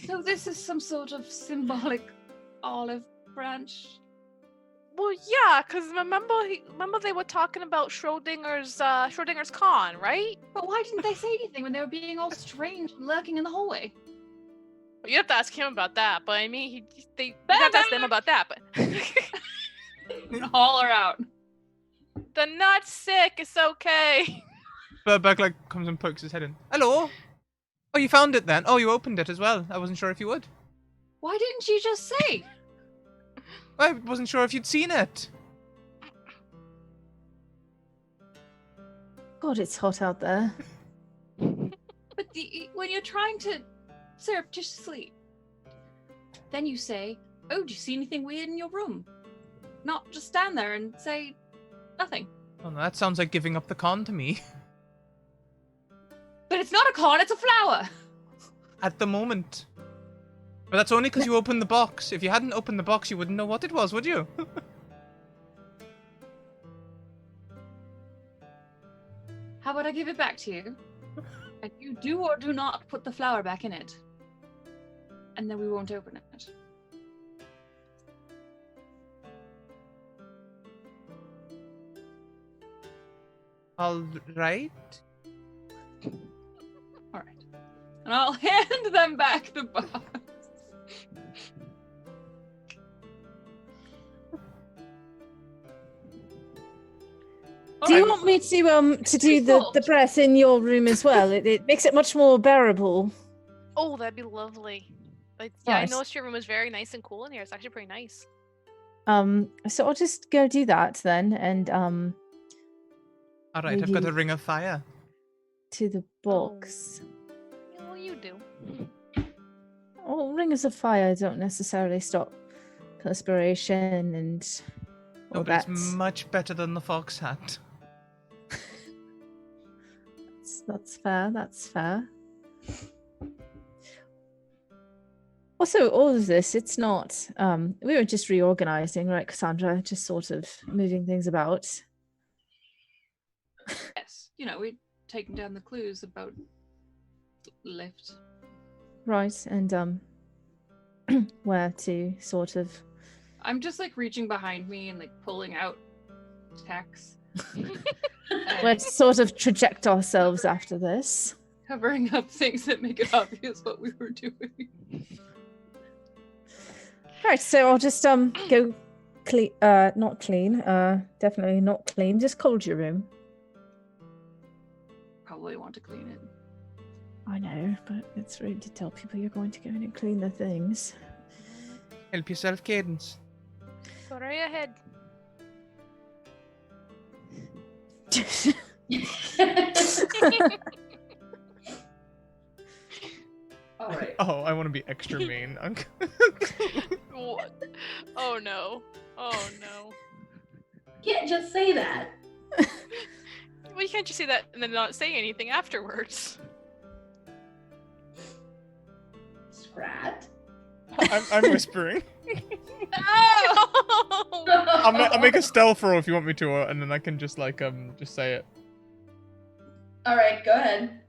So this is some sort of symbolic olive branch. Well, yeah, because remember they were talking about Schrodinger's con, right? But why didn't they say anything when they were being all strange and lurking in the hallway? You have to ask him about that. But I mean, you have to ask them about that. But Haul her out. they're not sick. It's okay. Burback comes and pokes his head in. Hello. Oh, you found it then? Oh, you opened it as well. I wasn't sure if you would. Why didn't you just say? I wasn't sure if you'd seen it. God, it's hot out there. But when you're trying to surreptitiously, then you say, "Oh, do you see anything weird in your room?" Not just stand there and say nothing. Oh, no, that sounds like giving up the con to me. But it's not a con; it's a flower. At the moment. But that's only because you opened the box. If you hadn't opened the box, you wouldn't know what it was, would you? How about I give it back to you, and you do or do not put the flower back in it, and then we won't open it. All right. All right, and I'll hand them back the box. Do you want me to do the breath in your room as well? It makes it much more bearable. Oh, that'd be lovely. Yeah, I Nice. noticed your room was very nice and cool in here. It's actually pretty nice. So I'll just go do that then, and All right, I've got Maybe- a ring of fire. to the box. Well, you do. Oh, rings of fire don't necessarily stop perspiration and No, all but that. it's much better than the fox hat. That's fair. That's fair. Also, all of this, it's not. We were just reorganizing, right, Cassandra? Just sort of moving things about. Yes, we'd taken down the clues about lift. Right, and where to sort of. I'm just reaching behind me and pulling out tacks. Where to sort of traject ourselves after this. Covering up things that make it obvious what we were doing. Right, so I'll just go clean. Not clean. Definitely not clean. Just cold your room. Probably want to clean it. I know, but it's rude to tell people you're going to go in and clean their things. Help yourself, Cadence. Go right ahead. All right. Oh, I want to be extra mean. What? Oh no. Oh no. Can't just say that. Well, you can't just say that and then not say anything afterwards. Scrat. I'm whispering. No! I'll make a stealth roll if you want me to, and then I can just just say it. All right, go ahead.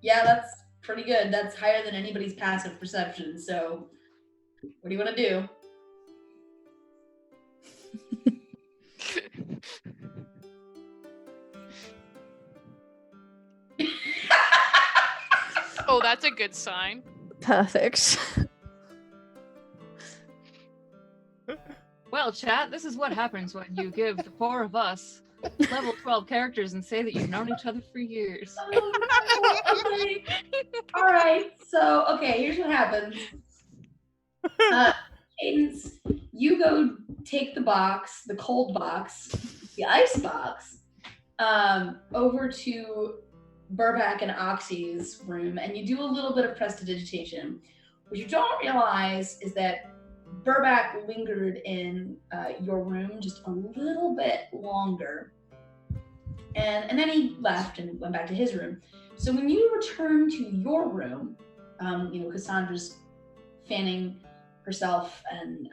Yeah, that's pretty good. That's higher than anybody's passive perception. So, what do you want to do? Oh, that's a good sign. Perfect. Well, chat, this is what happens when you give the four of us level 12 characters and say that you've known each other for years. Oh, no. Okay. All right. So, okay, here's what happens. Cadence, you go take the box, the cold box, the ice box, over to Burback and Oxy's room, and you do a little bit of prestidigitation. What you don't realize is that Burback lingered in your room just a little bit longer, and then he left and went back to his room. So when you return to your room, Cassandra's fanning herself and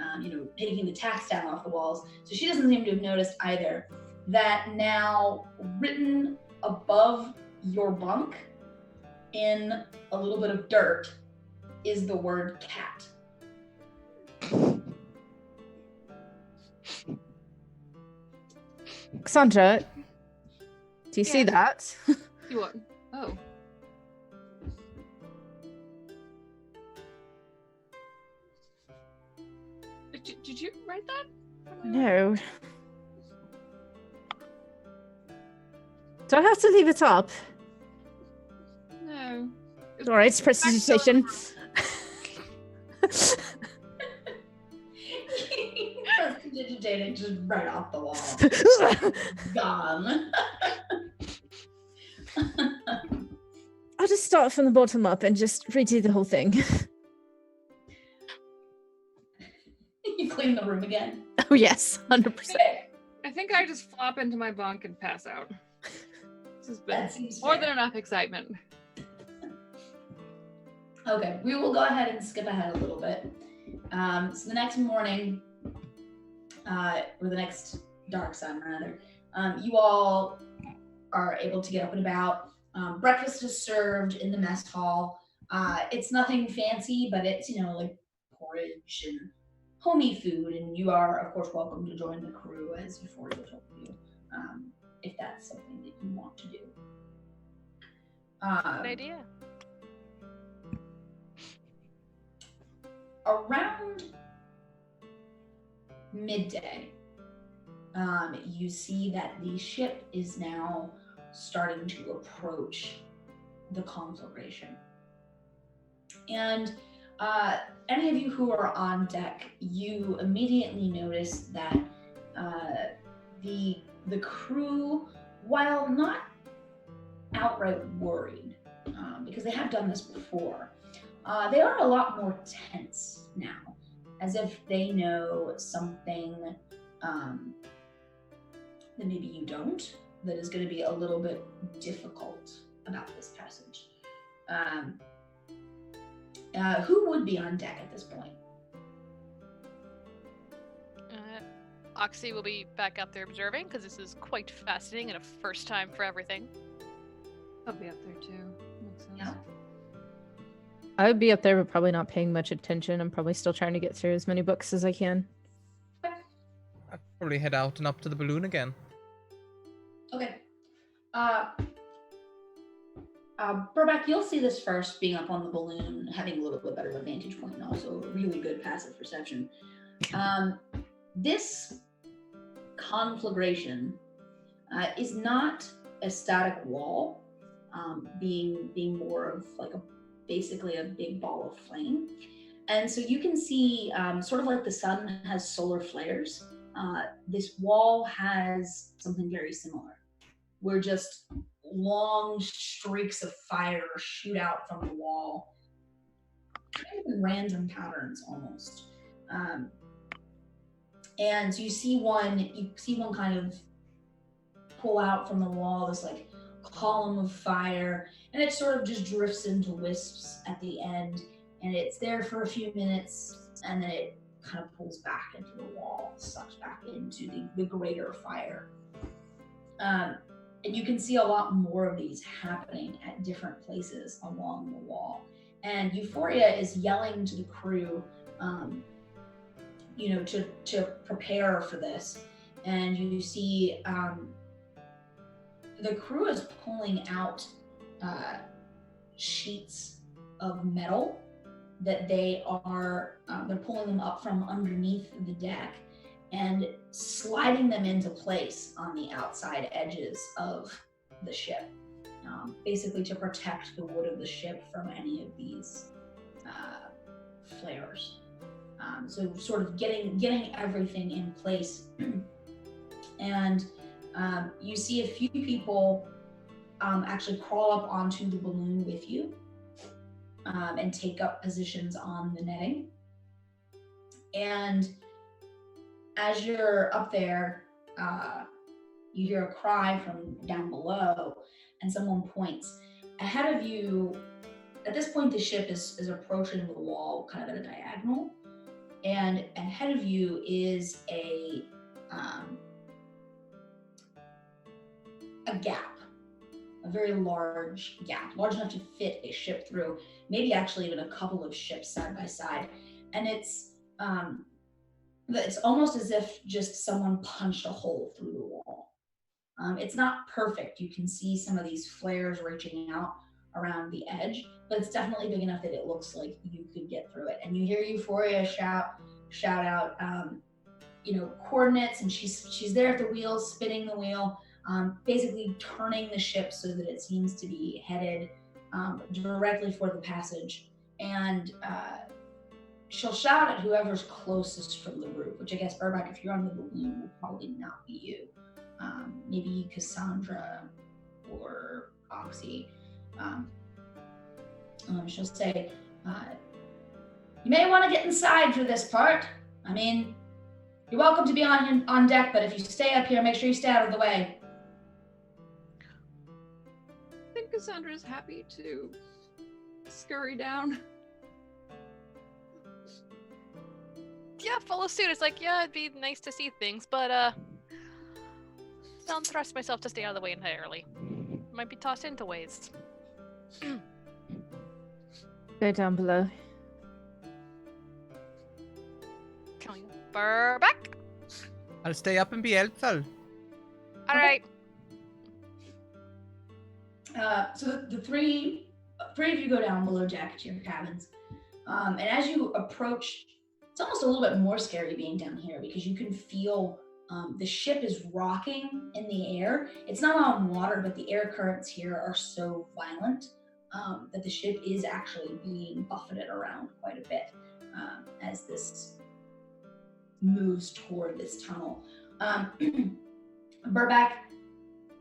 taking the tacks down off the walls, so she doesn't seem to have noticed either that now written above your bunk in a little bit of dirt is the word cat. Cassandra, do you see Yes. that? You what? Oh. Did you write that? No. Do I have to leave it up? No. Alright, it's prestidigitation. Prestidigitated just right off the wall. Gone. I'll just start from the bottom up and just redo the whole thing. You clean the room again. Oh yes, 100%. Okay. I think I just flop into my bunk and pass out. This has been That seems more fair. than enough excitement. Okay, we will go ahead and skip ahead a little bit. So the next morning, or the next dark sun rather, you all are able to get up and about. Breakfast is served in the mess hall. It's nothing fancy, but it's, like porridge and homey food, and you are, of course, welcome to join the crew, as Euphoria told you, if that's something that you want to do. Good idea. Around midday, you see that the ship is now starting to approach the conflagration. And any of you who are on deck, you immediately notice that the crew, while not outright worried, because they have done this before, they are a lot more tense now, as if they know something that maybe you don't, that is going to be a little bit difficult about this passage. Who would be on deck at this point? Oxy will be back up there observing because this is quite fascinating and a first time for everything. I'll be up there too. Makes sense. Yeah. I would be up there, but probably not paying much attention. I'm probably still trying to get through as many books as I can. I'd probably head out and up to the balloon again. Okay. Burback, you'll see this first, being up on the balloon, having a little bit better vantage point, and also really good passive perception. This conflagration is not a static wall, being more of like basically a big ball of flame. And so you can see, sort of like the sun has solar flares, this wall has something very similar, where just long streaks of fire shoot out from the wall, kind of in random patterns almost. And you see one kind of pull out from the wall, this like column of fire, and it sort of just drifts into wisps at the end, and it's there for a few minutes, and then it kind of pulls back into the wall, sucks back into the greater fire. And you can see a lot more of these happening at different places along the wall. And Euphoria is yelling to the crew, to prepare for this. And you see the crew is pulling out sheets of metal that they're pulling them up from underneath the deck and sliding them into place on the outside edges of the ship, basically to protect the wood of the ship from any of these flares. So sort of getting everything in place. And you see a few people actually crawl up onto the balloon with you and take up positions on the netting. And as you're up there, you hear a cry from down below, and someone points. Ahead of you, at this point, the ship is approaching the wall kind of at a diagonal, and ahead of you is a gap, a very large gap, large enough to fit a ship through, maybe actually even a couple of ships side by side. And it's almost as if just someone punched a hole through the wall. It's not perfect. You can see some of these flares reaching out around the edge, but it's definitely big enough that it looks like you could get through it. And you hear Euphoria shout out, coordinates, and she's there at the wheel, spinning the wheel, basically turning the ship so that it seems to be headed directly for the passage. And she'll shout at whoever's closest from the group, which I guess, Burback, if you're on the balloon, will probably not be you. Maybe Cassandra or Oxy. She'll say, you may want to get inside for this part. I mean, you're welcome to be on deck, but if you stay up here, make sure you stay out of the way. I think Cassandra's happy to scurry down. Yeah, follow suit. It's like, yeah, it'd be nice to see things, but don't trust myself to stay out of the way entirely. Might be tossed into ways. Go down below. Burback. I'll stay up and be helpful. All right. So the three of you go down below deck to your cabins. And as you approach, it's almost a little bit more scary being down here because you can feel the ship is rocking in the air. It's not on water, but the air currents here are so violent that the ship is actually being buffeted around quite a bit as this moves toward this tunnel. Burback,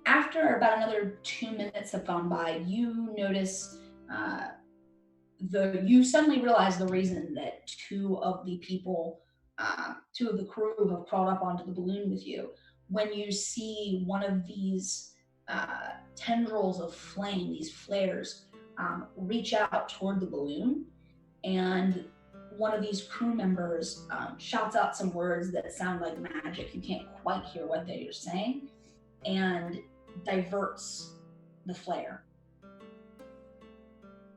after about another 2 minutes have gone by, you notice you suddenly realize the reason that two of the crew have crawled up onto the balloon with you. When you see one of these tendrils of flame, these flares, reach out toward the balloon, and one of these crew members shouts out some words that sound like magic. You can't quite hear what they're saying, and diverts the flare.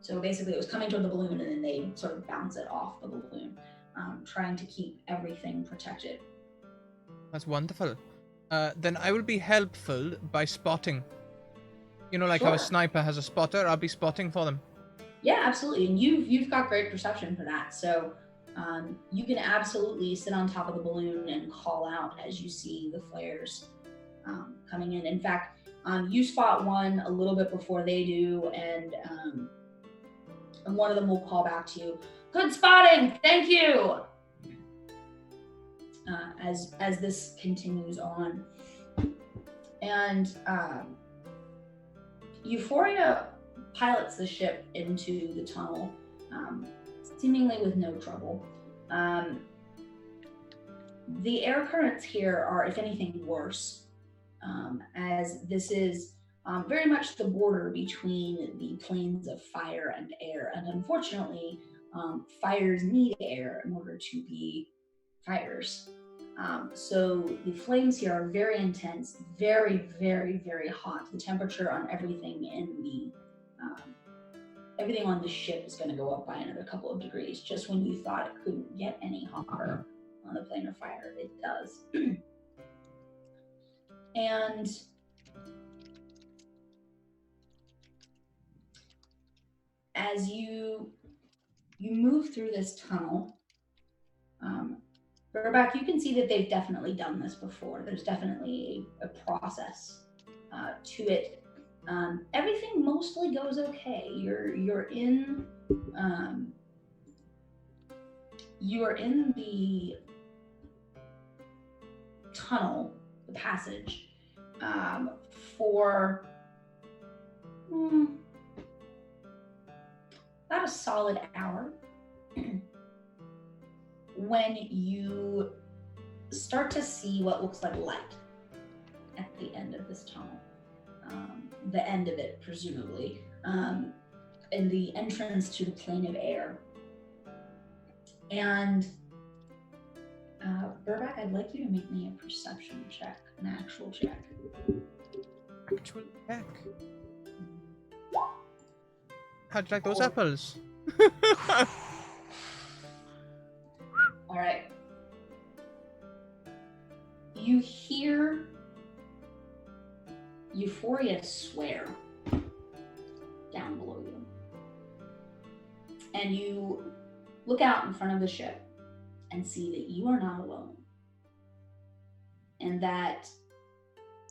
So basically it was coming toward the balloon, and then they sort of bounce it off the balloon, trying to keep everything protected. That's wonderful. Then I will be helpful by spotting. You know, like how Sure. a sniper has a spotter, I'll be spotting for them. Yeah, absolutely. And you've got great perception for that. So you can absolutely sit on top of the balloon and call out as you see the flares coming in. In fact, you spot one a little bit before they do, and one of them will call back to you. Good spotting. Thank you. As this continues on, and Euphoria pilots the ship into the tunnel, seemingly with no trouble. The air currents here are, if anything, worse, as this is very much the border between the planes of fire and air, and unfortunately, fires need air in order to be fires. So the flames here are very intense, very, very, very hot. The temperature on everything in the everything on the ship is going to go up by another couple of degrees. Just when you thought it couldn't get any hotter on the plane of fire, it does. And as you move through this tunnel, Burback, you can see that they've definitely done this before. There's definitely a process to it. Everything mostly goes okay. You're in the tunnel, the passage, for about a solid hour. When you start to see what looks like light at the end of this tunnel, the end of it, presumably, in the entrance to the plane of air. And Burback, I'd like you to make me a perception check, an actual check. Actual check. How'd you like those apples? All right. You hear Euphoria swear down below you. And you look out in front of the ship and see that you are not alone. And that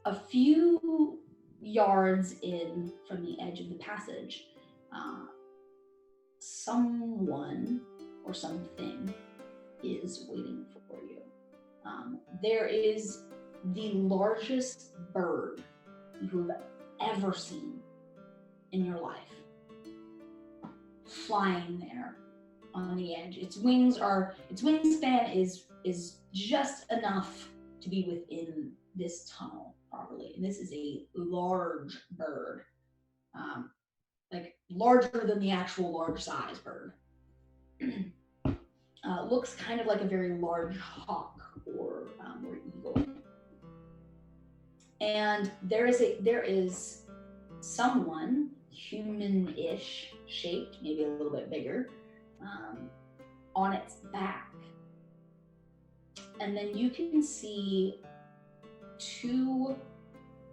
a few yards in from the edge of the passage, someone or something is waiting for you. There is the largest bird you have ever seen in your life, flying there on the edge. Its wingspan is just enough to be within this tunnel properly. And this is a large bird, like larger than the actual large size bird. Looks kind of like a very large hawk or eagle. And there is someone human-ish shaped, maybe a little bit bigger, on its back. And then you can see two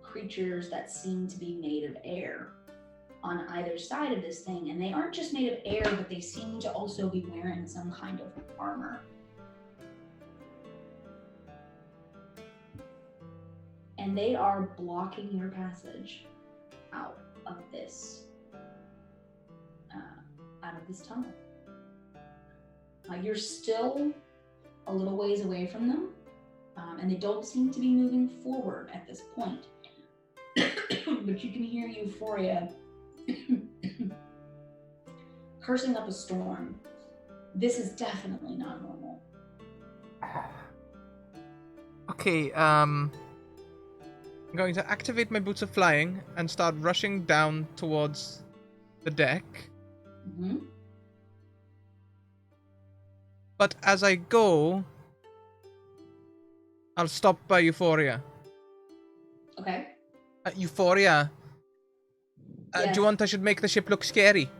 creatures that seem to be made of air on either side of this thing, and they aren't just made of air, but they seem to also be wearing some kind of armor. And they are blocking your passage out of this tunnel. You're still a little ways away from them, and they don't seem to be moving forward at this point. But you can hear Euphoria cursing up a storm. This is definitely not normal. Okay, I'm going to activate my boots of flying and start rushing down towards the deck. Mm-hmm. But as I go, I'll stop by Euphoria. Okay. Euphoria, Yes. do you want I should make the ship look scary?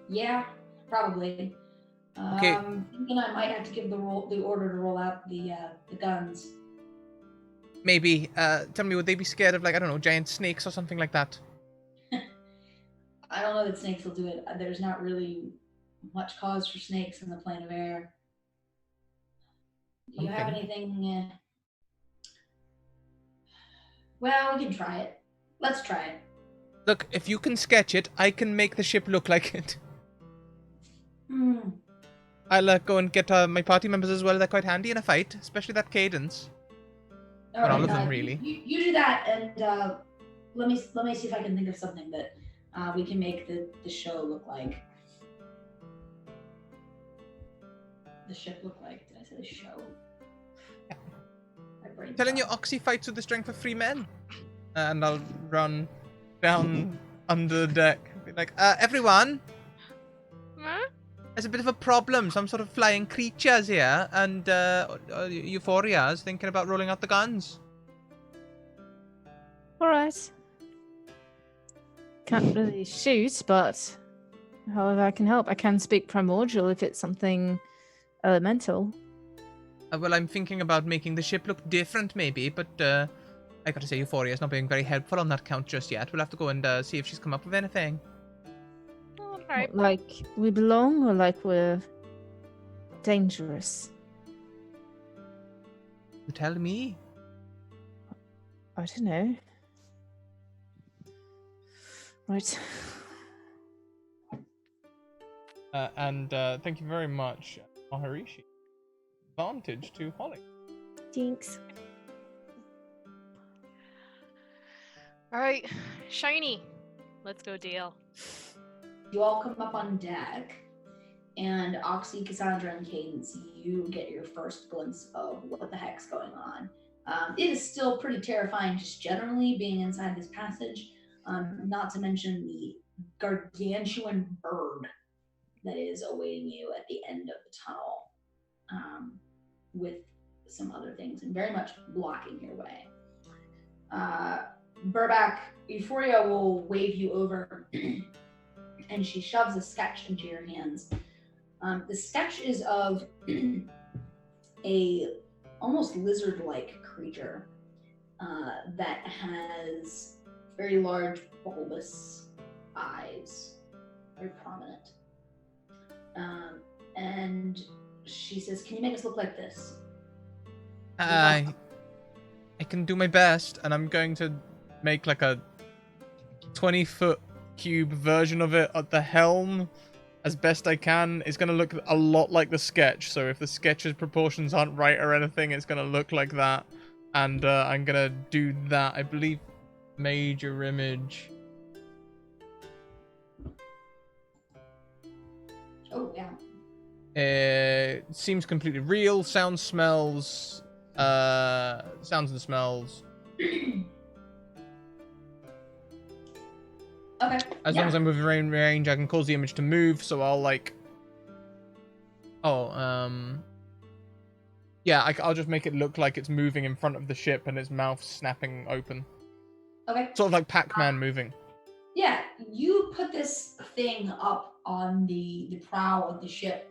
Yeah, probably. Okay. I'm thinking I might have to give the order to roll out the guns. Maybe. Tell me, would they be scared of, like, I don't know, giant snakes or something like that? I don't know that snakes will do it. There's not really much cause for snakes in the plane of air. Do you have Okay. anything? Well, we can try it. Let's try it. Look, if you can sketch it, I can make the ship look like it. I'll go and get my party members as well. They're quite handy in a fight, especially that Cadence. All But right, all of them, really. You do that, and let me see if I can think of something that we can make the show look like. The ship look like? Did I say the show? Yeah. My brain's Telling you, gone. Oxy fights with the strength of 3 men. And I'll run down under the deck. Be like, everyone, Huh? there's a bit of a problem. Some sort of flying creatures here, and Euphoria's thinking about rolling out the guns. All right. Can't really shoot, but however I can help. I can speak primordial if it's something elemental. Well, I'm thinking about making the ship look different, maybe, but I gotta say, Euphoria's not being very helpful on that count just yet. We'll have to go and see if she's come up with anything. All right. Like we belong or like we're dangerous? You tell me. I don't know. Right. And thank you very much, Maharishi. Advantage to Holly. Thanks. All right, Shiny. Let's go, deal. You all come up on deck, and Oxy, Cassandra, and Cadence, you get your first glimpse of what the heck's going on. It is still pretty terrifying, just generally being inside this passage. Not to mention the gargantuan bird that is awaiting you at the end of the tunnel, with some other things, and very much blocking your way. Burback, Euphoria will wave you over, and she shoves a sketch into your hands. The sketch is of a almost lizard-like creature that has very large bulbous eyes, very prominent. And she says, "Can you make us look like this?" I can do my best, and I'm going to make like a 20-foot cube version of it at the helm as best I can. It's going to look a lot like the sketch, so if the sketch's proportions aren't right or anything, it's going to look like that. And I'm going to do that, I believe, major image. Oh, yeah. Seems completely real. Sounds, smells, sounds and smells. Okay. As long as I'm within range, I can cause the image to move, so I'll like... Yeah, I'll just make it look like it's moving in front of the ship and its mouth snapping open. Okay. Sort of like Pac-Man moving. Yeah, you put this thing up on the prow of the ship.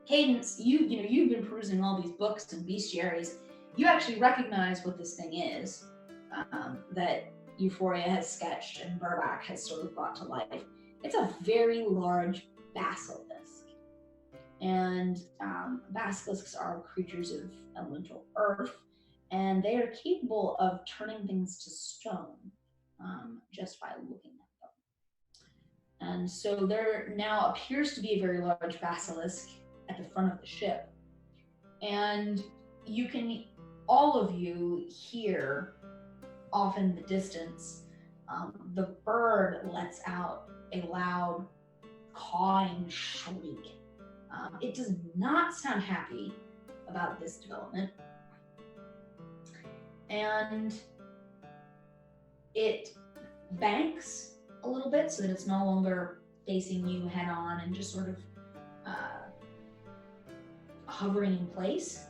Cadence, you've been perusing all these books and bestiaries. You actually recognize what this thing is, that Euphoria has sketched and Burback has sort of brought to life. It's a very large basilisk. And basilisks are creatures of elemental earth, and they are capable of turning things to stone just by looking at them. And so there now appears to be a very large basilisk at the front of the ship. And you can, all of you hear off in the distance, the bird lets out a loud cawing shriek. It does not sound happy about this development. And it banks a little bit so that it's no longer facing you head on and just sort of hovering in place.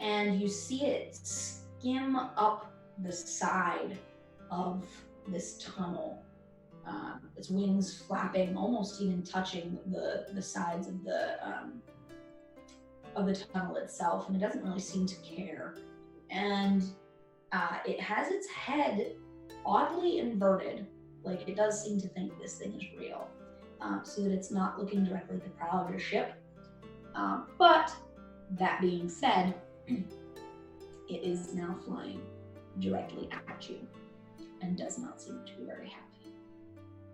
And you see it skim up the side of this tunnel. Its wings flapping, almost even touching the sides of the tunnel itself, and it doesn't really seem to care. And it has its head oddly inverted, like it does seem to think this thing is real, so that it's not looking directly at the prow of your ship. But that being said, it is now flying directly at you. and does not seem to be very happy.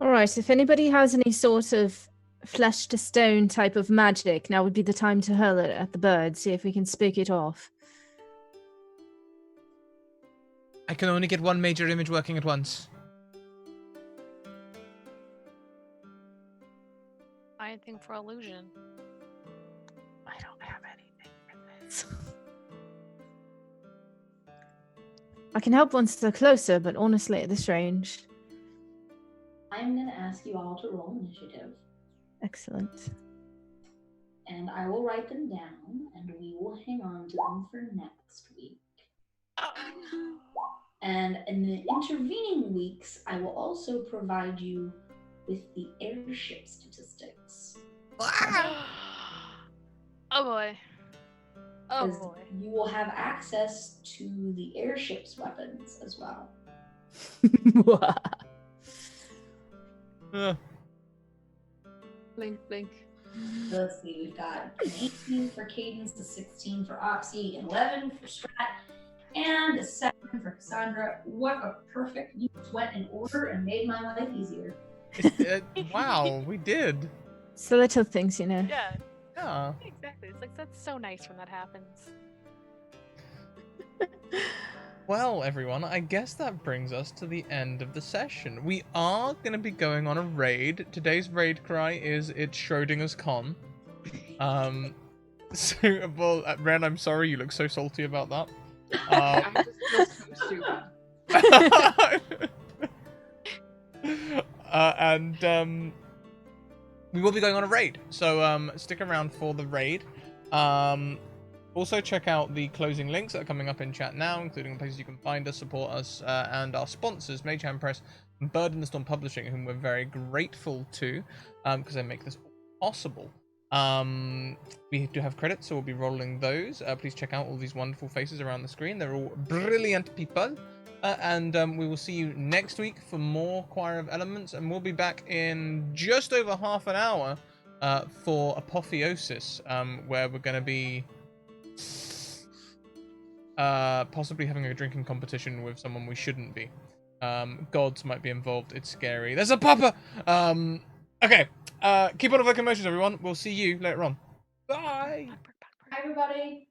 All right, if anybody has any sort of flesh to stone type of magic, now would be the time to hurl it at the bird, see if we can spook it off. I can only get one major image working at once. Anything for illusion. I don't have anything for this. I can help once they're closer, but honestly, at this range. I'm going to ask you all to roll initiative, Excellent. and I will write them down, and we will hang on to them for next week. And in the intervening weeks, I will also provide you with the airship statistics. Oh boy. Oh Because boy. you will have access to the airship's weapons as well. Blink, blink. So let's see, we've got an 18 for Cadence, a 16 for Oxy, an 11 for Strat, and a 7 for Cassandra. What a perfect, you just went in order and made my life easier. Wow, we did. It's the little things, you know. Yeah, Yeah. exactly. It's like that's so nice when that happens. Well, everyone, I guess that brings us to the end of the session. We are going to be going on a raid. Today's raid cry is "It's Schrodinger's Con." So, well, Ren, I'm sorry you look so salty about that. I just feel so stupid. And we will be going on a raid, so stick around for the raid. Also check out the closing links that are coming up in chat now, including the places you can find us, support us, and our sponsors, Mage Hand Press and Bird in the Storm Publishing, whom we're very grateful to, because they make this possible. We do have credits, so we'll be rolling those. Please check out all these wonderful faces around the screen. They're all brilliant people. And we will see you next week for more Choir of Elements, and we'll be back in just over half an hour for Apotheosis, where we're going to be possibly having a drinking competition with someone we shouldn't be. Gods might be involved. It's scary. There's a papa! Okay. Keep on avoiding emotions, everyone. We'll see you later on. Bye! Hi, everybody.